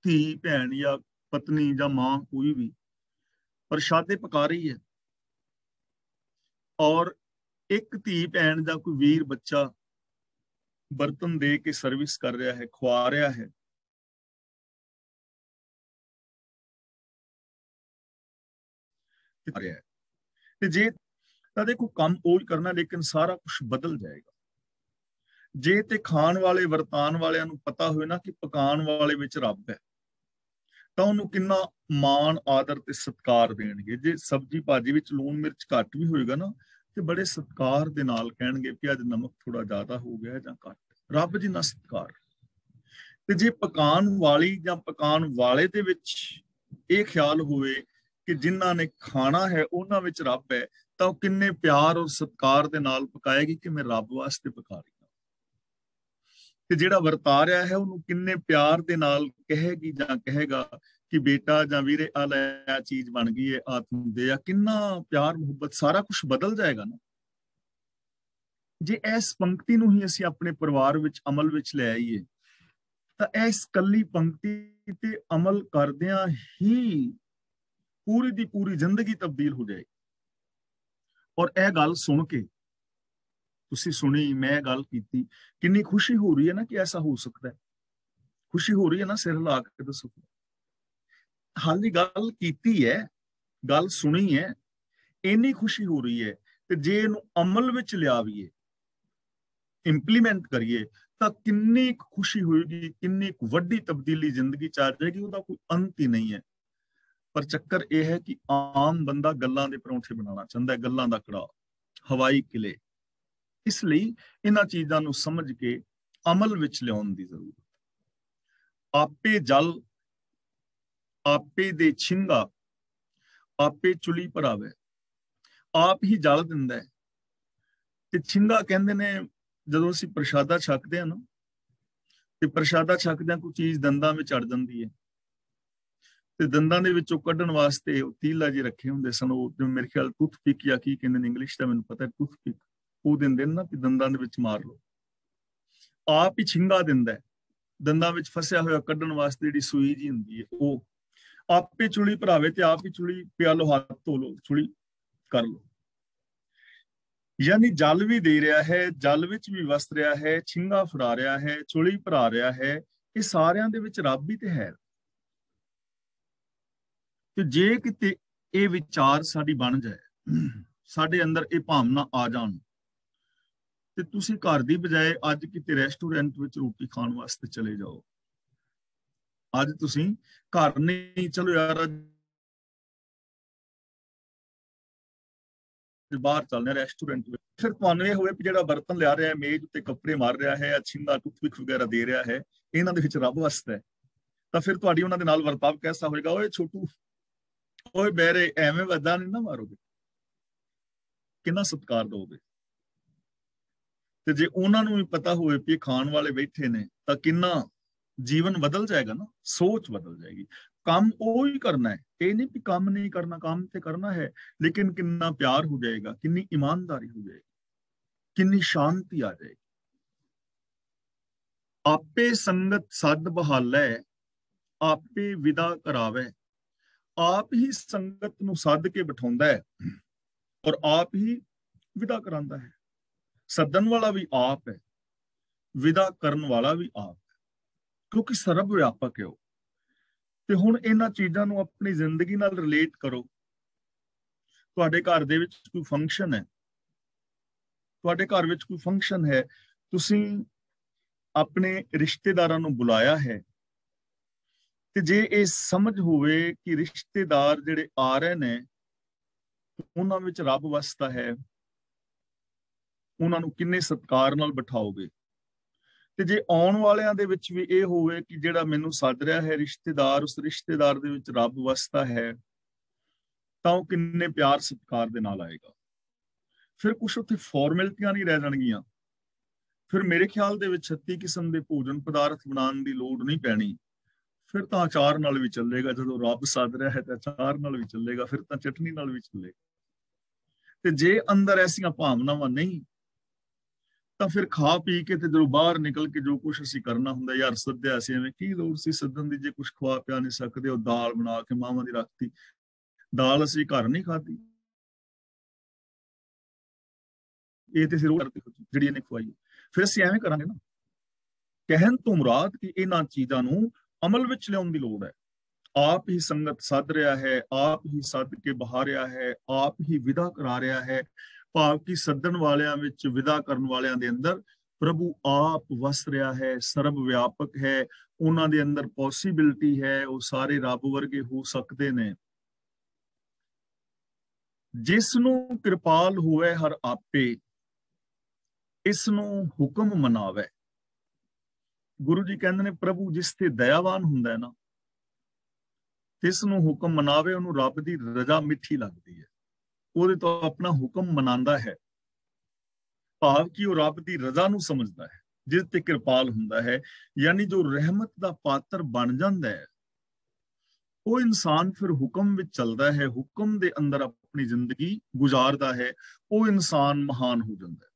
ਧੀ, ਭੈਣ ਜਾਂ ਪਤਨੀ ਜਾਂ ਮਾਂ ਕੋਈ ਵੀ ਪ੍ਰਸ਼ਾਦੇ ਪਕਾ ਰਹੀ ਹੈ, ਔਰ ਇੱਕ ਧੀ ਭੈਣ ਜਾਂ ਕੋਈ ਵੀਰ ਬੱਚਾ ਬਰਤਨ ਦੇ ਕੇ ਸਰਵਿਸ ਕਰ ਰਿਹਾ ਹੈ, ਖਵਾ ਰਿਹਾ ਹੈ। ਤੇ ਜੇ ਤਾਂ ਦੇਖੋ ਕੰਮ ਉਹ ਕਰਨਾ, ਲੇਕਿਨ ਸਾਰਾ ਕੁਝ ਬਦਲ ਜਾਏਗਾ ਜੇ ਤੇ ਖਾਣ ਵਾਲੇ ਵਰਤਾਨ ਵਾਲਿਆਂ ਨੂੰ ਪਤਾ ਹੋਵੇ ਨਾ ਕਿ ਪਕਾਉਣ ਵਾਲੇ ਵਿੱਚ ਰੱਬ ਹੈ, ਤਾਂ ਉਹਨੂੰ ਕਿੰਨਾ ਮਾਣ, ਆਦਰ ਤੇ ਸਤਿਕਾਰ ਦੇਣਗੇ। ਜੇ ਸਬਜ਼ੀ ਭਾਜੀ ਵਿੱਚ ਲੂਣ ਮਿਰਚ ਘੱਟ ਵੀ ਹੋਏਗਾ ਨਾ, ਤੇ ਬੜੇ ਸਤਿਕਾਰ ਦੇ ਨਾਲ ਕਹਿਣਗੇ ਕਿ ਅੱਜ ਨਮਕ ਥੋੜਾ ਜ਼ਿਆਦਾ ਹੋ ਗਿਆ ਜਾਂ ਘੱਟ। ਰੱਬ ਜਿੰਨਾ ਸਤਿਕਾਰ। ਤੇ ਜੇ ਪਕਾਉਣ ਵਾਲੀ ਜਾਂ ਪਕਾਉਣ ਵਾਲੇ ਦੇ ਵਿੱਚ ਇਹ ਖਿਆਲ ਹੋਵੇ ਕਿ ਜਿਨ੍ਹਾਂ ਨੇ ਖਾਣਾ ਹੈ ਉਹਨਾਂ ਵਿੱਚ ਰੱਬ ਹੈ, ਤਾਂ ਉਹ ਕਿੰਨੇ ਪਿਆਰ ਔਰ ਸਤਿਕਾਰ ਦੇ ਨਾਲ ਪਕਾਏਗੀ ਕਿ ਮੈਂ ਰੱਬ ਵਾਸਤੇ ਪਕਾ ਰਹੀ ਹਾਂ। ਤੇ ਜਿਹੜਾ ਵਰਤਾ ਰਿਹਾ ਹੈ ਉਹਨੂੰ ਕਿੰਨੇ ਪਿਆਰ ਦੇ ਨਾਲ ਕਹੇਗੀ ਜਾਂ ਕਹੇਗਾ ਕਿ ਬੇਟਾ ਜਾਂ ਵੀਰੇ ਆ ਲੈ ਚੀਜ਼ ਬਣ ਗਈ ਹੈ, ਆ ਤੂੰ ਦੇ ਆ। ਕਿੰਨਾ ਪਿਆਰ ਮੁਹੱਬਤ, ਸਾਰਾ ਕੁਝ ਬਦਲ ਜਾਏਗਾ ਨਾ ਜੇ ਇਸ ਪੰਕਤੀ ਨੂੰ ਹੀ ਅਸੀਂ ਆਪਣੇ ਪਰਿਵਾਰ ਵਿੱਚ ਅਮਲ ਵਿੱਚ ਲੈ ਆਈਏ। ਤਾਂ ਇਸ ਕੱਲੀ ਪੰਕਤੀ ਤੇ ਅਮਲ ਕਰਦਿਆਂ ਹੀ ਪੂਰੀ ਦੀ ਪੂਰੀ ਜ਼ਿੰਦਗੀ ਤਬਦੀਲ ਹੋ ਜਾਏਗੀ। ਔਰ ਇਹ ਗੱਲ ਸੁਣ ਕੇ ਤੁਸੀਂ ਸੁਣੀ, ਮੈਂ ਗੱਲ ਕੀਤੀ, ਕਿੰਨੀ ਖੁਸ਼ੀ ਹੋ ਰਹੀ ਹੈ ਨਾ ਕਿ ਐਸਾ ਹੋ ਸਕਦਾ ਹੈ। खुशी हो रही है ना? सिर हिला के दसो। हाली गल कीती है, गल सुनी है, इन्नी खुशी हो रही है, ते जे इहनूं अमल विच लियावीए, इंप्लीमेंट करिए, ਤਾਂ ਕਿੰਨੀ ਖੁਸ਼ੀ ਹੋਏਗੀ, ਕਿੰਨੀ ਵੱਡੀ ਤਬਦੀਲੀ ਜ਼ਿੰਦਗੀ ਚ ਆ ਜਾਏਗੀ, ਉਹਦਾ ਕੋਈ ਅੰਤ ਹੀ ਨਹੀਂ ਹੈ। ਪਰ ਚੱਕਰ ਇਹ ਹੈ ਕਿ ਆਮ ਬੰਦਾ ਗੱਲਾਂ ਦੇ ਪਰੌਂਠੇ ਬਣਾਉਣਾ ਚਾਹੁੰਦਾ ਹੈ, ਗੱਲਾਂ ਦਾ ਕੜਾਹ, ਹਵਾਈ ਕਿਲੇ। ਇਸ ਲਈ ਇਹਨਾਂ ਚੀਜ਼ਾਂ ਨੂੰ ਸਮਝ ਕੇ ਅਮਲ ਵਿੱਚ ਲਿਆਉਣ ਦੀ ਜ਼ਰੂਰਤ। ਆਪੇ ਜਲ ਆਪੇ ਦੇ ਛਿੰਗਾ, ਆਪੇ ਚੁਲੀ ਭਰਾਵੇ। ਆਪ ਹੀ ਜਲ ਦਿੰਦਾ ਹੈ ਤੇ ਛਿੰਗਾ ਕਹਿੰਦੇ ਨੇ, ਜਦੋਂ ਅਸੀਂ ਪ੍ਰਸ਼ਾਦਾ ਛਕਦੇ ਹਾਂ ਨਾ, ਤੇ ਪ੍ਰਸ਼ਾਦਾ ਛਕਦਿਆਂ ਕੋਈ ਚੀਜ਼ ਦੰਦਾਂ ਵਿੱਚ ਅੜ ਜਾਂਦੀ ਹੈ, ਤੇ ਦੰਦਾਂ ਦੇ ਵਿੱਚੋਂ ਕੱਢਣ ਵਾਸਤੇ ਉਹ ਤੀਲਾ ਜਿਹੇ ਰੱਖੇ ਹੁੰਦੇ ਸਨ, ਉਹ ਮੇਰੇ ਖਿਆਲ ਟੂਥਪਿਕ ਜਾਂ ਕੀ ਕਹਿੰਦੇ ਨੇ, ਇੰਗਲਿਸ਼ ਦਾ ਮੈਨੂੰ ਪਤਾ, ਟੂਥਪਿਕ ਉਹ ਦਿੰਦੇ ਨੇ ਨਾ, ਕਿ ਦੰਦਾਂ ਦੇ ਵਿੱਚ ਮਾਰ ਲਓ। ਆਪ ਹੀ ਛਿੰਗਾ ਦਿੰਦਾ, ਦੰਦਾਂ ਵਿੱਚ ਫਸਿਆ ਹੋਇਆ ਕੱਢਣ ਵਾਸਤੇ ਜਿਹੜੀ ਸੂਈ ਜੀ ਹੁੰਦੀ ਹੈ ਉਹ। ਆਪੇ ਚੁਲੀ ਭਰਾਵੇ, ਤੇ ਆਪ ਹੀ ਚੁਲੀ ਪਿਆ ਲਓ, ਹੱਥ ਧੋ ਲਓ, ਚੁਲੀ ਕਰ ਲਓ। यानी जल भी दे रहा है, जल विच भी वस रहा है, छिंगा फड़ा रहा है, चुली भरा रहा है, ये सारियां दे विच रब भी ते है। ते जे किते ये विचार साडी बन जाए, साडे अंदर ये भावना आ जान, ते तुसी घर दी बजाए अज किते रेस्टोरेंट विच रोटी खाण वास्ते चले जाओ। अज तुसी घर नहीं, चलो यार बाहर चलने रेस्टोरेंट में, फिर तुहानूं ये होवे कि जिहड़ा बर्तन लिया रहा है, मेज उत्ते कपड़े मार रहा है, छिंगा टूथपिक वगैरह दे रहा है, इन्हां दे विच रब वसदा है, तां फिर तुहाडी उन्हां दे नाल वर्ताव कैसा होएगा? ओए छोटू, ओए बैरे, एवें वदा नहीं ना मारोगे, किन्ना सत्कार दोगे। ते जे उन्हां नूं भी पता होवे कि खाण वाले बैठे ने, तां किन्ना जीवन बदल जाएगा ना, सोच बदल जाएगी। काम वो ही करना है, ये नहीं कि काम नहीं करना, काम तो करना है, लेकिन कितना प्यार हो जाएगा, कितनी ईमानदारी हो जाएगी, कितनी शांति आ जाएगी। आपे संगत सद बहालै, आपे विदा करावे। आप ही संगत नूं सद के बिठाउंदा है और आप ही विदा करांदा है। सदन वाला भी आप है, विदा करन वाला भी आप है, क्योंकि सर्व व्यापक है वो। ਤੇ ਹੁਣ ਇਹਨਾਂ ਚੀਜ਼ਾਂ ਨੂੰ ਆਪਣੀ ਜ਼ਿੰਦਗੀ ਨਾਲ ਰਿਲੇਟ ਕਰੋ। ਤੁਹਾਡੇ ਘਰ ਦੇ ਵਿੱਚ ਕੋਈ ਫੰਕਸ਼ਨ ਹੈ, ਤੁਹਾਡੇ ਘਰ ਵਿੱਚ ਕੋਈ ਫੰਕਸ਼ਨ ਹੈ, ਤੁਸੀਂ ਆਪਣੇ ਰਿਸ਼ਤੇਦਾਰਾਂ ਨੂੰ ਬੁਲਾਇਆ ਹੈ, ਤੇ ਜੇ ਇਹ ਸਮਝ ਹੋਵੇ ਕਿ ਰਿਸ਼ਤੇਦਾਰ ਜਿਹੜੇ ਆ ਰਹੇ ਨੇ ਉਹਨਾਂ ਵਿੱਚ ਰੱਬ ਵਸਦਾ ਹੈ, ਉਹਨਾਂ ਨੂੰ ਕਿੰਨੇ ਸਤਿਕਾਰ ਨਾਲ ਬਿਠਾਓਗੇ। ਤੇ ਜੇ ਆਉਣ ਵਾਲਿਆਂ ਦੇ ਵਿੱਚ ਵੀ ਇਹ ਹੋਵੇ ਕਿ ਜਿਹੜਾ ਮੈਨੂੰ ਸੱਦ ਰਿਹਾ ਹੈ ਰਿਸ਼ਤੇਦਾਰ, ਉਸ ਰਿਸ਼ਤੇਦਾਰ ਦੇ ਵਿੱਚ ਰੱਬ ਵਸਦਾ ਹੈ, ਤਾਂ ਉਹ ਕਿੰਨੇ ਪਿਆਰ ਸਤਿਕਾਰ ਦੇ ਨਾਲ ਆਏਗਾ। ਫਿਰ ਕੁਛ ਉੱਥੇ ਫਾਰਮੈਲਿਟੀਆਂ ਨਹੀਂ ਰਹਿ ਜਾਣਗੀਆਂ। ਫਿਰ ਮੇਰੇ ਖਿਆਲ ਦੇ ਵਿੱਚ 36 ਕਿਸਮ ਦੇ ਭੋਜਨ ਪਦਾਰਥ ਬਣਾਉਣ ਦੀ ਲੋੜ ਨਹੀਂ ਪੈਣੀ। ਫਿਰ ਤਾਂ ਅਚਾਰ ਨਾਲ ਵੀ ਚੱਲੇਗਾ, ਜਦੋਂ ਰੱਬ ਸੱਦ ਰਿਹਾ ਹੈ ਤਾਂ ਅਚਾਰ ਨਾਲ ਵੀ ਚੱਲੇਗਾ, ਫਿਰ ਤਾਂ ਚਟਨੀ ਨਾਲ ਵੀ ਚੱਲੇਗਾ। ਤੇ ਜੇ ਅੰਦਰ ਐਸੀਆਂ ਭਾਵਨਾਵਾਂ ਨਹੀਂ, ਤਾਂ ਫਿਰ ਖਾ ਪੀ ਕੇ ਤੇ ਜਦੋਂ ਬਾਹਰ ਨਿਕਲ ਕੇ ਜੋ ਕੁਛ ਅਸੀਂ ਕਰਨਾ ਹੁੰਦਾ, ਯਾਰ ਸੱਦਿਆ ਸੀ, ਐਵੇਂ ਕੀ ਲੋੜ ਸੀ ਸੱਦਣ ਦੀ, ਜੇ ਕੁਛ ਖਵਾ ਪਿਆ ਨਹੀਂ ਸਕਦੇ। ਉਹ ਦਾਲ ਬਣਾ ਕੇ ਮਾਵਾਂ ਦੀ ਰੱਖਤੀ, ਦਾਲ ਅਸੀਂ ਘਰ ਨਹੀਂ ਖਾਧੀ, ਇਹ ਤੇ ਸਿਰੋਂ ਜਿਹੜੀ ਇਹਨੇ ਖਵਾਈ। ਫਿਰ ਅਸੀਂ ਐਵੇਂ ਕਰਾਂਗੇ ਨਾ। ਕਹਿਣ ਤੋਂ ਮੁਰਾਦ ਕਿ ਇਹਨਾਂ ਚੀਜ਼ਾਂ ਨੂੰ ਅਮਲ ਵਿੱਚ ਲਿਆਉਣ ਦੀ ਲੋੜ ਹੈ। ਆਪ ਹੀ ਸੰਗਤ ਸੱਦ ਰਿਹਾ ਹੈ, ਆਪ ਹੀ ਸੱਦ ਕੇ ਬਹਾ ਰਿਹਾ ਹੈ, ਆਪ ਹੀ ਵਿਦਾ ਕਰਾ ਰਿਹਾ ਹੈ। ਭਾਵ ਕਿ ਸੱਦਣ ਵਾਲਿਆਂ ਵਿੱਚ, ਵਿਦਾ ਕਰਨ ਵਾਲਿਆਂ ਦੇ ਅੰਦਰ ਪ੍ਰਭੂ ਆਪ ਵਸ ਰਿਹਾ ਹੈ, ਸਰਬ ਵਿਆਪਕ ਹੈ, ਉਹਨਾਂ ਦੇ ਅੰਦਰ ਪੋਸੀਬਿਲਿਟੀ ਹੈ, ਉਹ ਸਾਰੇ ਰੱਬ ਵਰਗੇ ਹੋ ਸਕਦੇ ਨੇ। ਜਿਸ ਨੂੰ ਕਿਰਪਾਲ ਹੋਵੇ ਹਰ ਆਪੇ, ਇਸ ਨੂੰ ਹੁਕਮ ਮਨਾਵੇ। ਗੁਰੂ ਜੀ ਕਹਿੰਦੇ ਨੇ ਪ੍ਰਭੂ ਜਿਸ ਤੇ ਦਇਆਵਾਨ ਹੁੰਦਾ ਹੈ ਨਾ, ਇਸ ਨੂੰ ਹੁਕਮ ਮਨਾਵੇ, ਉਹਨੂੰ ਰੱਬ ਦੀ ਰਜ਼ਾ ਮਿੱਠੀ ਲੱਗਦੀ ਹੈ, ਉਹਦੇ ਤੋਂ ਆਪਣਾ ਹੁਕਮ ਮਨਾਉਂਦਾ ਹੈ। ਭਾਵ ਕਿ ਉਹ ਰੱਬ ਦੀ ਰਜ਼ਾ ਨੂੰ ਸਮਝਦਾ ਹੈ, ਜਿਸ ਤੇ ਕਿਰਪਾਲ ਹੁੰਦਾ ਹੈ, ਯਾਨੀ ਜੋ ਰਹਿਮਤ ਦਾ ਪਾਤਰ ਬਣ ਜਾਂਦਾ ਹੈ, ਉਹ ਇਨਸਾਨ ਫਿਰ ਹੁਕਮ ਵਿੱਚ ਚੱਲਦਾ ਹੈ, ਹੁਕਮ ਦੇ ਅੰਦਰ ਆਪਣੀ ਜ਼ਿੰਦਗੀ ਗੁਜ਼ਾਰਦਾ ਹੈ, ਉਹ ਇਨਸਾਨ ਮਹਾਨ ਹੋ ਜਾਂਦਾ ਹੈ।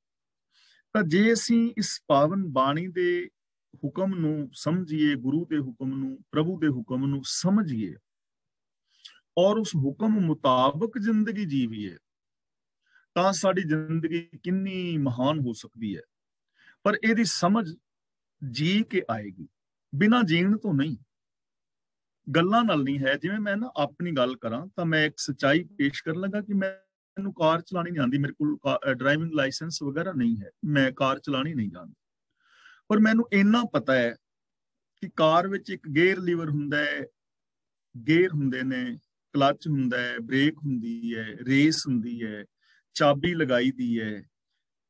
ਤਾਂ ਜੇ ਅਸੀਂ ਇਸ ਪਾਵਨ ਬਾਣੀ ਦੇ ਹੁਕਮ ਨੂੰ ਸਮਝੀਏ, ਗੁਰੂ ਦੇ ਹੁਕਮ ਨੂੰ, ਪ੍ਰਭੂ ਦੇ ਹੁਕਮ ਨੂੰ ਸਮਝੀਏ ਔਰ ਉਸ ਹੁਕਮ ਮੁਤਾਬਕ ਜ਼ਿੰਦਗੀ ਜੀਵੀਏ, ਤਾਂ ਸਾਡੀ ਜ਼ਿੰਦਗੀ ਕਿੰਨੀ ਮਹਾਨ ਹੋ ਸਕਦੀ ਹੈ। ਪਰ ਇਹਦੀ ਸਮਝ ਜੀ ਕੇ ਆਏਗੀ, ਬਿਨਾਂ ਜੀਣ ਤੋਂ ਨਹੀਂ, ਗੱਲਾਂ ਨਾਲ ਨਹੀਂ ਹੈ। ਜਿਵੇਂ ਮੈਂ ਨਾ ਆਪਣੀ ਗੱਲ ਕਰਾਂ ਤਾਂ ਮੈਂ ਇੱਕ ਸੱਚਾਈ ਪੇਸ਼ ਕਰਨ ਲੱਗਾ ਕਿ ਮੈਨੂੰ ਕਾਰ ਚਲਾਣੀ ਨਹੀਂ ਆਉਂਦੀ, ਮੇਰੇ ਕੋਲ ਡਰਾਈਵਿੰਗ ਲਾਇਸੈਂਸ ਵਗੈਰਾ ਨਹੀਂ ਹੈ, ਮੈਂ ਕਾਰ ਚਲਾਣੀ ਨਹੀਂ ਜਾਣਦਾ। ਪਰ ਮੈਨੂੰ ਇੰਨਾ ਪਤਾ ਹੈ ਕਿ ਕਾਰ ਵਿੱਚ ਇੱਕ ਗੇਅਰ ਲੀਵਰ ਹੁੰਦਾ ਹੈ, ਗੇਅਰ ਹੁੰਦੇ ਨੇ, ਕਲੱਚ ਹੁੰਦਾ ਹੈ, ਬ੍ਰੇਕ ਹੁੰਦੀ ਹੈ, ਰੇਸ ਹੁੰਦੀ ਹੈ, ਚਾਬੀ ਲਗਾਈ ਦੀ ਹੈ,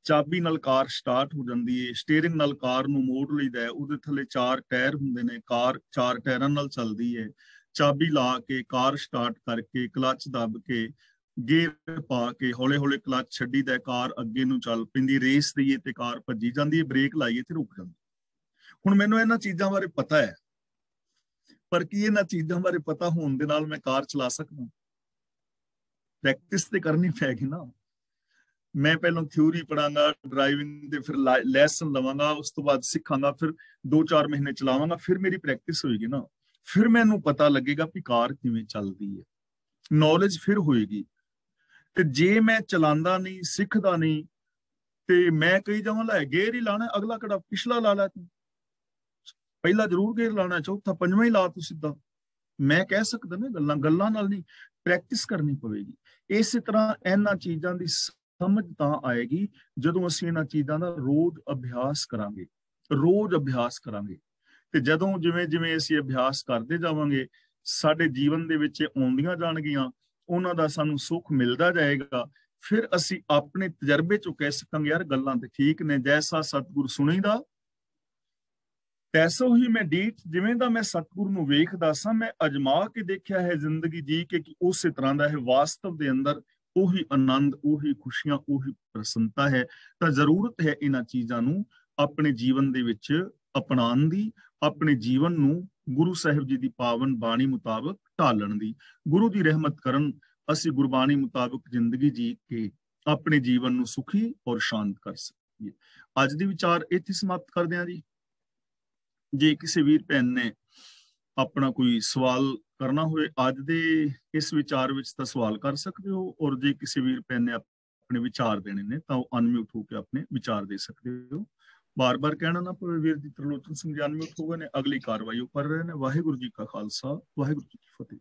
ਚਾਬੀ ਨਾਲ ਕਾਰ ਸਟਾਰਟ ਹੋ ਜਾਂਦੀ ਹੈ, ਸਟੀਅਰਿੰਗ ਨਾਲ ਕਾਰ ਨੂੰ ਮੋੜ ਲਈਦਾ ਹੈ, ਉਹਦੇ ਥੱਲੇ 4 ਟਾਇਰ ਹੁੰਦੇ ਨੇ, ਕਾਰ 4 ਟਾਇਰਾਂ ਨਾਲ ਚੱਲਦੀ ਹੈ, ਚਾਬੀ ਲਾ ਕੇ ਕਾਰ ਸਟਾਰਟ ਕਰਕੇ ਕਲੱਚ ਦੱਬ ਕੇ ਗੇਅਰ ਪਾ ਕੇ ਹੌਲੇ ਹੌਲੇ ਕਲੱਚ ਛੱਡੀਦਾ, ਕਾਰ ਅੱਗੇ ਨੂੰ ਚੱਲ ਪੈਂਦੀ, ਰੇਸ ਦਈਏ ਤੇ ਕਾਰ ਭੱਜੀ ਜਾਂਦੀ ਹੈ, ਬ੍ਰੇਕ ਲਾਈਏ ਤੇ ਰੁਕ ਜਾਂਦੀ। ਹੁਣ ਮੈਨੂੰ ਇਹਨਾਂ ਚੀਜ਼ਾਂ ਬਾਰੇ ਪਤਾ ਹੈ, ਪਰ ਕੀ ਇਹਨਾਂ ਚੀਜ਼ਾਂ ਬਾਰੇ ਪਤਾ ਹੋਣ ਦੇ ਨਾਲ ਮੈਂ ਕਾਰ ਚਲਾ ਸਕਦਾ? ਪ੍ਰੈਕਟਿਸ ਤੇ ਕਰਨੀ ਪੈਗੀ ਨਾ। ਮੈਂ ਪਹਿਲਾਂ ਥਿਊਰੀ ਪੜਾਂਗਾ ਡਰਾਈਵਿੰਗ ਦੇ, ਫਿਰ ਲੈਸਨ ਲਵਾਂਗਾ, ਉਸ ਤੋਂ ਬਾਅਦ ਸਿੱਖਾਂਗਾ, ਫਿਰ 2-4 ਮਹੀਨੇ ਚਲਾਵਾਂਗਾ, ਫਿਰ ਮੇਰੀ ਪ੍ਰੈਕਟਿਸ ਹੋਏਗੀ ਨਾ, ਫਿਰ ਮੈਨੂੰ ਪਤਾ ਲੱਗੇਗਾ ਕਿ ਕਾਰ ਕਿਵੇਂ ਚੱਲਦੀ ਹੈ, ਨੌਲੇਜ ਫਿਰ ਹੋਏਗੀ। ਤੇ ਜੇ ਮੈਂ ਚਲਾਉਂਦਾ ਨਹੀਂ, ਸਿੱਖਦਾ ਨਹੀਂ, ਤੇ ਮੈਂ ਕਹੀ ਜਾਵਾਂ ਲੈ ਗੇਅਰ ਹੀ ਲਾਣਾ, ਅਗਲਾ ਕਿਹੜਾ ਪਿਛਲਾ ਲਾ ਲੈ ਤੂੰ, ਪਹਿਲਾ ਜ਼ਰੂਰ ਗੇਅਰ ਲਾਣਾ, ਚੌਥਾ ਪੰਜਵਾਂ ਹੀ ਲਾ ਤੂੰ ਸਿੱਧਾ। ਮੈਂ ਕਹਿ ਸਕਦਾ ਨਾ, ਗੱਲਾਂ ਨਾਲ ਨਹੀਂ, ਪ੍ਰੈਕਟਿਸ ਕਰਨੀ ਪਵੇਗੀ। ਇਸੇ ਤਰ੍ਹਾਂ ਇਹਨਾਂ ਚੀਜ਼ਾਂ ਦੀ ਸਮਝ ਤਾਂ ਆਏਗੀ ਜਦੋਂ ਅਸੀਂ ਇਹਨਾਂ ਚੀਜ਼ਾਂ ਦਾ ਰੋਜ਼ ਅਭਿਆਸ ਕਰਾਂਗੇ, ਰੋਜ਼ ਅਭਿਆਸ ਕਰਾਂਗੇ। ਤੇ ਜਦੋਂ ਜਿਵੇਂ ਜਿਵੇਂ ਅਸੀਂ ਅਭਿਆਸ ਕਰਦੇ ਜਾਵਾਂਗੇ, ਸਾਡੇ ਜੀਵਨ ਦੇ ਵਿੱਚ ਆਉਂਦੀਆਂ ਜਾਣਗੀਆਂ, ਉਹਨਾਂ ਦਾ ਸਾਨੂੰ ਸੁੱਖ ਮਿਲਦਾ ਜਾਏਗਾ। ਫਿਰ ਅਸੀਂ ਆਪਣੇ ਤਜਰਬੇ ਚੋਂ ਕਹਿ ਸਕਾਂਗੇ ਯਾਰ ਗੱਲਾਂ ਤੇ ਠੀਕ ਨੇ, ਜੈਸਾ ਸਤਿਗੁਰ ਸੁਣੀਦਾ ਤੈਸੋ ਹੀ ਮੈਂ ਡੀਠ। ਜਿਵੇਂ ਦਾ ਮੈਂ ਸਤਿਗੁਰ ਨੂੰ ਵੇਖਦਾ ਸਾਂ, ਮੈਂ ਅਜਮਾ ਕੇ ਦੇਖਿਆ ਹੈ ਜ਼ਿੰਦਗੀ ਜੀ ਕੇ ਕਿ ਉਸੇ ਤਰ੍ਹਾਂ ਦਾ ਹੈ ਵਾਸਤਵ ਦੇ ਅੰਦਰ, ਉਹੀ ਆਨੰਦ, ਉਹੀ ਖੁਸ਼ੀਆਂ, ਉਹੀ ਪ੍ਰਸੰਨਤਾ ਹੈ। ਤਾਂ ਜ਼ਰੂਰਤ ਹੈ ਇਹਨਾਂ ਚੀਜ਼ਾਂ ਨੂੰ ਆਪਣੇ ਜੀਵਨ ਦੇ ਵਿੱਚ ਅਪਣਾਉਣ ਦੀ, ਆਪਣੇ ਜੀਵਨ ਨੂੰ ਗੁਰੂ ਸਾਹਿਬ ਜੀ ਦੀ ਪਾਵਨ ਬਾਣੀ ਮੁਤਾਬਕ ਢਾਲਣ ਦੀ, ਗੁਰੂ ਦੀ ਰਹਿਮਤ ਕਰਨ, ਅਸੀਂ ਗੁਰਬਾਣੀ ਮੁਤਾਬਕ ਜ਼ਿੰਦਗੀ ਜੀ ਕੇ ਆਪਣੇ ਜੀਵਨ ਨੂੰ ਸੁਖੀ ਔਰ ਸ਼ਾਂਤ ਕਰ ਸਕੀਏ। ਅੱਜ ਦੇ ਵਿਚਾਰ ਇੱਥੇ ਸਮਾਪਤ ਕਰਦੇ ਹਾਂ ਜੀ। ਜੇ ਕਿਸੇ ਵੀਰ ਭੈਣ ਨੇ ਆਪਣਾ ਕੋਈ ਸਵਾਲ ਕਰਨਾ ਹੋਵੇ ਅੱਜ ਦੇ ਇਸ ਵਿਚਾਰ ਵਿੱਚ ਤਾਂ ਸਵਾਲ ਕਰ ਸਕਦੇ ਹੋ, ਔਰ ਜੇ ਕਿਸੇ ਵੀਰ ਭੈਣ ਨੇ ਆਪਣੇ ਵਿਚਾਰ ਦੇਣੇ ਨੇ ਤਾਂ ਉਹ ਅਨਮਿਊਟ ਹੋ ਕੇ ਆਪਣੇ ਵਿਚਾਰ ਦੇ ਸਕਦੇ ਹੋ। ਬਾਰ-ਬਾਰ ਕਹਿਣਾ ਨਾ ਪਵੇ, ਵੀਰ ਜੀ ਤਰਲੋਚਨ ਸਿੰਘ ਜੀ ਅਨਮਿਊਟ ਹੋ ਗਏ ਨੇ, ਅਗਲੀ ਕਾਰਵਾਈ ਉਹ ਕਰ ਰਹੇ ਨੇ। ਵਾਹਿਗੁਰੂ ਜੀ ਕਾ ਖਾਲਸਾ, ਵਾਹਿਗੁਰੂ ਜੀ ਕੀ ਫਤਿਹ।